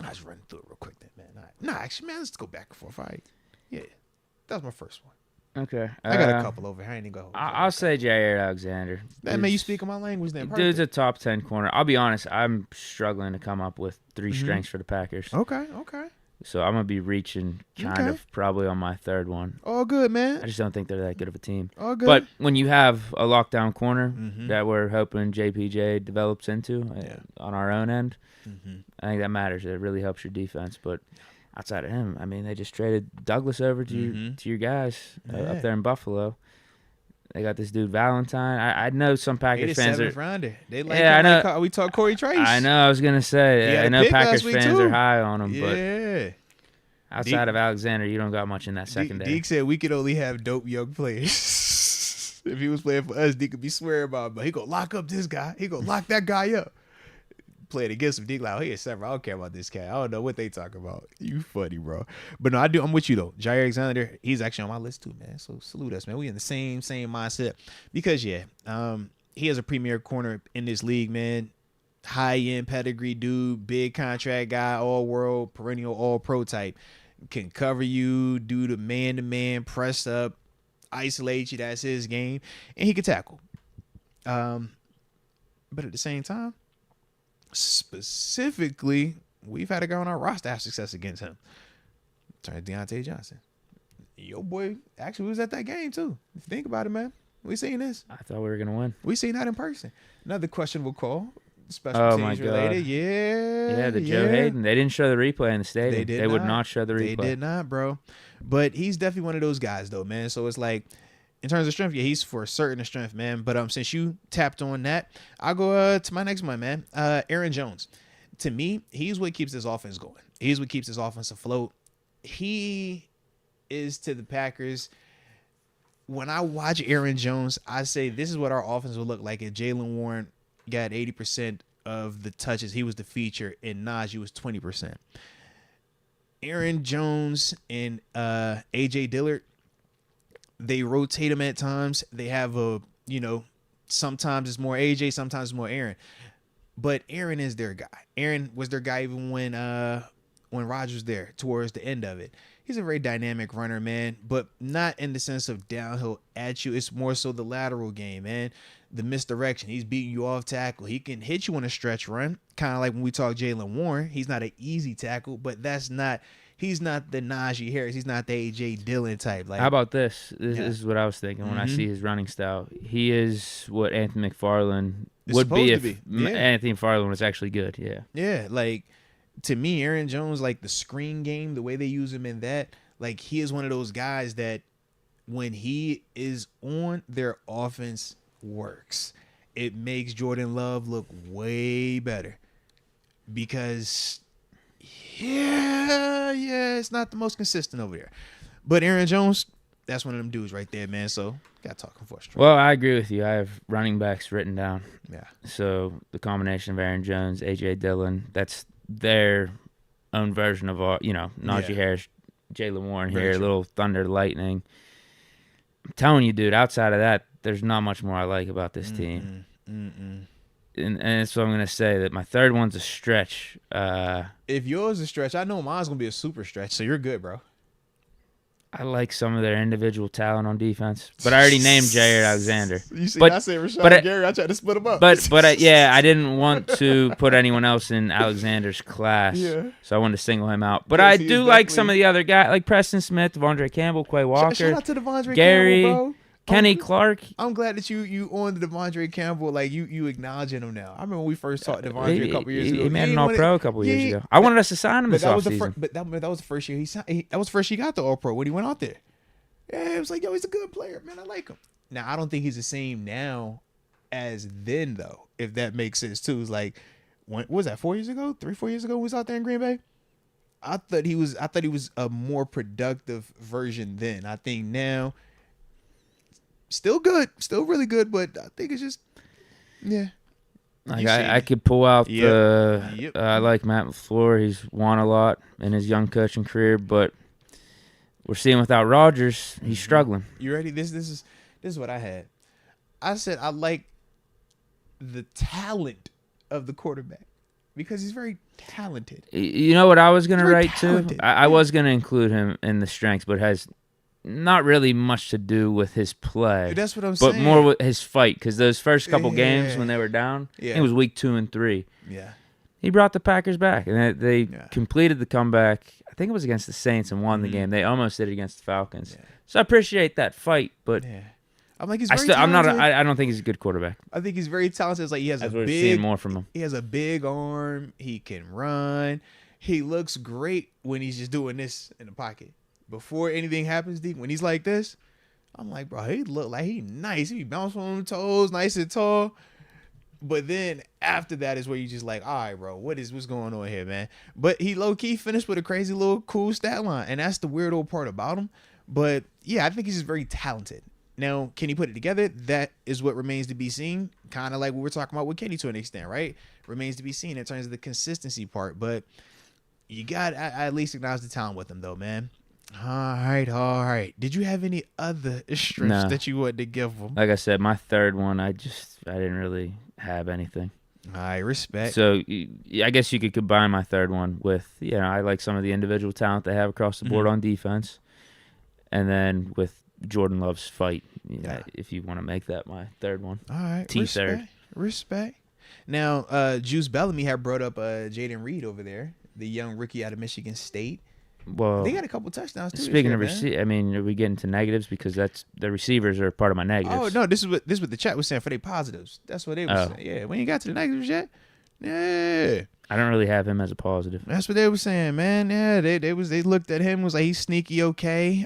Speaker 1: I was running through it real quick then, man. All right. Nah, actually, man, let's go back and forth. All right. Yeah. That was my first one.
Speaker 2: Okay.
Speaker 1: I got a couple over here. I ain't even go.
Speaker 2: I'll say Jair Alexander.
Speaker 1: That man, you speaking my language then. Perfect.
Speaker 2: Dude's a top 10 corner. I'll be honest, I'm struggling to come up with 3 strengths for the Packers.
Speaker 1: Okay.
Speaker 2: So I'm going to be reaching kind of probably on my third one.
Speaker 1: All good, man.
Speaker 2: I just don't think they're that good of a team.
Speaker 1: All good.
Speaker 2: But when you have a lockdown corner that we're hoping JPJ develops into on our own end, I think that matters. It really helps your defense. But outside of him, I mean, they just traded Douglas over to your guys up there in Buffalo. They got this dude Valentine. I know some Packers fans are.
Speaker 1: Rounder. They like I know. Like we talked Corey Trace.
Speaker 2: I know. I was gonna say. I know Packers fans are high on him, but outside of Alexander, you don't got much in that secondary.
Speaker 1: Deke said we could only have dope young players. If he was playing for us, Deke could be swearing about it, but he gonna lock up this guy. He gonna lock that guy up. Playing against him, Deke like, oh, he is several. I don't care about this cat. I don't know what they talk about. You funny, bro. But no, I'm with you though. Jair Alexander, he's actually on my list too, man. So salute us, man. We in the same mindset because he has a premier corner in this league, man. High end pedigree dude, big contract guy, all world, perennial all pro type. Can cover you, do the man to man, press up, isolate you. That's his game, and he can tackle. But at the same time, specifically, we've had a guy on our roster have success against him. Sorry, Deontay Johnson. Your boy actually was at that game too. If you think about it, man. We seen this.
Speaker 2: I thought we were gonna win.
Speaker 1: We seen that in person. Another questionable call. Special teams related. Yeah,
Speaker 2: the Joe Hayden. They didn't show the replay in the stadium. They would not show the replay.
Speaker 1: They did not, bro. But he's definitely one of those guys though, man. So it's like, in terms of strength, yeah, he's for certain strength, man. But since you tapped on that, I'll go to my next one, man. Aaron Jones. To me, he's what keeps this offense going. He's what keeps this offense afloat. He is to the Packers. When I watch Aaron Jones, I say this is what our offense would look like if Jaylen Warren got 80% of the touches. He was the feature, and Najee was 20%. Aaron Jones and A.J. Dillard, they rotate him at times. They have sometimes it's more AJ, sometimes it's more Aaron. But Aaron is their guy. Aaron was their guy even when Rodgers was there towards the end of it. He's a very dynamic runner, man, but not in the sense of downhill at you. It's more so the lateral game, man. The misdirection. He's beating you off tackle. He can hit you on a stretch run, kind of like when we talk Jaylen Warren. He's not an easy tackle, but he's not the Najee Harris. He's not the A.J. Dillon type. Like,
Speaker 2: how about this? This is what I was thinking when I see his running style. He is what Anthony McFarland would be if Anthony McFarland was actually good. Yeah. Yeah,
Speaker 1: like, to me, Aaron Jones, like the screen game, the way they use him in that, like he is one of those guys that when he is on, their offense works. It makes Jordan Love look way better because it's not the most consistent over there. But Aaron Jones, that's one of them dudes right there, man. So got talking for us.
Speaker 2: Well, I agree with you. I have running backs written down.
Speaker 1: Yeah.
Speaker 2: So the combination of Aaron Jones, A.J. Dillon, that's their own version of Najee Harris, Jaylen Warren here, a little thunder, lightning. I'm telling you, dude, outside of that, there's not much more I like about this team. And that's what I'm going to say, that my third one's a stretch.
Speaker 1: If yours is a stretch, I know mine's going to be a super stretch, so you're good, bro.
Speaker 2: I like some of their individual talent on defense, but I already named Jair Alexander.
Speaker 1: You see, I said Rashad and Gary. I tried to split them up.
Speaker 2: But I didn't want to put anyone else in Alexander's class, so I wanted to single him out. But I do like some of the other guys, like Preston Smith, Devondre Campbell, Quay Walker,
Speaker 1: shout out to Devondre
Speaker 2: Gary,
Speaker 1: Campbell, bro.
Speaker 2: Kenny Clark.
Speaker 1: I'm glad that you on the Devondre Campbell, like you acknowledging him now. I remember when we first talked to Devondre a couple years ago.
Speaker 2: He made an All-Pro a couple years ago. I wanted us to sign him this offseason.
Speaker 1: But that was the first year that was the first year he got the All-Pro when he went out there. Yeah, it was like, yo, he's a good player, man. I like him. Now, I don't think he's the same now as then, though, if that makes sense, too. It's like, what was that, 4 years ago? 4 years ago when he was out there in Green Bay? I thought he was a more productive version then. I think now, still good, still really good, but I think it's just, yeah.
Speaker 2: Like I could pull out I like Matt LaFleur. He's won a lot in his young coaching career, but we're seeing without Rodgers, he's struggling.
Speaker 1: You ready? This This is what I had. I said I like the talent of the quarterback because he's very talented.
Speaker 2: You know what I was going to write
Speaker 1: talented.
Speaker 2: too? I was going to include him in the strengths, but has not really much to do with his play.
Speaker 1: That's what I'm saying.
Speaker 2: But more with his fight, because those first couple games when they were down, it was week 2 and 3.
Speaker 1: Yeah.
Speaker 2: He brought the Packers back, and they completed the comeback. I think it was against the Saints and won the game. They almost did it against the Falcons. Yeah. So I appreciate that fight, but
Speaker 1: I'm like, he's very talented.
Speaker 2: I don't think he's a good quarterback.
Speaker 1: I think he's very talented. It's like he has
Speaker 2: seeing more from him.
Speaker 1: He has a big arm. He can run. He looks great when he's just doing this in the pocket. Before anything happens, Deke, when he's like this, I'm like, bro, he look like he nice. He bounce on the toes, nice and tall. But then after that is where you just like, all right, bro, what's going on here, man? But he low-key finished with a crazy little cool stat line, and that's the weird old part about him. But, yeah, I think he's just very talented. Now, can he put it together? That is what remains to be seen, kind of like what we're talking about with Kenny to an extent, right? Remains to be seen in terms of the consistency part. But you got to at least acknowledge the talent with him, though, man. All right. Did you have any other strengths that you wanted to give him?
Speaker 2: Like I said, my third one, I didn't really have anything.
Speaker 1: I respect.
Speaker 2: So I guess you could combine my third one with, I like some of the individual talent they have across the board on defense. And then with Jordan Love's fight, if you want to make that my third one.
Speaker 1: All right.
Speaker 2: Third.
Speaker 1: Respect. Now, Juice Bellamy had brought up Jaden Reed over there, the young rookie out of Michigan State.
Speaker 2: Well,
Speaker 1: they got a couple touchdowns too.
Speaker 2: Speaking of I mean, are we getting to negatives because that's the receivers are part of my negatives?
Speaker 1: Oh no, this is what the chat was saying for their positives. That's what they were saying. Yeah, we ain't got to the negatives yet. Yeah,
Speaker 2: I don't really have him as a positive.
Speaker 1: That's what they were saying, man. Yeah, they looked at him was like he's sneaky okay.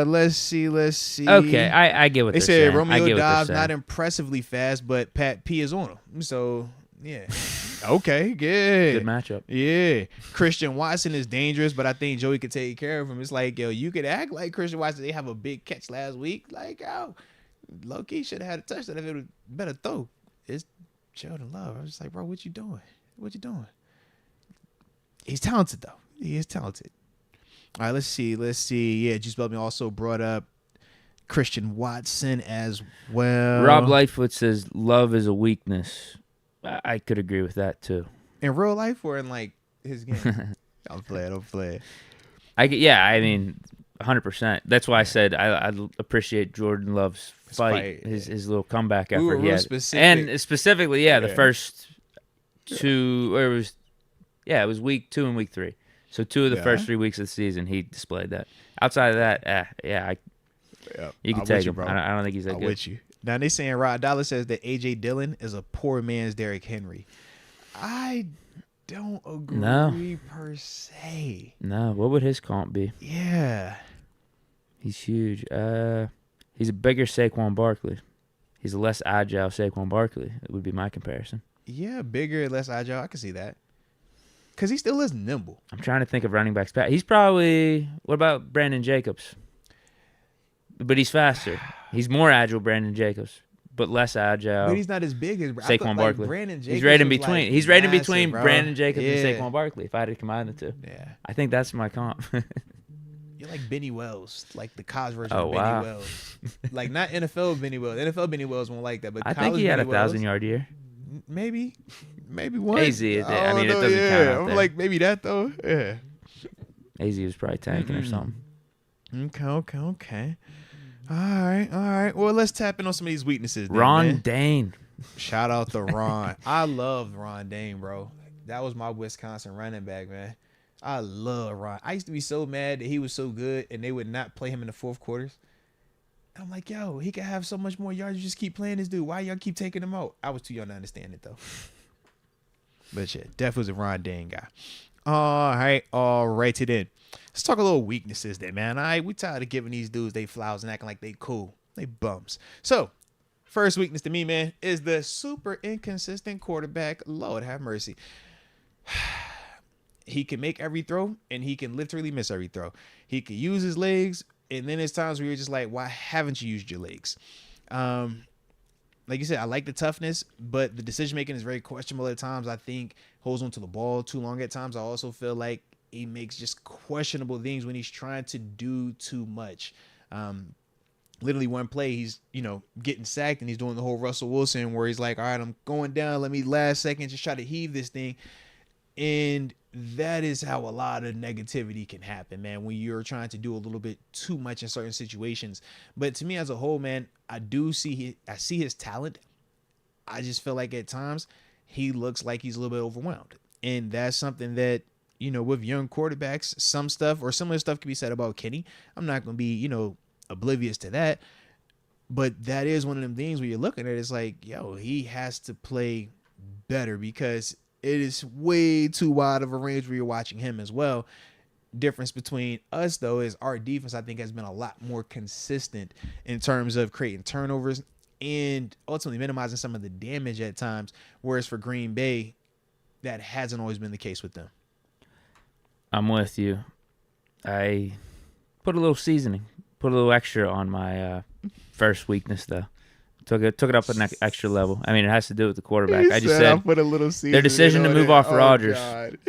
Speaker 1: Let's see.
Speaker 2: Okay, I get what
Speaker 1: they
Speaker 2: they're
Speaker 1: said.
Speaker 2: Saying.
Speaker 1: Romeo Dobbs not impressively fast, but Pat P is on him. So yeah. Okay, good
Speaker 2: matchup.
Speaker 1: Yeah. Christian Watson is dangerous, but I think Joey could take care of him. It's like, yo, you could act like Christian Watson. They have a big catch last week. Like, low-key should have had a touchdown if it was better throw. It's Jordan Love. I was just like, bro, what you doing? He's talented, though. He is talented. All right, let's see. Yeah, Juice Bellamy also brought up Christian Watson as well.
Speaker 2: Rob Lightfoot says love is a weakness. I could agree with that too.
Speaker 1: In real life or in like his game? I'm playing.
Speaker 2: I mean, 100%. That's why I said I appreciate Jordan Love's fight, his little comeback effort. And specifically, the first two, or it was week 2 and week 3. So 2 of the first 3 weeks of the season, he displayed that. Outside of that, you can take him. Bro. I don't think he's that good.
Speaker 1: With you. Now, they saying Rod Dollar says that A.J. Dillon is a poor man's Derrick Henry. I don't agree per se.
Speaker 2: No, what would his comp be?
Speaker 1: Yeah.
Speaker 2: He's huge. He's a bigger Saquon Barkley. He's a less agile Saquon Barkley. It would be my comparison.
Speaker 1: Yeah, bigger, less agile. I can see that. Because he still is nimble.
Speaker 2: I'm trying to think of running backs. He's probably, what about Brandon Jacobs? But he's faster. He's more agile, Brandon Jacobs, but less agile.
Speaker 1: But he's not as big as
Speaker 2: Saquon Barkley.
Speaker 1: Brandon Jacobs.
Speaker 2: He's right in between.
Speaker 1: Like
Speaker 2: he's right in
Speaker 1: massive,
Speaker 2: between
Speaker 1: bro.
Speaker 2: Brandon Jacobs and Saquon Barkley. If I had to combine the two, I think that's my comp.
Speaker 1: You're like Benny Wells, like the college version of Benny Wells. Like not NFL Benny Wells. NFL Benny Wells won't like that, but
Speaker 2: I
Speaker 1: think
Speaker 2: he had
Speaker 1: Benny
Speaker 2: 1,000-yard year.
Speaker 1: Maybe one.
Speaker 2: AZ, it doesn't count out there.
Speaker 1: I'm like maybe that though. Yeah.
Speaker 2: AZ was probably tanking or something.
Speaker 1: Okay. All right. Well, let's tap in on some of these weaknesses.
Speaker 2: Ron Dane.
Speaker 1: Shout out to Ron. I love Ron Dane, bro. That was my Wisconsin running back, man. I love Ron. I used to be so mad that he was so good and they would not play him in the fourth quarters. And I'm like, yo, he could have so much more yards. You just keep playing this dude. Why y'all keep taking him out? I was too young to understand it, though. But yeah, definitely was a Ron Dane guy. All right, then. Let's talk a little weaknesses then, man. All right, we tired of giving these dudes they flowers and acting like they cool. They bums. So, first weakness to me, man, is the super inconsistent quarterback. Lord have mercy. He can make every throw, and he can literally miss every throw. He can use his legs, and then there's times where you're just like, why haven't you used your legs? Like you said, I like the toughness, but the decision-making is very questionable at times. I think holds on to the ball too long at times. I also feel like he makes just questionable things when he's trying to do too much. literally one play, he's, getting sacked and he's doing the whole Russell Wilson where he's like, all right, I'm going down. Let me last second just try to heave this thing. And that is how a lot of negativity can happen, man, when you're trying to do a little bit too much in certain situations. But to me as a whole, man, I see his talent. I just feel like at times he looks like he's a little bit overwhelmed. And that's something that, with young quarterbacks, some stuff or similar stuff can be said about Kenny. I'm not going to be, oblivious to that. But that is one of them things where you're looking at it, it's like, yo, he has to play better because it is way too wide of a range where you're watching him as well. Difference between us, though, is our defense, I think, has been a lot more consistent in terms of creating turnovers and ultimately minimizing some of the damage at times. Whereas for Green Bay, that hasn't always been the case with them.
Speaker 2: I'm with you. I put a little seasoning, put a little extra on my first weakness, though. Took it up an extra level. I mean, it has to do with the quarterback. I just said
Speaker 1: I put a little seasoning
Speaker 2: their decision to move off Rodgers.
Speaker 1: God.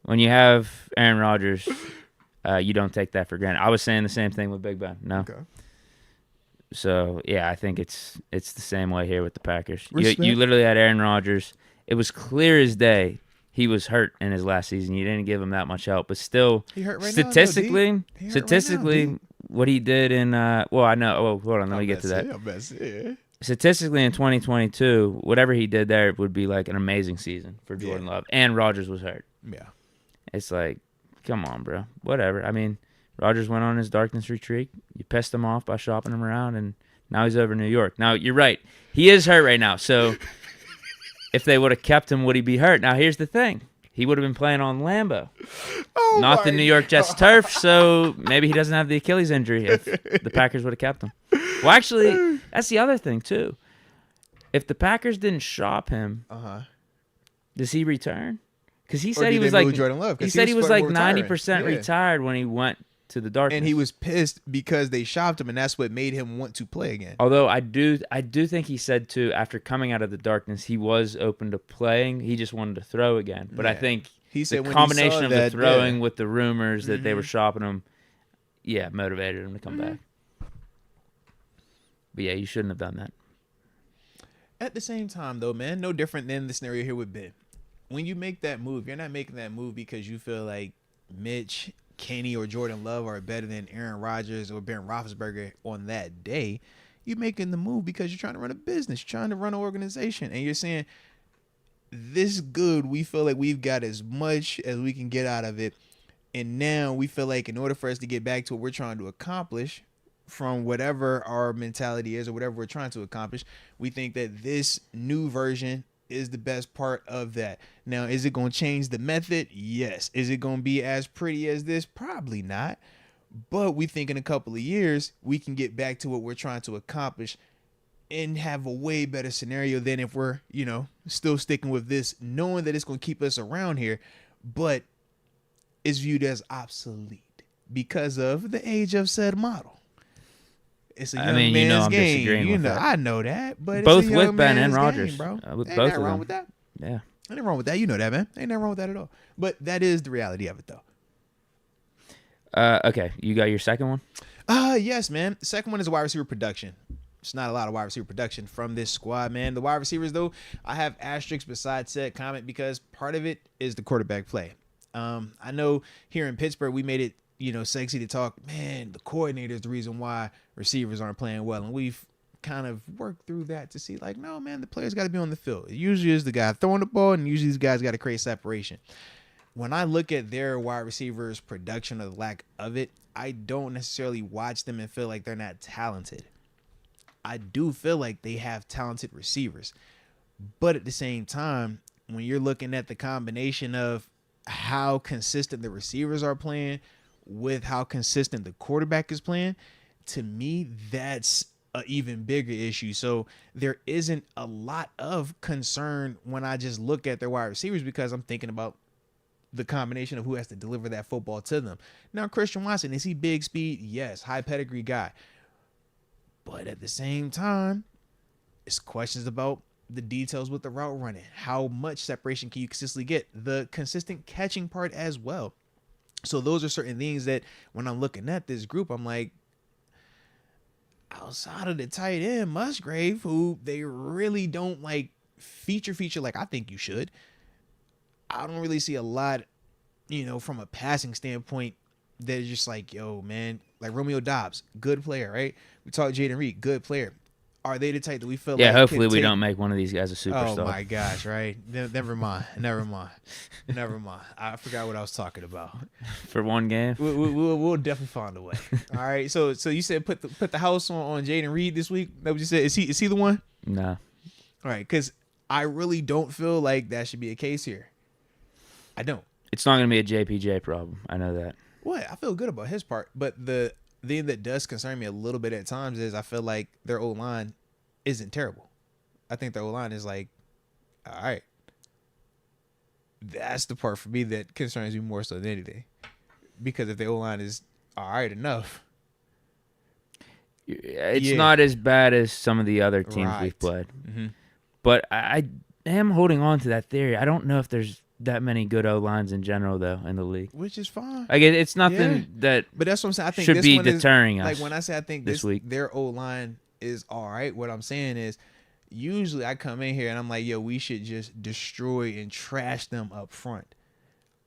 Speaker 2: When you have Aaron Rodgers, you don't take that for granted. I was saying the same thing with Big Ben. No.
Speaker 1: Okay.
Speaker 2: So, yeah, I think it's the same way here with the Packers. You literally had Aaron Rodgers. It was clear as day he was hurt in his last season. You didn't give him that much help. But still,
Speaker 1: he hurt right
Speaker 2: statistically,
Speaker 1: now,
Speaker 2: what he did in I know. Oh, hold on. Let me get to that. Statistically, in 2022, whatever he did there would be like an amazing season for Jordan Love. And Rodgers was hurt.
Speaker 1: Yeah.
Speaker 2: It's like, come on, bro. Whatever. I mean, Rodgers went on his darkness retreat. You pissed him off by shopping him around, and now he's over in New York. Now, you're right. He is hurt right now. So if they would have kept him, would he be hurt? Now, here's the thing. He would have been playing on Lambeau, not the New York Jets turf, so maybe he doesn't have the Achilles injury if the Packers would have kept him. Well, actually, that's the other thing, too. If the Packers didn't shop him, does he return? Because he said he was like
Speaker 1: Jordan Love,
Speaker 2: he said he was like 90% retired when he went to the darkness.
Speaker 1: And he was pissed because they shopped him, and that's what made him want to play again.
Speaker 2: Although I do think he said too, after coming out of the darkness, he was open to playing. He just wanted to throw again. But I think
Speaker 1: he said
Speaker 2: the combination of the throwing with the rumors that they were shopping him, motivated him to come back. But yeah, you shouldn't have done that.
Speaker 1: At the same time, though, man, no different than the scenario here with Ben. When you make that move, you're not making that move because you feel like Mitch, Kenny, or Jordan Love are better than Aaron Rodgers or Ben Roethlisberger on that day. You're making the move because you're trying to run a business, you're trying to run an organization, and you're saying, this good, we feel like we've got as much as we can get out of it, and now we feel like in order for us to get back to what we're trying to accomplish from whatever our mentality is or whatever we're trying to accomplish, we think that this new version is the best part of that. Now, is it going to change the method? Yes. Is it going to be as pretty as this? Probably not. But we think in a couple of years, we can get back to what we're trying to accomplish and have a way better scenario than if we're, still sticking with this, knowing that it's going to keep us around here, but is viewed as obsolete because of the age of said model. It's a young man's game. I know that, but
Speaker 2: both
Speaker 1: it's
Speaker 2: with Ben and Rodgers,
Speaker 1: bro.
Speaker 2: With
Speaker 1: Ain't
Speaker 2: both
Speaker 1: nothing
Speaker 2: of
Speaker 1: wrong
Speaker 2: them.
Speaker 1: with that.
Speaker 2: Yeah,
Speaker 1: ain't nothing wrong with that. You know that, man. Ain't nothing wrong with that at all. But that is the reality of it, though.
Speaker 2: Okay, you got your second one?
Speaker 1: Yes, man. The second one is wide receiver production. It's not a lot of wide receiver production from this squad, man. The wide receivers, though, I have asterisks beside said comment because part of it is the quarterback play. I know here in Pittsburgh we made it, sexy to talk, man, the coordinator is the reason why receivers aren't playing well. And we've kind of worked through that to see like, no, man, the players got to be on the field. It usually is the guy throwing the ball, and usually these guys got to create separation. When I look at their wide receivers production or the lack of it, I don't necessarily watch them and feel like they're not talented. I do feel like they have talented receivers. But at the same time, when you're looking at the combination of how consistent the receivers are playing with how consistent the quarterback is playing, to me, that's an even bigger issue. So there isn't a lot of concern when I just look at their wide receivers because I'm thinking about the combination of who has to deliver that football to them. Now, Christian Watson, is he big speed? Yes. High pedigree guy. But at the same time, it's questions about the details with the route running. How much separation can you consistently get? The consistent catching part as well. So those are certain things that when I'm looking at this group, I'm like, outside of the tight end, Musgrave, who they really don't like feature like I think you should. I don't really see a lot, from a passing standpoint that is just like, yo, man, like Romeo Dobbs, good player, right? We talked Jaden Reed, good player. Are they the type that we feel like?
Speaker 2: Yeah, hopefully we don't make one of these guys a superstar.
Speaker 1: Oh my gosh, right? Never mind. I forgot what I was talking about.
Speaker 2: For one game,
Speaker 1: we'll definitely find a way. All right. So you said put the house on Jaden Reed this week. That what you said? Is he the one?
Speaker 2: No.
Speaker 1: All right, because I really don't feel like that should be a case here. I don't.
Speaker 2: It's not going to be a JPJ problem. I know that.
Speaker 1: What? I feel good about his part, but the thing that does concern me a little bit at times is I feel like their O-line isn't terrible. I think their O-line is like, all right. That's the part for me that concerns me more so than anything. Because if the O-line is all right enough.
Speaker 2: It's not as bad as some of the other teams we've played.
Speaker 1: Mm-hmm.
Speaker 2: But I am holding on to that theory. I don't know if there's that many good O-lines in general, though, in the league.
Speaker 1: Which is fine.
Speaker 2: Like, it's nothing that
Speaker 1: but that's what I'm saying. I think
Speaker 2: should
Speaker 1: this
Speaker 2: be
Speaker 1: one
Speaker 2: deterring
Speaker 1: is,
Speaker 2: us.
Speaker 1: Like, when I say I think
Speaker 2: this week,
Speaker 1: their O-line is all right, what I'm saying is usually I come in here and I'm like, yo, we should just destroy and trash them up front.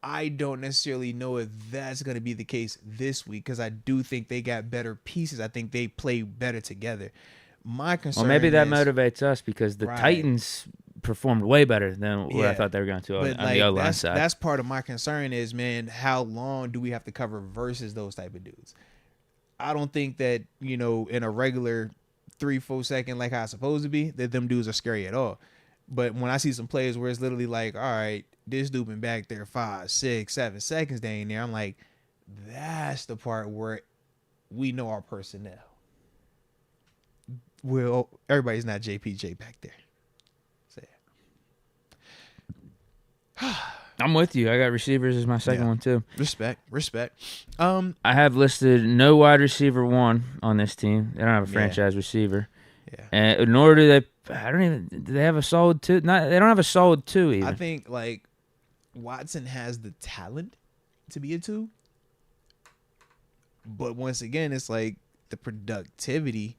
Speaker 1: I don't necessarily know if that's going to be the case this week because I do think they got better pieces. I think they play better together. My concern
Speaker 2: well, maybe that
Speaker 1: is,
Speaker 2: motivates us because the Titans performed way better than what I thought they were going to on the O-line side.
Speaker 1: That's part of my concern is, man, how long do we have to cover versus those type of dudes? I don't think that, in a regular 3-4 second like how it's supposed to be, that them dudes are scary at all. But when I see some plays where it's literally like, all right, this dude been back there 5, 6, 7 seconds, they ain't there. I'm like, that's the part where we know our personnel. Well, everybody's not JPJ back there. So,
Speaker 2: yeah. I'm with you. I got receivers as my second one, too.
Speaker 1: Respect.
Speaker 2: I have listed no wide receiver 1 on this team. They don't have a franchise receiver.
Speaker 1: Yeah.
Speaker 2: And nor do they. Do they have a solid 2? They don't have a solid 2 either.
Speaker 1: I think like Watson has the talent to be a 2, but once again, it's like the productivity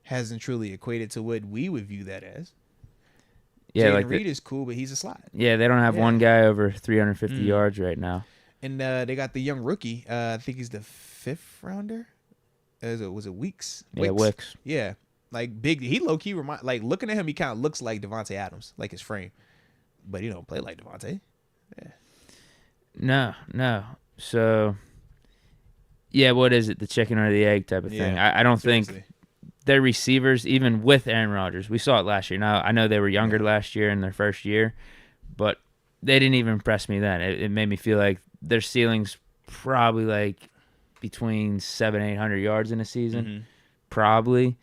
Speaker 1: hasn't truly equated to what we would view that as.
Speaker 2: Yeah,
Speaker 1: Jaden
Speaker 2: like
Speaker 1: Reed is cool, but he's a slot.
Speaker 2: Yeah, they don't have one guy over 350 yards right now.
Speaker 1: And they got the young rookie. I think he's the 5th rounder. Was it Weeks?
Speaker 2: Yeah, Wicks.
Speaker 1: Yeah. Like big, he low key like looking at him, he kind of looks like Devontae Adams, like his frame, but he don't play like Devontae. Yeah.
Speaker 2: No. So, yeah, what is it? The chicken or the egg type of thing. I don't think their receivers, even with Aaron Rodgers, we saw it last year. Now I know they were younger last year in their first year, but they didn't even impress me then. It made me feel like their ceiling's probably like between 700-800 yards in a season, probably.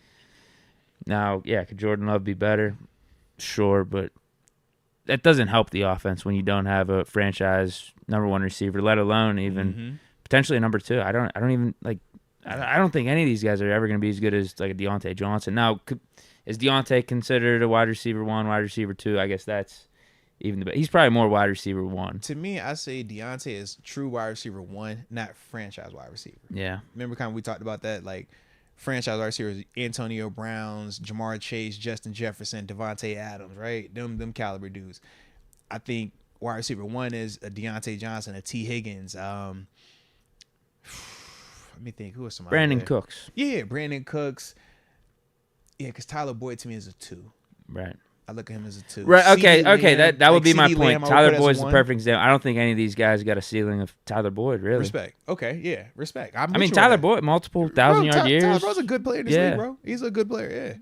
Speaker 2: Now, yeah, could Jordan Love be better? Sure, but that doesn't help the offense when you don't have a franchise number 1 receiver, let alone even potentially a number 2. I don't think any of these guys are ever going to be as good as like a Deontay Johnson. Now, is Deontay considered a wide receiver 1, wide receiver 2? I guess that's even the best. He's probably more wide receiver 1.
Speaker 1: To me, I say Deontay is true wide receiver 1, not franchise wide receiver.
Speaker 2: Yeah.
Speaker 1: Remember kind of we talked about that, like franchise wide receivers, Antonio Browns, Jamar Chase, Justin Jefferson, Devontae Adams, right? Them caliber dudes. I think wide receiver 1 is a Deontay Johnson, a T. Higgins. Let me think. Who are some?
Speaker 2: Brandon Cooks.
Speaker 1: Yeah, Brandon Cooks. Yeah, because Tyler Boyd to me is a 2.
Speaker 2: Right.
Speaker 1: I look at him as a 2.
Speaker 2: Right. Okay. That would be my point. Tyler Boyd's the
Speaker 1: 1.
Speaker 2: perfect example. I don't think any of these guys got a ceiling of Tyler Boyd. Really.
Speaker 1: Respect. Okay. Yeah. Respect.
Speaker 2: I mean, Tyler Boyd, multiple 1,000-yard years.
Speaker 1: Tyler Boyd's a good player in this league, bro. He's a good player. Yeah.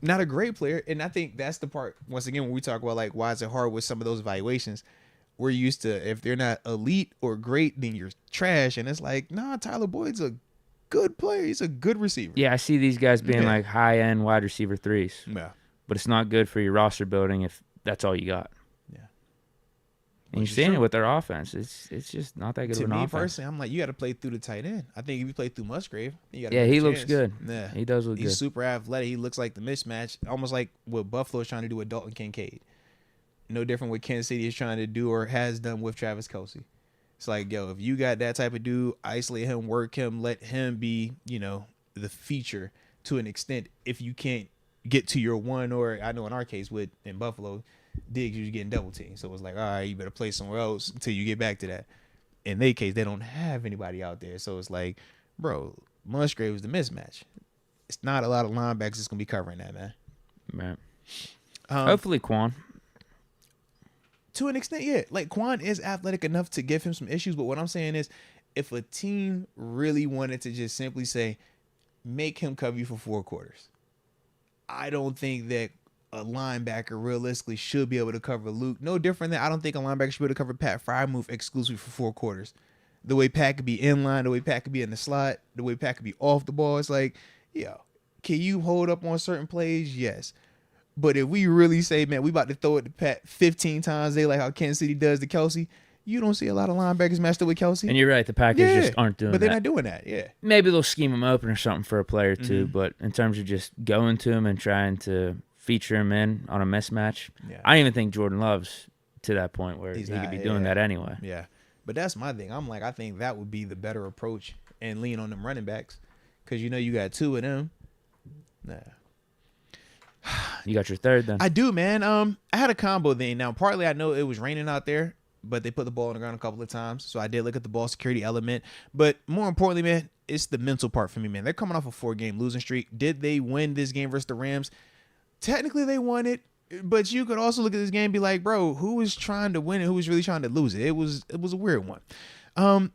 Speaker 1: Not a great player, and I think that's the part. Once again, when we talk about like why is it hard with some of those evaluations, we're used to if they're not elite or great, then you're trash, and it's like, nah, Tyler Boyd's a good player. He's a good receiver.
Speaker 2: Yeah, I see these guys being like high-end wide receiver 3s.
Speaker 1: Yeah.
Speaker 2: But it's not good for your roster building if that's all you got. Yeah. And you're seeing it with their offense. It's just not that good of an offense. To me
Speaker 1: personally, I'm like, you got to play through the tight end. I think if you play through Musgrave, you got
Speaker 2: he looks good. Yeah. He does look good.
Speaker 1: He's super athletic. He looks like the mismatch, almost like what Buffalo is trying to do with Dalton Kincaid. No different what Kansas City is trying to do or has done with Travis Kelce. It's like, yo, if you got that type of dude, isolate him, work him, let him be, the feature to an extent if you can't get to your one, or I know in our case in Buffalo, Diggs usually getting double teamed. So it's like, all right, you better play somewhere else until you get back to that. In their case, they don't have anybody out there. So it's like, bro, Musgrave is the mismatch. It's not a lot of linebackers that's going to be covering that, man.
Speaker 2: Right. Hopefully Quan.
Speaker 1: To an extent, yeah. Like, Quan is athletic enough to give him some issues. But what I'm saying is, if a team really wanted to just simply say, make him cover you for 4 quarters, I don't think that a linebacker realistically should be able to cover Luke. No different than I don't think a linebacker should be able to cover Pat Frymouth exclusively for 4 quarters. The way Pat could be in line, the way Pat could be in the slot, the way Pat could be off the ball. It's like, yo, can you hold up on certain plays? Yes. But if we really say, man, we about to throw it to Pat 15 times a day like how Kansas City does to Kelsey, you don't see a lot of linebackers matched up with Kelsey.
Speaker 2: And you're right, the Packers just aren't doing that.
Speaker 1: But they're not doing that, yeah.
Speaker 2: Maybe they'll scheme him open or something for a play or two, but in terms of just going to him and trying to feature him in on a mismatch, I don't even think Jordan Love's to that point where he could be doing that anyway.
Speaker 1: Yeah. But that's my thing. I'm like, I think that would be the better approach and lean on them running backs because, you got 2 of them. Nah.
Speaker 2: You got your third then?
Speaker 1: I do, man. I had a combo thing. Now, partly I know it was raining out there, but they put the ball on the ground a couple of times. So I did look at the ball security element. But more importantly, man, it's the mental part for me, man. They're coming off a 4-game losing streak. Did they win this game versus the Rams? Technically, they won it. But you could also look at this game and be like, bro, who was trying to win and who was really trying to lose it? It was a weird one.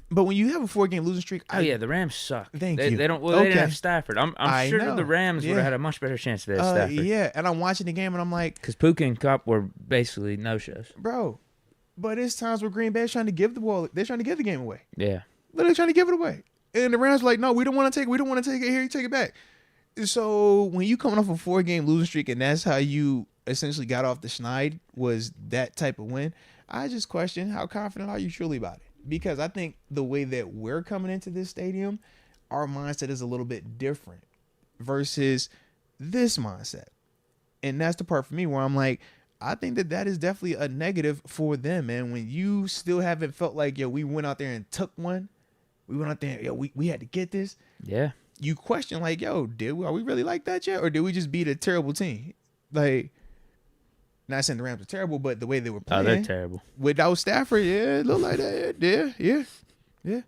Speaker 1: But when you have a 4-game losing streak,
Speaker 2: the Rams suck.
Speaker 1: Thank you.
Speaker 2: They don't. Well, they didn't have Stafford. I'm sure the Rams would have had a much better chance if they had Stafford.
Speaker 1: Yeah, and I'm watching the game and I'm like,
Speaker 2: because Puka and Kupp were basically no shows,
Speaker 1: bro. But it's times where Green Bay's trying to give the ball. They're trying to give the game away.
Speaker 2: Yeah,
Speaker 1: literally trying to give it away. And the Rams were like, no, we don't want to take it. We don't want to take it. Here, you take it back. So when you coming off a 4-game losing streak and that's how you essentially got off the schneid was that type of win, I just question how confident are you truly about it? Because I think the way that we're coming into this stadium, our mindset is a little bit different versus this mindset. And that's the part for me where I'm like, I think that is definitely a negative for them, man. When you still haven't felt like, yo, we went out there and took one. We went out there, yo, we had to get this.
Speaker 2: Yeah.
Speaker 1: You question like, yo, are we really like that yet? Or did we just beat a terrible team? Like, not saying the Rams are terrible, but the way they were playing.
Speaker 2: Oh, they're terrible.
Speaker 1: Without Stafford, it looked like that. Yeah.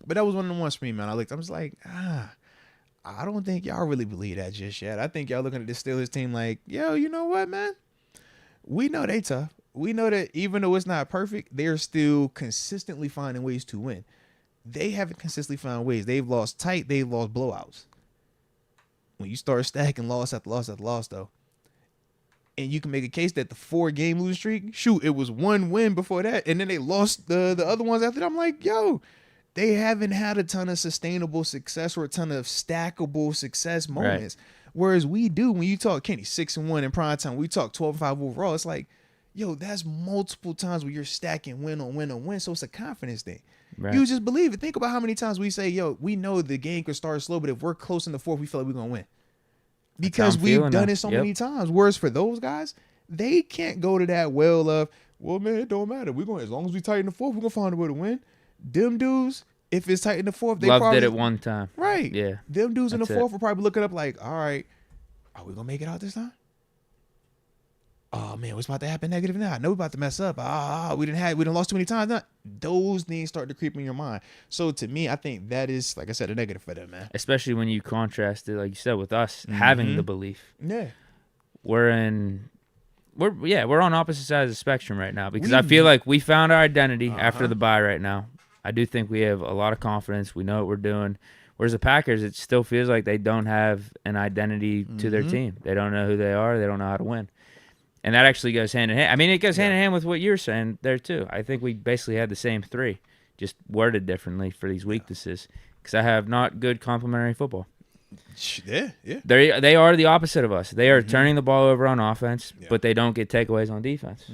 Speaker 1: But that was one of the ones for me, man. I was like, I don't think y'all really believe that just yet. I think y'all looking at this Steelers team like, yo, you know what, man? We know they tough. We know that even though it's not perfect, they're still consistently finding ways to win. They haven't consistently found ways. They've lost tight. They've lost blowouts. When you start stacking loss after loss after loss, though, and you can make a case that the 4-game losing streak, shoot, it was 1 win before that, and then they lost the other ones after that. I'm like, yo, they haven't had a ton of sustainable success or a ton of stackable success moments. Right. Whereas we do when you talk Kenny 6-1 in prime time, we talk 12-5 overall. It's like, yo, that's multiple times where you're stacking win on win on win. So it's a confidence thing. Right. You just believe it. Think about how many times we say, yo, we know the game could start slow, but if we're close in the fourth, we feel like we're going to win. Because we've done it so many times. Whereas for those guys, they can't go to that well of, well, man, it don't matter. We're going as long as we tighten the fourth, we're gonna find a way to win. Them dudes, if it's tight in the fourth, they
Speaker 2: probably did it one time.
Speaker 1: Right.
Speaker 2: Yeah.
Speaker 1: Them dudes in the fourth will probably looking up like, all right, are we gonna make it out this time? Oh man, what's about to happen negative now? I know we're about to mess up. We didn't lost too many times. Now. Those things start to creep in your mind. So to me, I think that is, like I said, a negative for them, man.
Speaker 2: Especially when you contrast it, like you said, with us having the belief.
Speaker 1: Yeah.
Speaker 2: We're on opposite sides of the spectrum right now because I feel like we found our identity after the bye right now. I do think we have a lot of confidence. We know what we're doing. Whereas the Packers, it still feels like they don't have an identity to their team. They don't know who they are. They don't know how to win. And that actually goes hand in hand. I mean, it goes hand in hand with what you're saying there, too. I think we basically had the same 3, just worded differently for these weaknesses because I have not good complementary football.
Speaker 1: Yeah.
Speaker 2: They are the opposite of us. They are turning the ball over on offense, but they don't get takeaways on defense.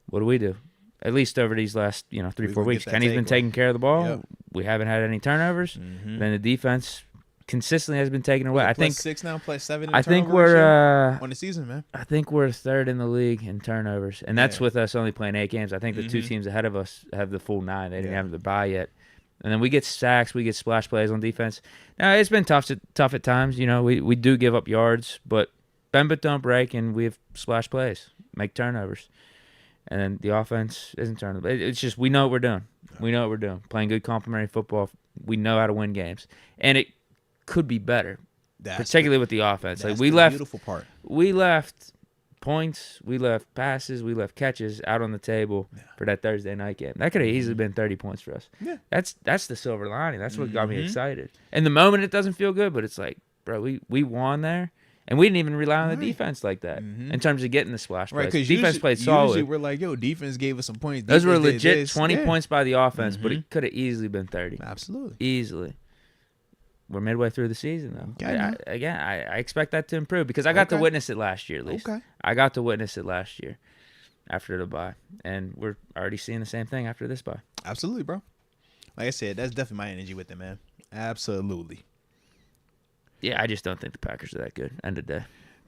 Speaker 2: What do? At least over these last 3-4 weeks. Kenny's been taking care of the ball. Yep. We haven't had any turnovers. Then the defense consistently has been taken away. I think
Speaker 1: 6 now, plus 7.
Speaker 2: I think we're
Speaker 1: on the season, man.
Speaker 2: I think we're 3rd in the league in turnovers, and that's with us only playing 8 games. I think the 2 teams ahead of us have the full 9. They didn't have the bye yet. And then we get sacks, we get splash plays on defense. Now, it's been tough at times. You know, we do give up yards, but bend but don't break, and we have splash plays, make turnovers. And then the offense isn't turning. It's just we know what we're doing. We know what we're doing. Playing good complementary football, we know how to win games. And it could be better, particularly with the offense.
Speaker 1: That's
Speaker 2: Like
Speaker 1: the beautiful part.
Speaker 2: We left points, we left passes, we left catches out on the table for that Thursday night game. That could have easily been 30 points for us.
Speaker 1: Yeah.
Speaker 2: That's the silver lining. That's what got me excited. In the moment, it doesn't feel good, but it's like, bro, we won there. And we didn't even rely on the defense like that in terms of getting the splash plays.
Speaker 1: Because
Speaker 2: defense played solid.
Speaker 1: Usually we're like, yo, defense gave us some points.
Speaker 2: Those were legit 20 points by the offense, but it could have easily been 30.
Speaker 1: Absolutely.
Speaker 2: Easily. We're midway through the season, though.
Speaker 1: Okay,
Speaker 2: I expect that to improve because I got to witness it last year, at least.
Speaker 1: Okay.
Speaker 2: I got to witness it last year after the bye. And we're already seeing the same thing after this bye.
Speaker 1: Absolutely, bro. Like I said, that's definitely my energy with it, man. Absolutely.
Speaker 2: Yeah, I just don't think the Packers are that good. End of the day.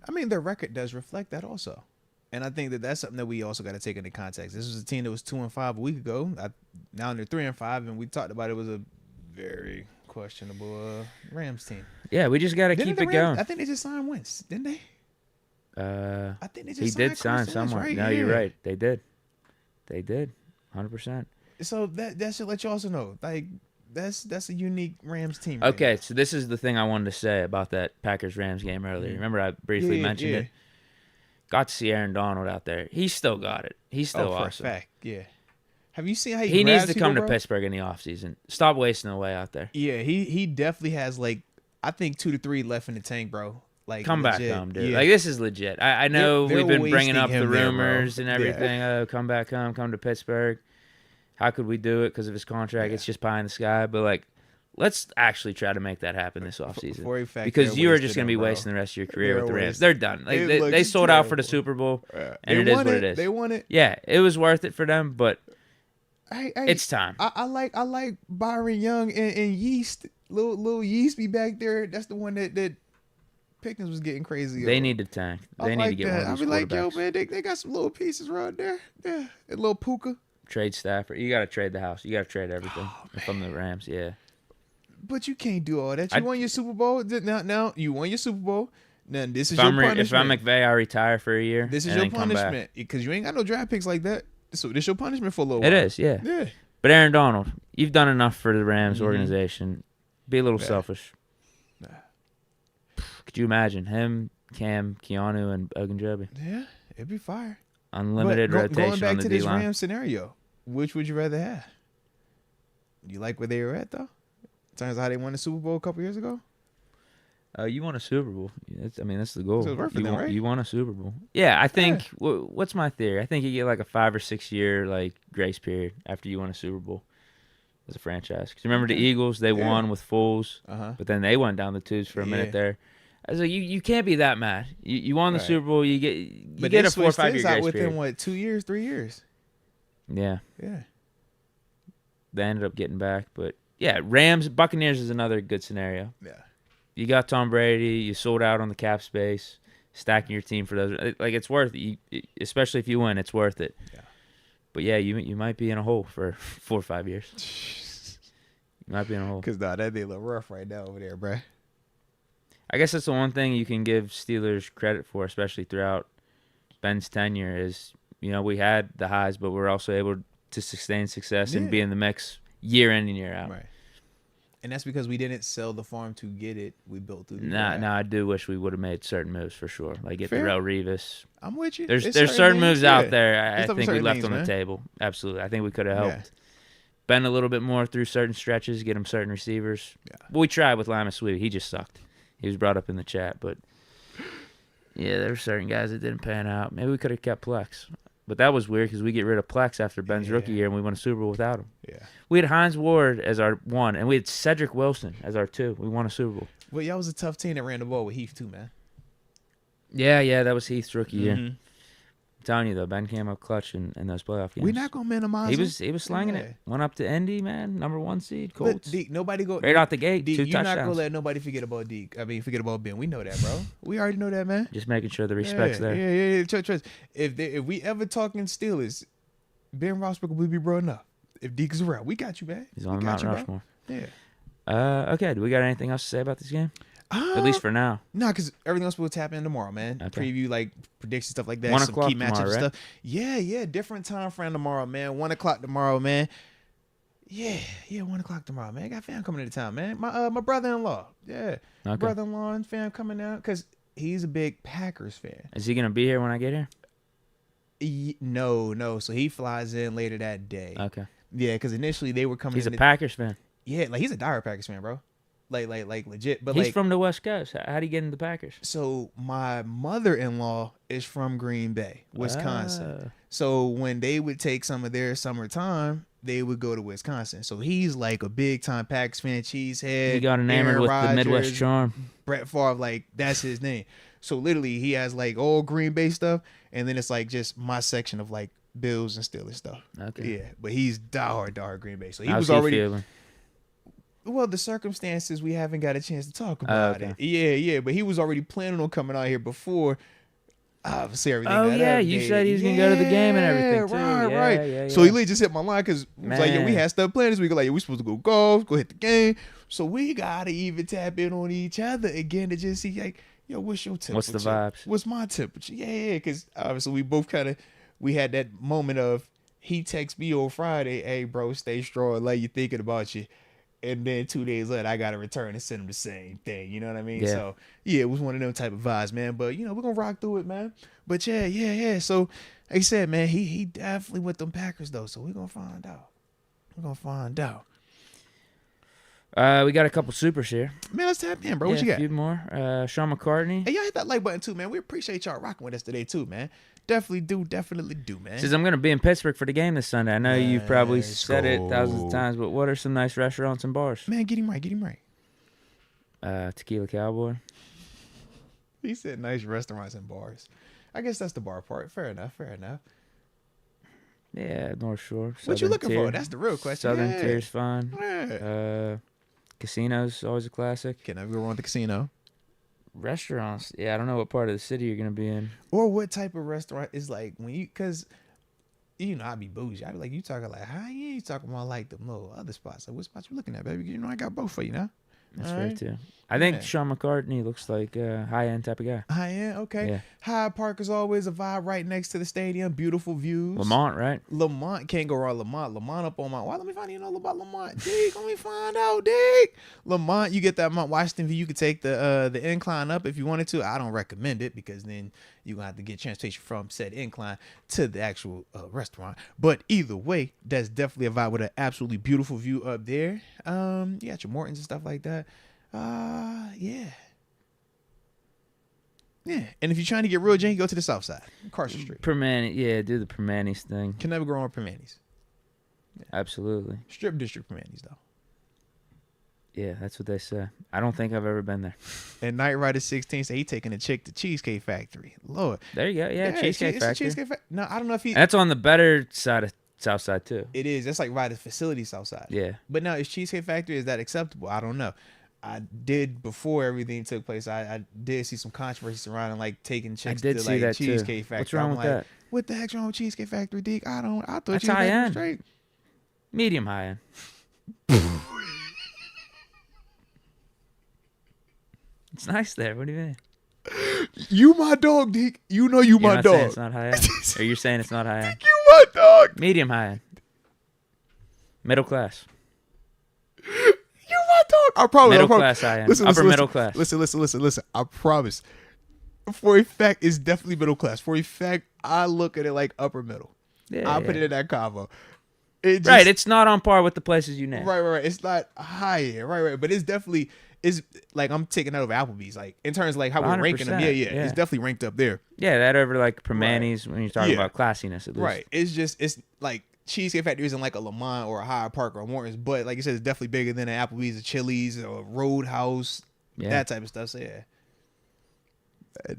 Speaker 1: I mean, their record does reflect that also. And I think that that's something that we also got to take into context. This was a team that was 2-5 a week ago. Now they're 3-5, and we talked about it was a very questionable Rams team.
Speaker 2: Yeah, we just got to keep it going.
Speaker 1: I think they just signed Wentz, didn't they? I think they just
Speaker 2: he did sign someone.
Speaker 1: Right?
Speaker 2: No, you're right. They did. 100%.
Speaker 1: So that should let you also know, like, that's a unique Rams team.
Speaker 2: Okay, so this is the thing I wanted to say about that Packers-Rams game earlier. Remember I briefly mentioned it? Got to see Aaron Donald out there. He still got it. He's still awesome.
Speaker 1: For a fact, yeah. Have you seen how
Speaker 2: he needs to come to Pittsburgh in the offseason. Stop wasting away out there.
Speaker 1: Yeah, he definitely has, like, I think 2 to 3 left in the tank, bro. Like,
Speaker 2: come legit. Back home, dude. Yeah. Like, this is legit. I know we've been bringing up the rumors and everything. Yeah. Oh, come back home, come to Pittsburgh. How could we do it because of his contract? Yeah. It's just pie in the sky. But, like, let's actually try to make that happen this offseason. Because you are just going to be wasting the rest of your career with the Rams. They're done. Like, they sold out for the Super Bowl, and it is what it is.
Speaker 1: They won it.
Speaker 2: Yeah, it was worth it for them, but it's time.
Speaker 1: I like Byron Young and Yeast. Little Yeast be back there. That's the one that Pickens was getting crazy.
Speaker 2: They need to tank. They need to get one of these quarterbacks.
Speaker 1: I'll be like, yo, man, they got some little pieces right there. Yeah, a little Puka.
Speaker 2: Trade Stafford. You got to trade the house. You got to trade everything from the Rams. Yeah.
Speaker 1: But you can't do all that. You won your Super Bowl. Now you won your Super Bowl. Now this is your punishment.
Speaker 2: If I'm McVay, I retire for a year.
Speaker 1: This is your punishment because you ain't got no draft picks like that. So this your punishment for a little while.
Speaker 2: It is, yeah.
Speaker 1: Yeah.
Speaker 2: But Aaron Donald, you've done enough for the Rams organization. Be a little selfish.
Speaker 1: Nah.
Speaker 2: Could you imagine him, Cam, Keanu, and Ogunjobi?
Speaker 1: Yeah, it'd be fire.
Speaker 2: Unlimited rotation
Speaker 1: going back
Speaker 2: on the
Speaker 1: to this
Speaker 2: D-line.
Speaker 1: Rams scenario, which would you rather have? You like where they were at though? In terms of how they won the Super Bowl a couple years ago?
Speaker 2: You won a Super Bowl. That's the goal.
Speaker 1: So it's worth it, right?
Speaker 2: You won a Super Bowl. Yeah, I think. What's my theory? I think you get like a 5 or 6 year like grace period after you won a Super Bowl as a franchise. Because remember the Eagles? They won with Foles, but then they went down the tubes for a minute there. I was like, you can't be that mad. You won the Super Bowl. You get a 4 or 5 year grace
Speaker 1: within
Speaker 2: period.
Speaker 1: What, 2 years, 3 years?
Speaker 2: Yeah.
Speaker 1: Yeah.
Speaker 2: They ended up getting back, but yeah, Rams, Buccaneers is another good scenario.
Speaker 1: Yeah.
Speaker 2: You got Tom Brady. You sold out on the cap space, stacking your team for those. Like, it's worth it, especially if you win. It's worth it. Yeah. But yeah, you might be in a hole for 4 or 5 years. You might be in a hole.
Speaker 1: Because that they look rough right now over there, bro.
Speaker 2: I guess that's the one thing you can give Steelers credit for, especially throughout Ben's tenure, is we had the highs, but we're also able to sustain success and be in the mix year in and year out.
Speaker 1: Right. And that's because we didn't sell the farm to get it. We built through the
Speaker 2: Nah, I do wish we would have made certain moves for sure. Like get Darrelle Revis.
Speaker 1: I'm with you.
Speaker 2: There's certain moves out there I think we left on the table. Absolutely. I think we could have helped Ben a little bit more through certain stretches, get him certain receivers. Yeah. But we tried with Lama Sweet. He just sucked. He was brought up in the chat. But, yeah, there were certain guys that didn't pan out. Maybe we could have kept Plex. But that was weird because we get rid of Plex after Ben's rookie year and we won a Super Bowl without him. Yeah. We had Hines Ward as our 1, and we had Cedric Wilson as our 2. We won a Super Bowl.
Speaker 1: Well, y'all was a tough team that ran the ball with Heath too, man.
Speaker 2: Yeah, that was Heath's rookie year. I'm telling you, though, Ben came up clutch in those playoff games.
Speaker 1: We're not going to minimize him.
Speaker 2: He was slanging it. Went up to Indy, man. Number 1 seed, Colts.
Speaker 1: Deke, nobody go
Speaker 2: right out the gate,
Speaker 1: Deke,
Speaker 2: 2
Speaker 1: you're
Speaker 2: touchdowns.
Speaker 1: You're not going to let nobody forget about Deke. Forget about Ben. We know that, bro. We already know that, man.
Speaker 2: Just making sure the respect's there.
Speaker 1: Yeah. Trust. If we ever talking Steelers, Ben Roethlisberger will be brought up. if Deke is around, we got you, man.
Speaker 2: He's on
Speaker 1: we
Speaker 2: Mount
Speaker 1: got you,
Speaker 2: Rushmore.
Speaker 1: Bro. Yeah.
Speaker 2: Okay. Do we got anything else to say about this game? At least for now.
Speaker 1: No, because everything else we'll tap in tomorrow, man.
Speaker 2: Okay.
Speaker 1: Preview, like, prediction, stuff like that.
Speaker 2: 1
Speaker 1: some
Speaker 2: o'clock
Speaker 1: key matchups
Speaker 2: tomorrow, right?
Speaker 1: stuff. Yeah. Different time frame tomorrow, man. 1 o'clock tomorrow, man. Yeah, 1 o'clock tomorrow, man. I got fam coming into town, man. My brother-in-law. Yeah.
Speaker 2: Okay.
Speaker 1: Brother-in-law and fam coming out because he's a big Packers fan.
Speaker 2: Is he going to be here when I get here?
Speaker 1: No. So he flies in later that day.
Speaker 2: Okay.
Speaker 1: Yeah, because initially they were coming.
Speaker 2: He's a Packers fan.
Speaker 1: Yeah, like he's a diehard Packers fan, bro. Like legit. But
Speaker 2: he's
Speaker 1: like,
Speaker 2: from the West Coast. How'd he get into the Packers?
Speaker 1: So my mother-in-law is from Green Bay, Wisconsin. So when they would take some of their summertime, they would go to Wisconsin. So he's like a big-time Packers fan, cheesehead.
Speaker 2: He got enamored with the Midwest charm.
Speaker 1: Brett Favre, like, that's his name. So literally he has like all Green Bay stuff, and then it's like just my section of like Bills and Steelers stuff.
Speaker 2: Okay.
Speaker 1: Yeah, but he's diehard Green Bay. So he
Speaker 2: How's
Speaker 1: was already
Speaker 2: feeling?
Speaker 1: Well, the circumstances, we haven't got a chance to talk about
Speaker 2: okay.
Speaker 1: it. Yeah, but he was already planning on coming out here before. Obviously, everything.
Speaker 2: Oh, yeah, you said he was going to go to the game and everything, too.
Speaker 1: Right.
Speaker 2: Yeah.
Speaker 1: So he literally just hit my line because it was like, we had stuff planned this week. Like, we supposed to go golf, go hit the game. So we got to even tap in on each other again to just see, like, yo, what's your temperature?
Speaker 2: What's the vibes?
Speaker 1: What's my temperature? Yeah, because obviously we both we had that moment of, he texts me on Friday, hey, bro, stay strong, like, you thinking about you. And then 2 days later, I got to return and send him the same thing. You know what I mean?
Speaker 2: Yeah.
Speaker 1: So, yeah, it was one of them type of vibes, man. But, we're going to rock through it, man. But, yeah. So, like I said, man, he definitely with them Packers, though. So, we're going to find out.
Speaker 2: We got a couple supers here.
Speaker 1: Man, let's tap in, bro. What you got?
Speaker 2: A few more. Sean McCartney.
Speaker 1: Hey, y'all hit that like button, too, man. We appreciate y'all rocking with us today, too, man. Definitely do, man.
Speaker 2: Says, I'm going to be in Pittsburgh for the game this Sunday. I know you've probably said it thousands
Speaker 1: go.
Speaker 2: of times, but what are some nice restaurants and bars?
Speaker 1: Man, get him right.
Speaker 2: Tequila Cowboy.
Speaker 1: He said nice restaurants and bars. I guess that's the bar part. Fair enough.
Speaker 2: Yeah, North Shore.
Speaker 1: What you looking for? That's the real question.
Speaker 2: Southern Tier's fine.
Speaker 1: Yeah.
Speaker 2: Casinos, always a classic.
Speaker 1: Can never go wrong with the casino.
Speaker 2: Restaurants. Yeah, I don't know what part of the city you're going to be in.
Speaker 1: Or what type of restaurant is like when you, because, I be bougie. I be like, you talking like high end, you talking about like the little other spots. Like, what spots you looking at, baby? I got both for you now.
Speaker 2: That's fair, too. I think Sean McCartney looks like a high-end type of guy.
Speaker 1: High-end, okay.
Speaker 2: Yeah.
Speaker 1: Hyde Park is always a vibe right next to the stadium. Beautiful views.
Speaker 2: Lamont, right?
Speaker 1: Lamont, can't go wrong. Lamont up on my... Why? Let me find out about Lamont. Deke, let me find out, Deke. Lamont, you get that Mount Washington view. You could take the incline up if you wanted to. I don't recommend it because then you're going to have to get transportation from said incline to the actual restaurant. But either way, that's definitely a vibe with an absolutely beautiful view up there. You got your Mortons and stuff like that. Yeah. And if you're trying to get real janky, go to the south side, Carson Street.
Speaker 2: Permani, yeah, do the Permanis thing.
Speaker 1: Can never go wrong with Permanis.
Speaker 2: Yeah. Absolutely.
Speaker 1: Strip district Permanis, though.
Speaker 2: Yeah, that's what they say. I don't think I've ever been there.
Speaker 1: And Night Rider 16 say he taking a chick to Cheesecake Factory. Lord.
Speaker 2: There you go. Yeah, Cheesecake Factory.
Speaker 1: No, I don't know if he...
Speaker 2: That's on the better side of south side, too.
Speaker 1: It is. That's like right at the facility south side.
Speaker 2: Yeah.
Speaker 1: But now, is Cheesecake Factory, is that acceptable? I don't know. I did, before everything took place, I did see some controversy surrounding like taking chicks to like Cheesecake Factory.
Speaker 2: What's wrong with that?
Speaker 1: What the heck's wrong with Cheesecake Factory, Deke? I thought
Speaker 2: that's
Speaker 1: you
Speaker 2: high
Speaker 1: were straight.
Speaker 2: Medium high end. It's nice there. What do you mean?
Speaker 1: You my dog, Deke. You know you
Speaker 2: You're
Speaker 1: my
Speaker 2: not
Speaker 1: dog.
Speaker 2: saying it's not high end. Or you're saying it's not high end.
Speaker 1: You my dog.
Speaker 2: Medium high end. Middle class.
Speaker 1: You my dog. I promise.
Speaker 2: Middle class high end. Upper middle class.
Speaker 1: Listen. I promise. For a fact, it's definitely middle class. For a fact, I look at it like upper middle.
Speaker 2: Yeah,
Speaker 1: I put it in that combo.
Speaker 2: Right, it's not on par with the places you name.
Speaker 1: Right. It's not high end. Right. But it's definitely, it's like I'm taking that over Applebee's. Like in terms of like how we're ranking them. Yeah. It's definitely ranked up there.
Speaker 2: Yeah, that over like Permanis when you're talking about classiness at least.
Speaker 1: Right. It's like Cheesecake Factory isn't like a Lamont or a Hyde Park or a Morton's, but like you said, it's definitely bigger than an Applebee's, a Chili's, or a Roadhouse, that type of stuff. So yeah.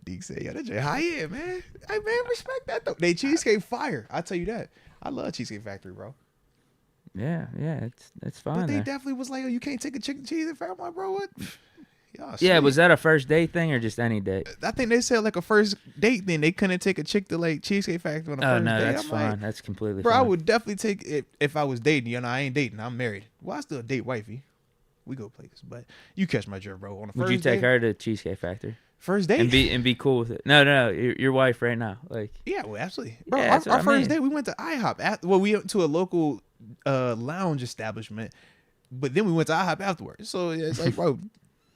Speaker 1: Deke said, "Yo, that's high end, man. Hey, man, respect that though. They cheesecake fire. I tell you that. I love Cheesecake Factory, bro.
Speaker 2: Yeah, it's fine.
Speaker 1: But they definitely was like, oh, you can't take a chicken cheese and fat. I'm like, bro, what? Y'all
Speaker 2: Yeah,
Speaker 1: sweet.
Speaker 2: was that a first date thing or just any date?
Speaker 1: I think they said like a first date thing. They couldn't take a chick to like Cheesecake Factory on a first
Speaker 2: No,
Speaker 1: date.
Speaker 2: that's
Speaker 1: I'm
Speaker 2: fine.
Speaker 1: like,
Speaker 2: That's completely
Speaker 1: bro,
Speaker 2: fine.
Speaker 1: I would definitely take it if I was dating. You know, I ain't dating. I'm married. Well, I still date wifey. We go places, but you catch my drift, bro. On a first
Speaker 2: Would you take
Speaker 1: date,
Speaker 2: her to Cheesecake Factory
Speaker 1: first date
Speaker 2: and be cool with it? No, your wife right now, like.
Speaker 1: Yeah, well, absolutely, bro.
Speaker 2: Yeah, that's what
Speaker 1: our
Speaker 2: I
Speaker 1: first
Speaker 2: mean.
Speaker 1: date, we went to IHOP. We went to a local lounge establishment, but then we went to IHOP afterwards. So it's like, bro,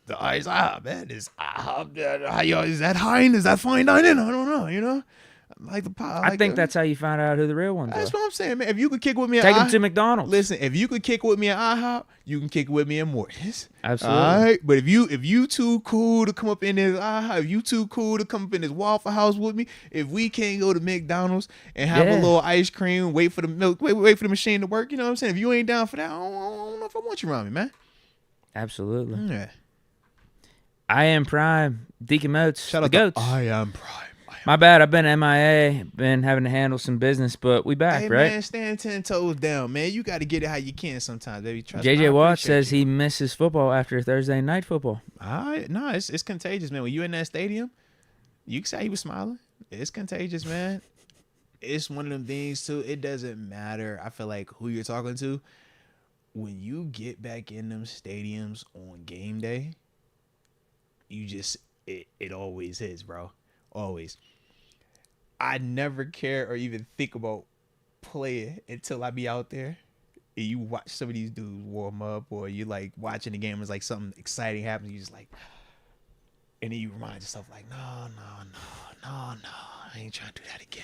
Speaker 1: the ice IHOP, man, is IHOP. Is that Is that fine dining? I don't know. You know, like the pie.
Speaker 2: I think that's how you find out who the real ones
Speaker 1: That's
Speaker 2: are.
Speaker 1: what I'm saying, man. If you could kick with me,
Speaker 2: Take them to McDonald's.
Speaker 1: Listen, if you could kick with me at IHOP, you can kick with me at Moats.
Speaker 2: Absolutely.
Speaker 1: All right, but if you too cool to come up in this IHOP, if you too cool to come up in this Waffle House with me, if we can't go to McDonald's and have a little ice cream, wait for the milk, wait for the machine to work, you know what I'm saying? If you ain't down for that, I don't know if I want you around me, man.
Speaker 2: Absolutely.
Speaker 1: Yeah.
Speaker 2: I am Prime. Deke and Moats.
Speaker 1: Shout
Speaker 2: the
Speaker 1: out
Speaker 2: goats.
Speaker 1: to I am Prime.
Speaker 2: My bad. I've been MIA. Been having to handle some business, but we back,
Speaker 1: Hey,
Speaker 2: right?
Speaker 1: man, stand 10 toes down, man. You got to get it how you can sometimes, baby. Trust me,
Speaker 2: JJ
Speaker 1: I
Speaker 2: Watt
Speaker 1: appreciate
Speaker 2: says
Speaker 1: you.
Speaker 2: he misses football after Thursday night football.
Speaker 1: All right, no, it's contagious, man. When you in that stadium, you can say he was smiling. It's contagious, man. It's one of them things too. It doesn't matter. I feel like who you're talking to. When you get back in them stadiums on game day, you just it always is, bro. Always. I never care or even think about playing until I be out there. And you watch some of these dudes warm up, or you like watching the game, it's like something exciting happens. You just like, and then you remind yourself like, no, I ain't trying to do that again.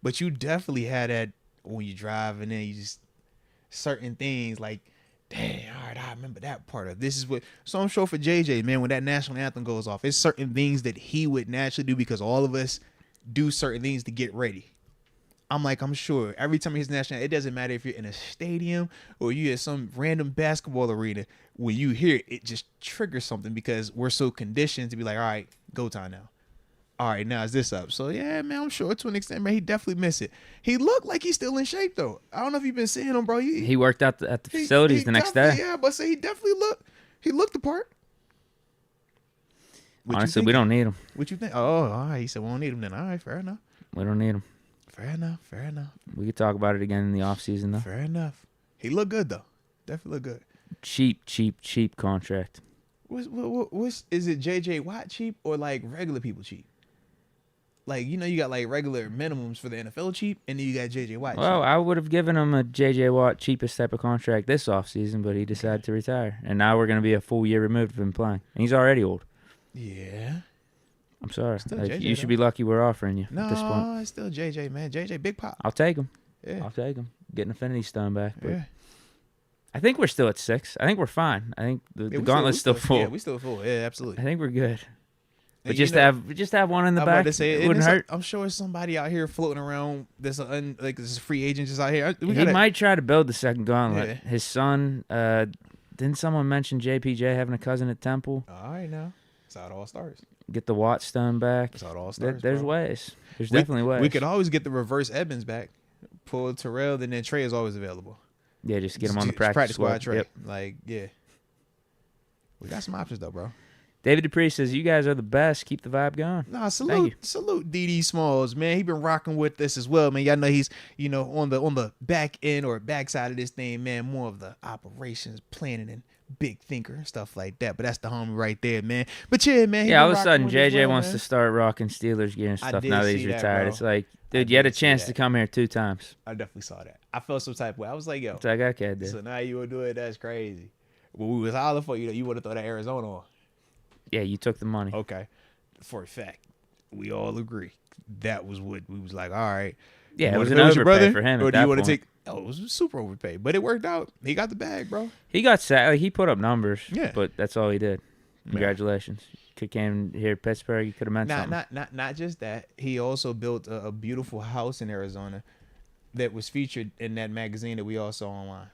Speaker 1: But you definitely had that when you drive, and then you just certain things like, dang, all right, I remember that part of this is what. So I'm sure for JJ, man, when that national anthem goes off, it's certain things that he would naturally do because all of us do certain things to get ready. I'm sure every time he's national, it doesn't matter if you're in a stadium or you at some random basketball arena. When you hear it, it just triggers something because we're so conditioned to be like, all right, go time now. All right, now is this up? So yeah, man, I'm sure to an extent, man, he definitely missed it. He looked like he's still in shape though. I don't know if you've been seeing him, bro.
Speaker 2: He worked out at the facilities the next day.
Speaker 1: Yeah, but he definitely looked the part.
Speaker 2: Honestly, we don't need him.
Speaker 1: What you think? Oh, all right. He said we don't need him then. All right, fair enough.
Speaker 2: We don't need him.
Speaker 1: Fair enough.
Speaker 2: We could talk about it again in the offseason, though.
Speaker 1: Fair enough. He looked good though. Definitely looked good.
Speaker 2: Cheap contract.
Speaker 1: What's is it? JJ Watt cheap or like regular people cheap? Like, you know, you got like regular minimums for the NFL cheap, and then you got JJ Watt cheap.
Speaker 2: Well, I would have given him a JJ Watt cheapest type of contract this offseason, but he decided to retire, and now we're going to be a full year removed of him playing, and he's already old.
Speaker 1: Yeah.
Speaker 2: I'm sorry.
Speaker 1: JJ,
Speaker 2: you should be lucky we're offering you at this point.
Speaker 1: No, it's still JJ, man. JJ, big pop.
Speaker 2: I'll take him.
Speaker 1: Yeah.
Speaker 2: I'll take him. Get an Infinity Stone back. But
Speaker 1: Yeah.
Speaker 2: I think we're still at 6. I think we're fine. I think the gauntlet's still full.
Speaker 1: Yeah, we still full. Yeah, absolutely.
Speaker 2: I think we're good. But
Speaker 1: And
Speaker 2: just have one in the
Speaker 1: I'm
Speaker 2: back.
Speaker 1: about to say,
Speaker 2: it wouldn't hurt.
Speaker 1: I'm sure there's somebody out here floating around. This this free agent just out here.
Speaker 2: He might try to build the second gauntlet.
Speaker 1: Yeah.
Speaker 2: His son. Didn't someone mention JPJ having a cousin at Temple?
Speaker 1: All right, now that's how it all starts.
Speaker 2: Get the Watt Stone back.
Speaker 1: That's how it all starts.
Speaker 2: There's
Speaker 1: bro.
Speaker 2: ways. There's definitely ways.
Speaker 1: We could always get the reverse Evans back. Pull Terrell, and then Trey is always available.
Speaker 2: Yeah, just get him on the practice squad.
Speaker 1: Trey.
Speaker 2: Yep.
Speaker 1: Like, yeah. We got some options though, bro.
Speaker 2: David Dupree says, you guys are the best. Keep the vibe going.
Speaker 1: Nah, salute D.D. Smalls, man. He been rocking with us as well, man. Y'all know he's, on the back end or back side of this thing, man. More of the operations, planning, and big thinker and stuff like that. But that's the homie right there, man. But yeah, man.
Speaker 2: Yeah, all of a sudden JJ wants to start rocking Steelers gear and
Speaker 1: I
Speaker 2: stuff
Speaker 1: did
Speaker 2: now that
Speaker 1: see
Speaker 2: he's
Speaker 1: that,
Speaker 2: retired.
Speaker 1: bro.
Speaker 2: It's like, dude, you had a chance to come here 2 times.
Speaker 1: I definitely saw that. I felt some type of way. I was like, yo.
Speaker 2: It's like, okay, dude.
Speaker 1: So now you want to do it? That's crazy. But we was hollering for you, you would have thrown that Arizona on.
Speaker 2: Yeah, you took the money.
Speaker 1: Okay. For a fact, we all agree. That was what we was like, all right.
Speaker 2: Yeah, it was
Speaker 1: an
Speaker 2: an overpay for him.
Speaker 1: Or
Speaker 2: at
Speaker 1: do you
Speaker 2: that
Speaker 1: want to
Speaker 2: point.
Speaker 1: take it was a super overpay. But it worked out. He got the bag, bro.
Speaker 2: He got sad. Like, he put up numbers,
Speaker 1: Yeah.
Speaker 2: but that's all he did. Congratulations. Could came here to Pittsburgh. You could have meant something.
Speaker 1: Not just that. He also built a beautiful house in Arizona that was featured in that magazine that we all saw online.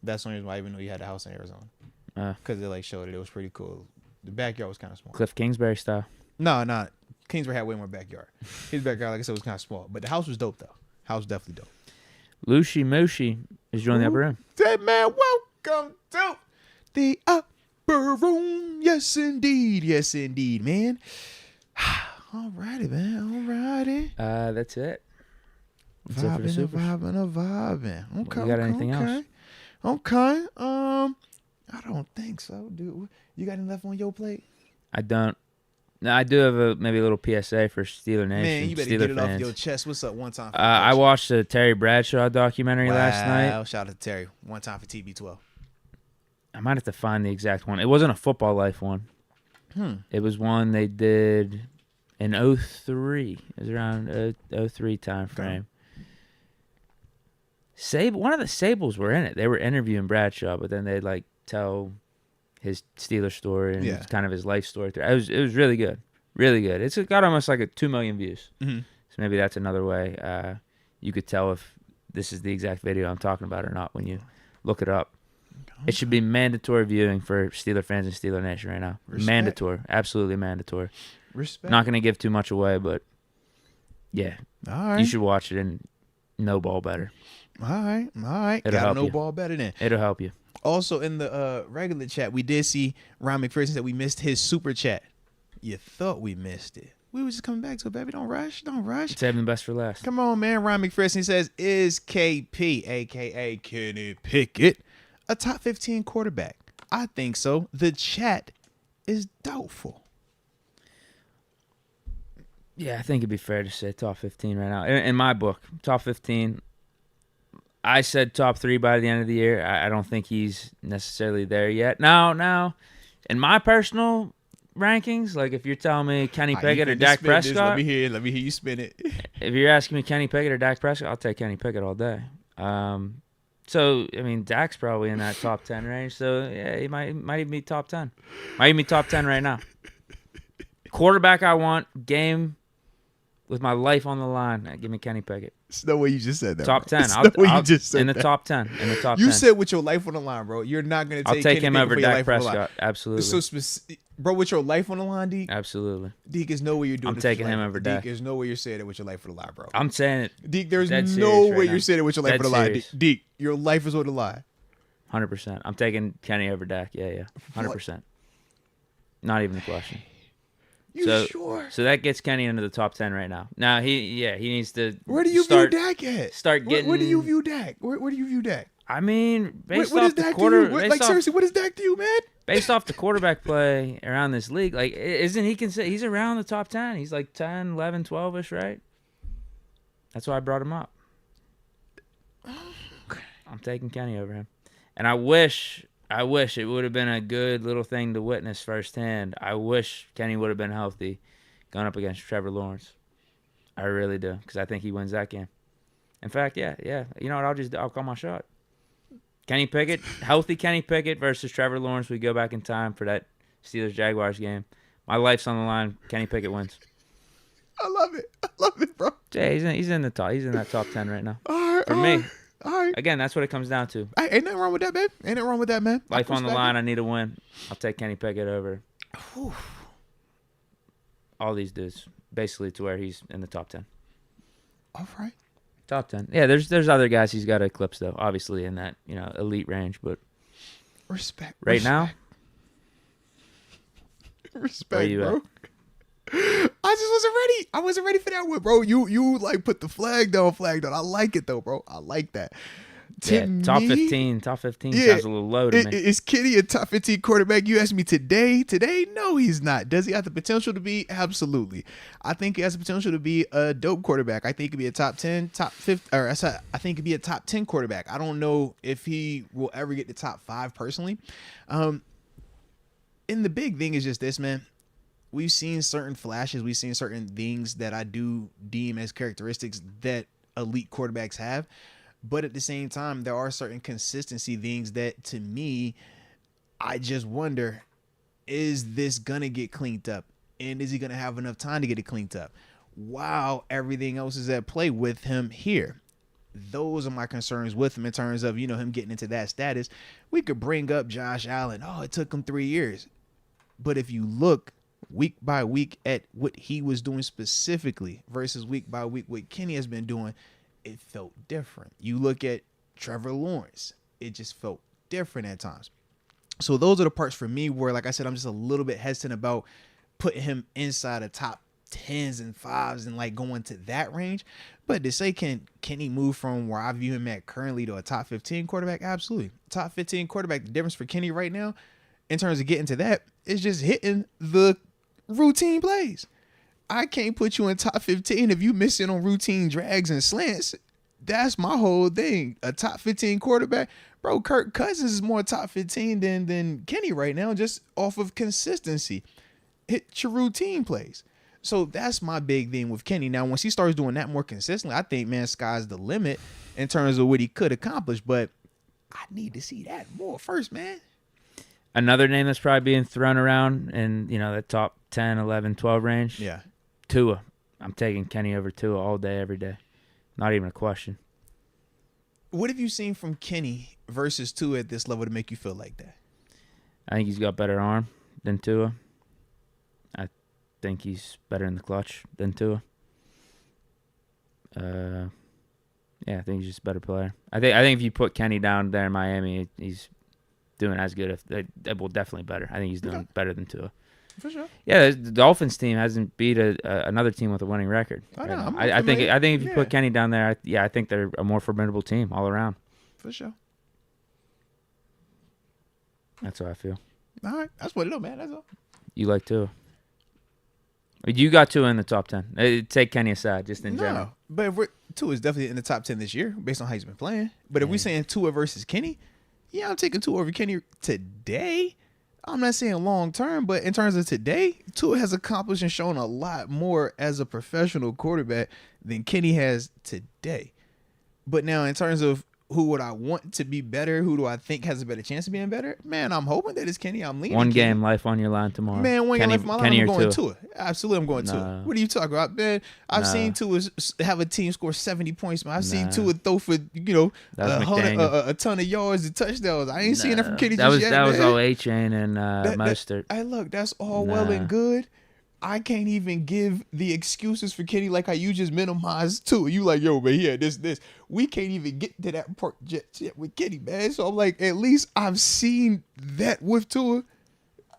Speaker 1: That's the only reason why I even know you had a house in Arizona. Because they showed it. It was pretty cool. The backyard was kind of small.
Speaker 2: Cliff Kingsbury style.
Speaker 1: No. Kingsbury had way more backyard. His backyard, like I said, was kind of small. But the house was dope, though. House was definitely dope.
Speaker 2: Lucy Mooshy is joining the upper room.
Speaker 1: Say, man, welcome to the room. Yes, indeed. Yes, indeed, man. All righty, man. All righty.
Speaker 2: That's it. That's it for the Supers.
Speaker 1: Vibing. Okay.
Speaker 2: You got anything else?
Speaker 1: Okay. I don't think so, dude. You got any left on your plate?
Speaker 2: I don't. No, I do have maybe a little PSA for Steeler Nation.
Speaker 1: Man, you better
Speaker 2: Steeler
Speaker 1: get it
Speaker 2: fans.
Speaker 1: off your chest. What's up? One time.
Speaker 2: I watched the Terry Bradshaw documentary last night.
Speaker 1: Shout out to Terry. One time for TB12.
Speaker 2: I might have to find the exact one. It wasn't a Football Life one. It was one they did in 03. It was around 03 time frame. One of the Sables were in it. They were interviewing Bradshaw, but then they'd like tell his Steelers story and it's kind of his life story. It was really good. Really good. It's got almost like 2 million views. So maybe that's another way you could tell if this is the exact video I'm talking about or not when you look it up. It should be mandatory viewing for Steeler fans and Steeler Nation right now. Respect. Mandatory. Absolutely mandatory.
Speaker 1: Respect.
Speaker 2: Not going to give too much away, but yeah.
Speaker 1: All right.
Speaker 2: You should watch it and know ball better.
Speaker 1: All right.
Speaker 2: It'll help
Speaker 1: know
Speaker 2: you.
Speaker 1: ball better than.
Speaker 2: It'll help you.
Speaker 1: Also, in the regular chat, we did see Ron McPherson said we missed his super chat. You thought we missed it. We were just coming back to it, baby. Don't rush.
Speaker 2: Saving the best for last.
Speaker 1: Come on, man. Ron McPherson says, is KP, a.k.a. Kenny Pickett, a top 15 quarterback? I think so. The chat is doubtful.
Speaker 2: Yeah, I think it'd be fair to say top 15 right now. In my book, top 15. I said top 3 by the end of the year. I don't think he's necessarily there yet. Now, in my personal rankings, like if you're telling me Kenny Pickett or Dak Prescott.
Speaker 1: Let me hear you spin it.
Speaker 2: If you're asking me Kenny Pickett or Dak Prescott, I'll take Kenny Pickett all day. So, I mean, Dak's probably in that top 10 range. So, yeah, he might even be top 10. Might even be top 10 right now. Quarterback I want, game with my life on the line. Give me Kenny Pickett.
Speaker 1: It's no way you just said that.
Speaker 2: Top 10.
Speaker 1: It's no way you just said
Speaker 2: in the
Speaker 1: that.
Speaker 2: top 10. In the top 10.
Speaker 1: You said with your life on the line, bro. You're not going to take
Speaker 2: I'll take
Speaker 1: Kenny
Speaker 2: him
Speaker 1: Pickett
Speaker 2: over
Speaker 1: for your
Speaker 2: Dak
Speaker 1: life on the line.
Speaker 2: Prescott. Absolutely.
Speaker 1: So specific, bro, with your life on the line, Deke?
Speaker 2: Absolutely.
Speaker 1: Deke, there's no way you're doing
Speaker 2: I'm
Speaker 1: this.
Speaker 2: taking him over Dak.
Speaker 1: Deke, there's no way you're saying it with your life on the line, bro.
Speaker 2: I'm saying it.
Speaker 1: Deke, there's
Speaker 2: Dead
Speaker 1: no
Speaker 2: serious
Speaker 1: way
Speaker 2: right
Speaker 1: you're
Speaker 2: now.
Speaker 1: saying it with your life
Speaker 2: Dead
Speaker 1: on the line.
Speaker 2: serious.
Speaker 1: Deke, your life is on the line.
Speaker 2: 100%. I'm taking Kenny over Dak. Yeah. 100%. Not even a question.
Speaker 1: Sure?
Speaker 2: So that gets Kenny into the top 10 right now. Now he needs to.
Speaker 1: Where do you view Dak at?
Speaker 2: Start getting.
Speaker 1: Where do you view Dak? Where do you view Dak?
Speaker 2: I mean, based
Speaker 1: what
Speaker 2: off
Speaker 1: is
Speaker 2: the
Speaker 1: Dak
Speaker 2: quarter.
Speaker 1: to you? Seriously, what is Dak to you, man?
Speaker 2: Based off the quarterback play around this league, like isn't he he's around the top 10? He's like 10, 11, 12ish, right? That's why I brought him up.
Speaker 1: Okay.
Speaker 2: I'm taking Kenny over him, and I wish it would have been a good little thing to witness firsthand. I wish Kenny would have been healthy going up against Trevor Lawrence. I really do, because I think he wins that game. In fact, yeah. You know what? I'll call my shot. Kenny Pickett, healthy Kenny Pickett versus Trevor Lawrence. We go back in time for that Steelers-Jaguars game. My life's on the line. Kenny Pickett wins.
Speaker 1: I love it, bro.
Speaker 2: Yeah, he's in the top. He's in that top 10 right now.
Speaker 1: All right,
Speaker 2: for me.
Speaker 1: All right.
Speaker 2: Again, that's what it comes down to.
Speaker 1: Hey, ain't nothing wrong with that, babe. Ain't nothing wrong with that, man.
Speaker 2: Life on the line. I need a win. I'll take Kenny Pickett over all these dudes, basically to where he's in the top 10.
Speaker 1: All right.
Speaker 2: Top 10. Yeah, there's other guys he's got to eclipse, though, obviously in that elite range. But
Speaker 1: respect.
Speaker 2: Now,
Speaker 1: respect, bro. I just wasn't ready. I wasn't ready for that one, bro. You like put the flag down. I like it though, bro. I like that.
Speaker 2: Top 15 sounds a little low to me.
Speaker 1: Is Kenny a top 15 quarterback? You asked me today. No, he's not. Does he have the potential to be? Absolutely. I think he has the potential to be a dope quarterback. I think he could be a top 10, top 5, or I think he could be a top 10 quarterback. I don't know if he will ever get the top 5 personally. And the big thing is just this, man. We've seen certain flashes. We've seen certain things that I do deem as characteristics that elite quarterbacks have. But at the same time, there are certain consistency things that, to me, I just wonder, is this going to get cleaned up? And is he going to have enough time to get it cleaned up while everything else is at play with him here? Those are my concerns with him in terms of, him getting into that status. We could bring up Josh Allen. Oh, it took him 3 years. But if you look week by week at what he was doing specifically versus week by week what Kenny has been doing, it felt different. You look at Trevor Lawrence, it just felt different at times. So those are the parts for me where, like I said, I'm just a little bit hesitant about putting him inside the top 10s and 5s and like going to that range. But to say, can he move from where I view him at currently to a top 15 quarterback? Absolutely. Top 15 quarterback. The difference for Kenny right now in terms of getting to that is just hitting the routine plays. I can't put you in top 15 if you missing on routine drags and slants. That's my whole thing. A top 15 quarterback. Bro, Kirk Cousins is more top 15 than Kenny right now, just off of consistency. Hit your routine plays. So that's my big thing with Kenny. Now, once he starts doing that more consistently, I think, man, sky's the limit in terms of what he could accomplish. But I need to see that more first, man.
Speaker 2: Another name that's probably being thrown around in, the top 10, 11, 12 range.
Speaker 1: Yeah.
Speaker 2: Tua. I'm taking Kenny over Tua all day, every day. Not even a question.
Speaker 1: What have you seen from Kenny versus Tua at this level to make you feel like that?
Speaker 2: I think he's got better arm than Tua. I think he's better in the clutch than Tua. I think he's just a better player. I think if you put Kenny down there in Miami, he's doing as good. Well, definitely better. I think he's doing better than Tua.
Speaker 1: For sure.
Speaker 2: Yeah, the Dolphins team hasn't beat another team with a winning record. I think if you put Kenny down there, I think they're a more formidable team all around.
Speaker 1: For sure.
Speaker 2: That's how I feel.
Speaker 1: All right, that's what it is, man. That's all.
Speaker 2: You like Tua? You got Tua in the top 10. Take Kenny aside, just in general.
Speaker 1: But Tua is definitely in the top 10 this year, based on how he's been playing. But if we're saying Tua versus Kenny, I'm taking Tua over Kenny today. I'm not saying long term, but in terms of today, Tua has accomplished and shown a lot more as a professional quarterback than Kenny has today. But now, in terms of who would I want to be better, who do I think has a better chance of being better, man, I'm hoping that it's Kenny. I'm leaning
Speaker 2: One
Speaker 1: Kenny.
Speaker 2: game, life on your line tomorrow.
Speaker 1: Man, one game, life on my line,
Speaker 2: Kenny
Speaker 1: I'm going
Speaker 2: Tua.
Speaker 1: Tua. Absolutely, I'm going Tua. What are you talking about, man? I've seen Tua have a team score 70 points, man. I've seen Tua throw for, a ton of yards and touchdowns. I ain't seen that from Kenny just yet,
Speaker 2: That
Speaker 1: man.
Speaker 2: was all A-Chain and Mostert.
Speaker 1: Hey, look, that's all well and good. I can't even give the excuses for Kenny like how you just minimized Tua. You like, yo, man, he had this. We can't even get to that part yet with Kenny, man. So I'm like, at least I've seen that with Tua.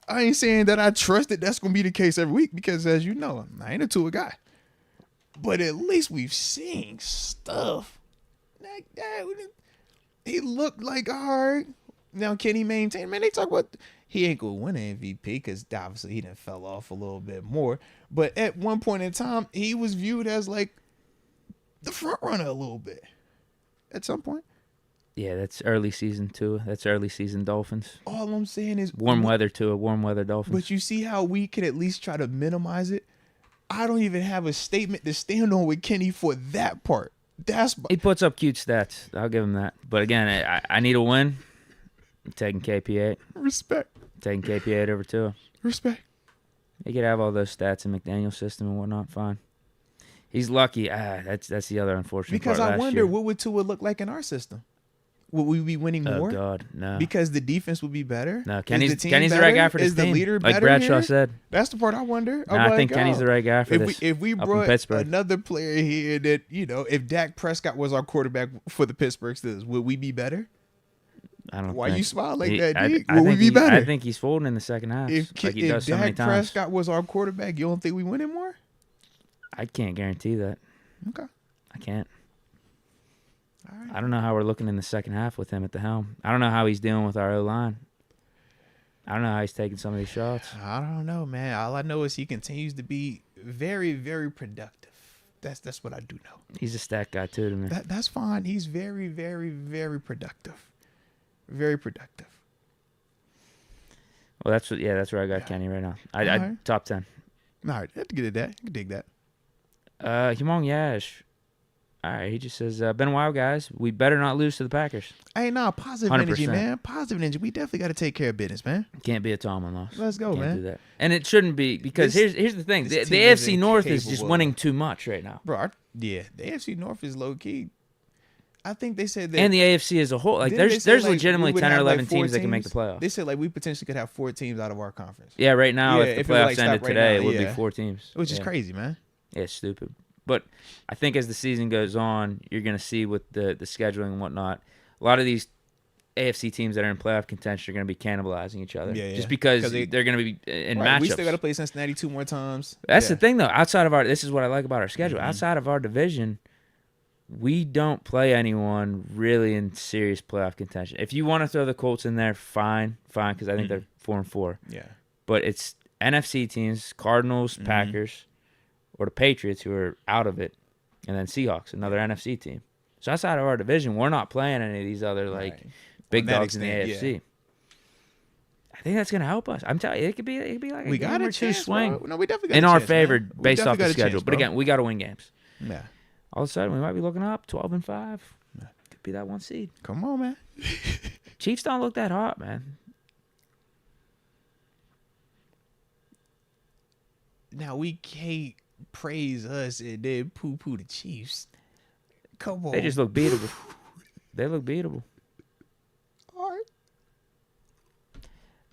Speaker 1: I ain't saying that I trust that that's going to be the case every week because, as you know, I ain't a Tua guy. But at least we've seen stuff like that. He looked like, all right. Now, can he maintain? Man, they talk about he ain't going to win an MVP because obviously he done fell off a little bit more. But at one point in time, he was viewed as like the front runner a little bit at some point.
Speaker 2: Yeah, that's early season Tua. That's early season Dolphins.
Speaker 1: All I'm saying is
Speaker 2: warm weather Dolphins.
Speaker 1: But you see how we can at least try to minimize it? I don't even have a statement to stand on with Kenny for that part.
Speaker 2: He puts up cute stats. I'll give him that. But again, I need a win. I'm taking KP8.
Speaker 1: Respect.
Speaker 2: Taking KP8 over Tua.
Speaker 1: Respect.
Speaker 2: He could have all those stats in McDaniel's system and whatnot. Fine. He's lucky. That's the other unfortunate part.
Speaker 1: Because I wonder what would Tua look like in our system. Would we be winning more?
Speaker 2: Oh God, no.
Speaker 1: Because the defense would be better.
Speaker 2: No, Kenny's the right guy for this team.
Speaker 1: Is the leader
Speaker 2: like
Speaker 1: better
Speaker 2: Bradshaw
Speaker 1: here?
Speaker 2: said.
Speaker 1: That's the part I wonder.
Speaker 2: No, I think Kenny's the right guy for this.
Speaker 1: If we brought another player here that, if Dak Prescott was our quarterback for the Pittsburgh Steelers, would we be better?
Speaker 2: I don't.
Speaker 1: Why you smile like that, Deke?
Speaker 2: Would
Speaker 1: we be better?
Speaker 2: I think he's folding in the second half. If
Speaker 1: Dak Prescott was our quarterback, you don't think we win more?
Speaker 2: I can't guarantee that.
Speaker 1: Okay.
Speaker 2: I can't.
Speaker 1: All right.
Speaker 2: I don't know how we're looking in the second half with him at the helm. I don't know how he's dealing with our O-line. I don't know how he's taking some of these shots.
Speaker 1: I don't know, man. All I know is he continues to be very, very productive. That's what I do know.
Speaker 2: He's a stat guy too to me.
Speaker 1: That's fine. He's very, very, very productive. Very productive.
Speaker 2: Well, that's where I got Kenny right now. I top 10.
Speaker 1: All right, I have to get it that. I can dig that.
Speaker 2: Himong Yash. All right, he just says, been a while, guys. We better not lose to the Packers.
Speaker 1: Hey, positive
Speaker 2: 100%.
Speaker 1: energy, man. Positive energy. We definitely got to take care of business, man.
Speaker 2: Can't be a Tomlin loss.
Speaker 1: Let's go,
Speaker 2: Can't
Speaker 1: man.
Speaker 2: do that. And it shouldn't be because here's the thing. The AFC North is just winning too much right now.
Speaker 1: Bro, the AFC North is low-key. I think they said that.
Speaker 2: And the AFC as a whole. Like, there's legitimately 10 or 11 teams that can make the playoffs.
Speaker 1: They said, we potentially could have 4 teams out of our conference.
Speaker 2: Yeah, right now, if the playoffs ended today, it would be 4 teams.
Speaker 1: Which is crazy, man.
Speaker 2: Yeah, it's stupid. But I think as the season goes on, you're going to see with the scheduling and whatnot, a lot of these AFC teams that are in playoff contention are going to be cannibalizing each other.
Speaker 1: Yeah.
Speaker 2: Just because they're going to be in
Speaker 1: right,
Speaker 2: matchups.
Speaker 1: We still got to play Cincinnati 2 more times.
Speaker 2: That's the thing, though. Outside of this is what I like about our schedule.
Speaker 1: Mm-hmm.
Speaker 2: Outside of our division, we don't play anyone really in serious playoff contention. If you want to throw the Colts in there, fine, because I think they're 4-4.
Speaker 1: Yeah.
Speaker 2: But it's NFC teams, Cardinals, Packers, or the Patriots who are out of it, and then Seahawks, another NFC team. So outside of our division, we're not playing any of these other big dogs in the AFC. Yeah. I think that's going to help us. I'm telling you, it could be like a game or two swing.
Speaker 1: Bro. No, we definitely got
Speaker 2: in
Speaker 1: a
Speaker 2: our
Speaker 1: chance,
Speaker 2: favor
Speaker 1: man.
Speaker 2: based off the schedule. But again, we got to win games.
Speaker 1: Yeah.
Speaker 2: All of a sudden, we might be looking up 12-5. Could be that 1 seed.
Speaker 1: Come on, man.
Speaker 2: Chiefs don't look that hot, man.
Speaker 1: Now we can't praise us and then poo-poo the Chiefs. Come on.
Speaker 2: They just look beatable. They look beatable.
Speaker 1: All right.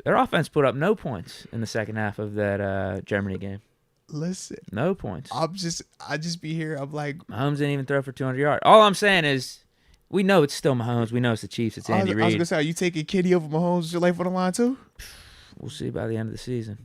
Speaker 2: Their offense put up no points in the second half of that Germany game.
Speaker 1: Listen.
Speaker 2: No points.
Speaker 1: I just be here. I'm like.
Speaker 2: Mahomes didn't even throw for 200 yards. All I'm saying is we know it's still Mahomes. We know it's the Chiefs. It's Andy Reid.
Speaker 1: I was going to say, are you taking Kitty over Mahomes with your life on the line too?
Speaker 2: We'll see by the end of the season.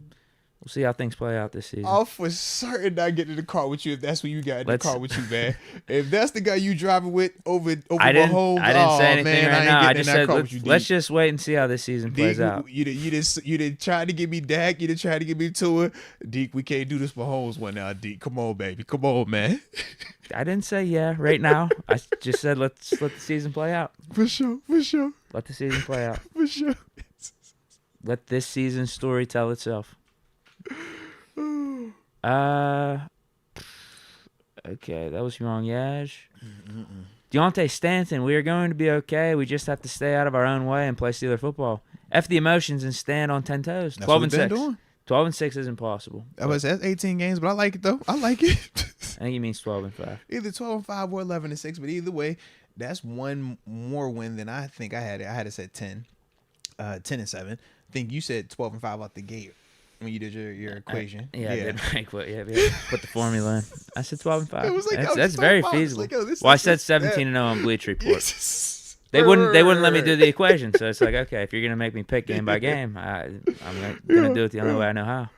Speaker 2: We'll see how things play out this season.
Speaker 1: I'll for certain not get in the car with you if that's what you got in the car with you, man. If that's the guy you driving with over Mahomes,
Speaker 2: I didn't say anything right now. I just said let's just wait and see how this season plays out.
Speaker 1: You did try to give me Dak. You did try to give me Tua. Deke, we can't do this Mahomes one now, Deke. Come on, baby. Come on, man.
Speaker 2: I didn't say yeah right now. I just said let's let the season play out.
Speaker 1: For sure.
Speaker 2: Let the season play out.
Speaker 1: For sure.
Speaker 2: Let this season's story tell itself. Okay, that was wrong, Yash. Deontay Stanton, we are going to be okay. We just have to stay out of our own way and play Steeler football. F the emotions and stand on 10 toes. 12-6. 12-6 isn't possible.
Speaker 1: That's 18 games, but I like it though. I like it.
Speaker 2: I think he means 12-5.
Speaker 1: Either 12-5 or 11-6, but either way, that's one more win than I think I had. I had it said 10, 10-7. I think you said 12-5 out the gate when you did your equation.
Speaker 2: I did. Put the formula in. I said 12-5.
Speaker 1: It was like,
Speaker 2: that's very feasible.
Speaker 1: Like,
Speaker 2: I said 17-0 on Bleach Report. They wouldn't let me do the equation, so it's like, okay, if you're gonna make me pick game by game, I'm gonna do it the only way I know how.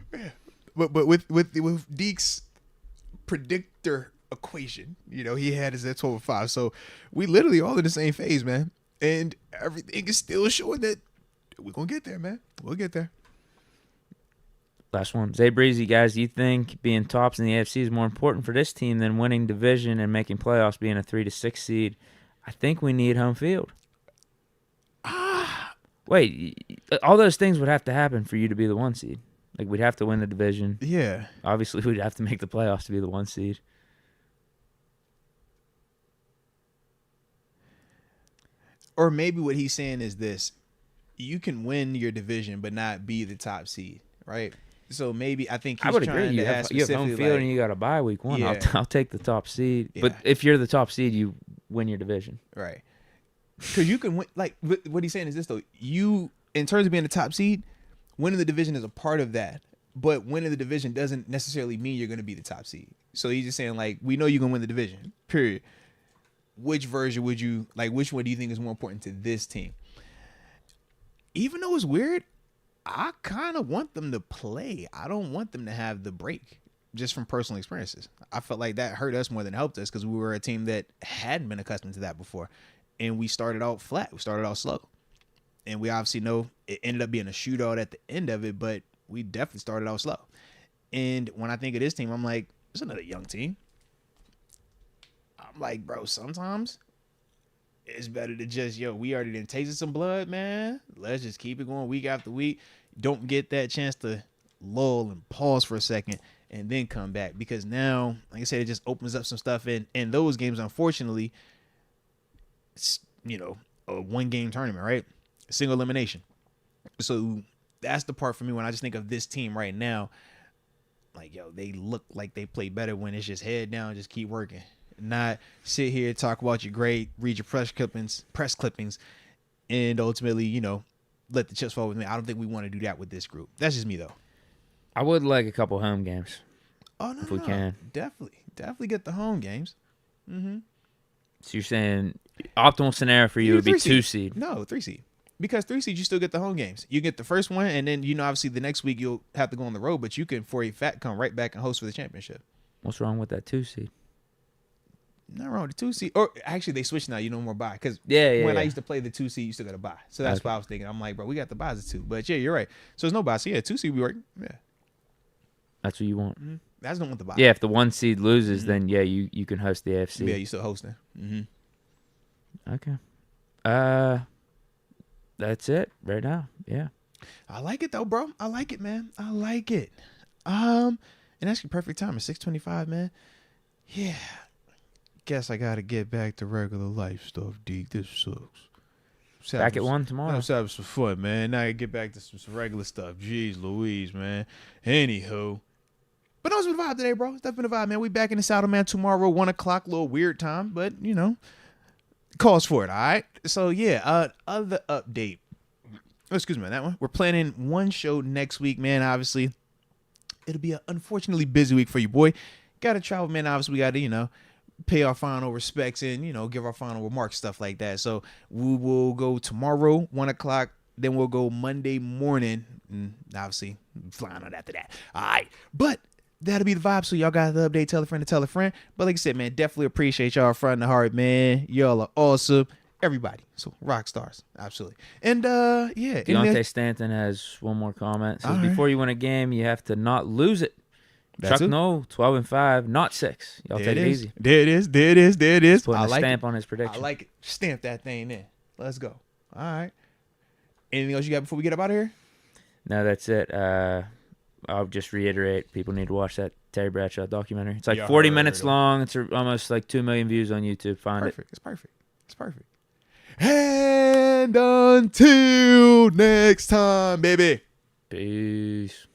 Speaker 1: But with Deke's predictor equation, he had us at 12-5. So we literally all in the same phase, man. And everything is still showing that we're gonna get there, man. We'll get there.
Speaker 2: Last one. Zay Breezy, guys, do you think being tops in the AFC is more important for this team than winning division and making playoffs, being a 3-6 seed? I think we need home field. Wait, all those things would have to happen for you to be the 1 seed. Like, we'd have to win the division.
Speaker 1: Yeah.
Speaker 2: Obviously, we'd have to make the playoffs to be the 1 seed.
Speaker 1: Or maybe what he's saying is this. You can win your division but not be the top seed, right? So maybe I think he's
Speaker 2: I would
Speaker 1: trying
Speaker 2: agree.
Speaker 1: to
Speaker 2: You have home field and you got to bye week 1.
Speaker 1: Yeah.
Speaker 2: I'll take the top seed.
Speaker 1: Yeah.
Speaker 2: But if you're the top seed, you win your division.
Speaker 1: Right. Because you can win. Like, what he's saying is this, though. You, in terms of being the top seed, winning the division is a part of that. But winning the division doesn't necessarily mean you're going to be the top seed. So he's just saying, like, we know you're going to win the division, period. Which version would you, like, which one do you think is more important to this team? Even though it's weird, I kind of want them to play. I don't want them to have the break, just from personal experiences. I felt like that hurt us more than helped us because we were a team that hadn't been accustomed to that before. And we started out flat. We started out slow. And we obviously know it ended up being a shootout at the end of it, but we definitely started out slow. And when I think of this team, I'm like, it's another young team. I'm like, bro, sometimes it's better to just, we already done tasted some blood, man. Let's just keep it going week after week. Don't get that chance to lull and pause for a second and then come back. Because now, like I said, it just opens up some stuff. And those games, unfortunately, it's, a 1-game tournament, right? Single elimination. So that's the part for me when I just think of this team right now. Like, they look like they play better when it's just head down, just keep working. Not sit here, talk about your grade, read your press clippings, and ultimately, let the chips fall with me. I don't think we want to do that with this group. That's just me, though.
Speaker 2: I would like a couple home games.
Speaker 1: Oh, no,
Speaker 2: if we can.
Speaker 1: Definitely get the home games. Mm-hmm.
Speaker 2: So you're saying optimal scenario for you would be 2 seed?
Speaker 1: No, 3 seed. Because 3 seed, you still get the home games. You get the first one, and then, obviously the next week you'll have to go on the road, but you can, for a fact, come right back and host for the championship.
Speaker 2: What's wrong with that 2 seed?
Speaker 1: Not wrong with the 2 seed. Or actually, they switched now. You no more buy. Because when I used to play the 2 seed, you still got to buy. So that's what I was thinking. I'm like, bro, we got the buys at 2. But yeah, you're right. So there's no buy. So yeah, 2 seed we work. Yeah.
Speaker 2: That's what you want.
Speaker 1: Mm-hmm. I just don't want the buy.
Speaker 2: Yeah, if the 1 seed loses, then you can host the AFC.
Speaker 1: Yeah, you still hosting. Mm-hmm.
Speaker 2: Okay. That's it right now. Yeah.
Speaker 1: I like it though, bro. I like it, man. I like it. And actually perfect time. It's 6:25, man. Yeah. Guess I gotta get back to regular life stuff, Deke. This sucks.
Speaker 2: Back at 1 tomorrow.
Speaker 1: Let's have some fun, man. Now I get back to some regular stuff. Jeez Louise, man. Anywho. But that was the vibe today, bro. It's definitely the vibe, man. We back in the saddle, man, tomorrow, 1 o'clock. Little weird time, but calls for it, all right? So yeah, other update. Excuse me on that one. We're planning one show next week, man. Obviously, it'll be an unfortunately busy week for you, boy. Gotta travel, man. Obviously, we gotta, pay our final respects and, give our final remarks, stuff like that. So we will go tomorrow, 1 o'clock. Then we'll go Monday morning. And obviously, flying on after that. All right. But that'll be the vibe. So y'all got the update. Tell a friend to tell a friend. But like I said, man, definitely appreciate y'all from the heart, man. Y'all are awesome. Everybody. So rock stars. Absolutely. And yeah.
Speaker 2: Deontay Stanton has one more comment. So before you win a game, you have to not lose it. Chuck No, 12-5, not 6. Y'all take it easy.
Speaker 1: There it is.
Speaker 2: Putting a stamp on his prediction.
Speaker 1: I like it. Stamp that thing in. Let's go. All right. Anything else you got before we get up out of here?
Speaker 2: No, that's it. I'll just reiterate, people need to watch that Terry Bradshaw documentary. It's like 40 minutes long. It's almost like 2 million views on YouTube. Find it.
Speaker 1: It's perfect. And until next time, baby.
Speaker 2: Peace.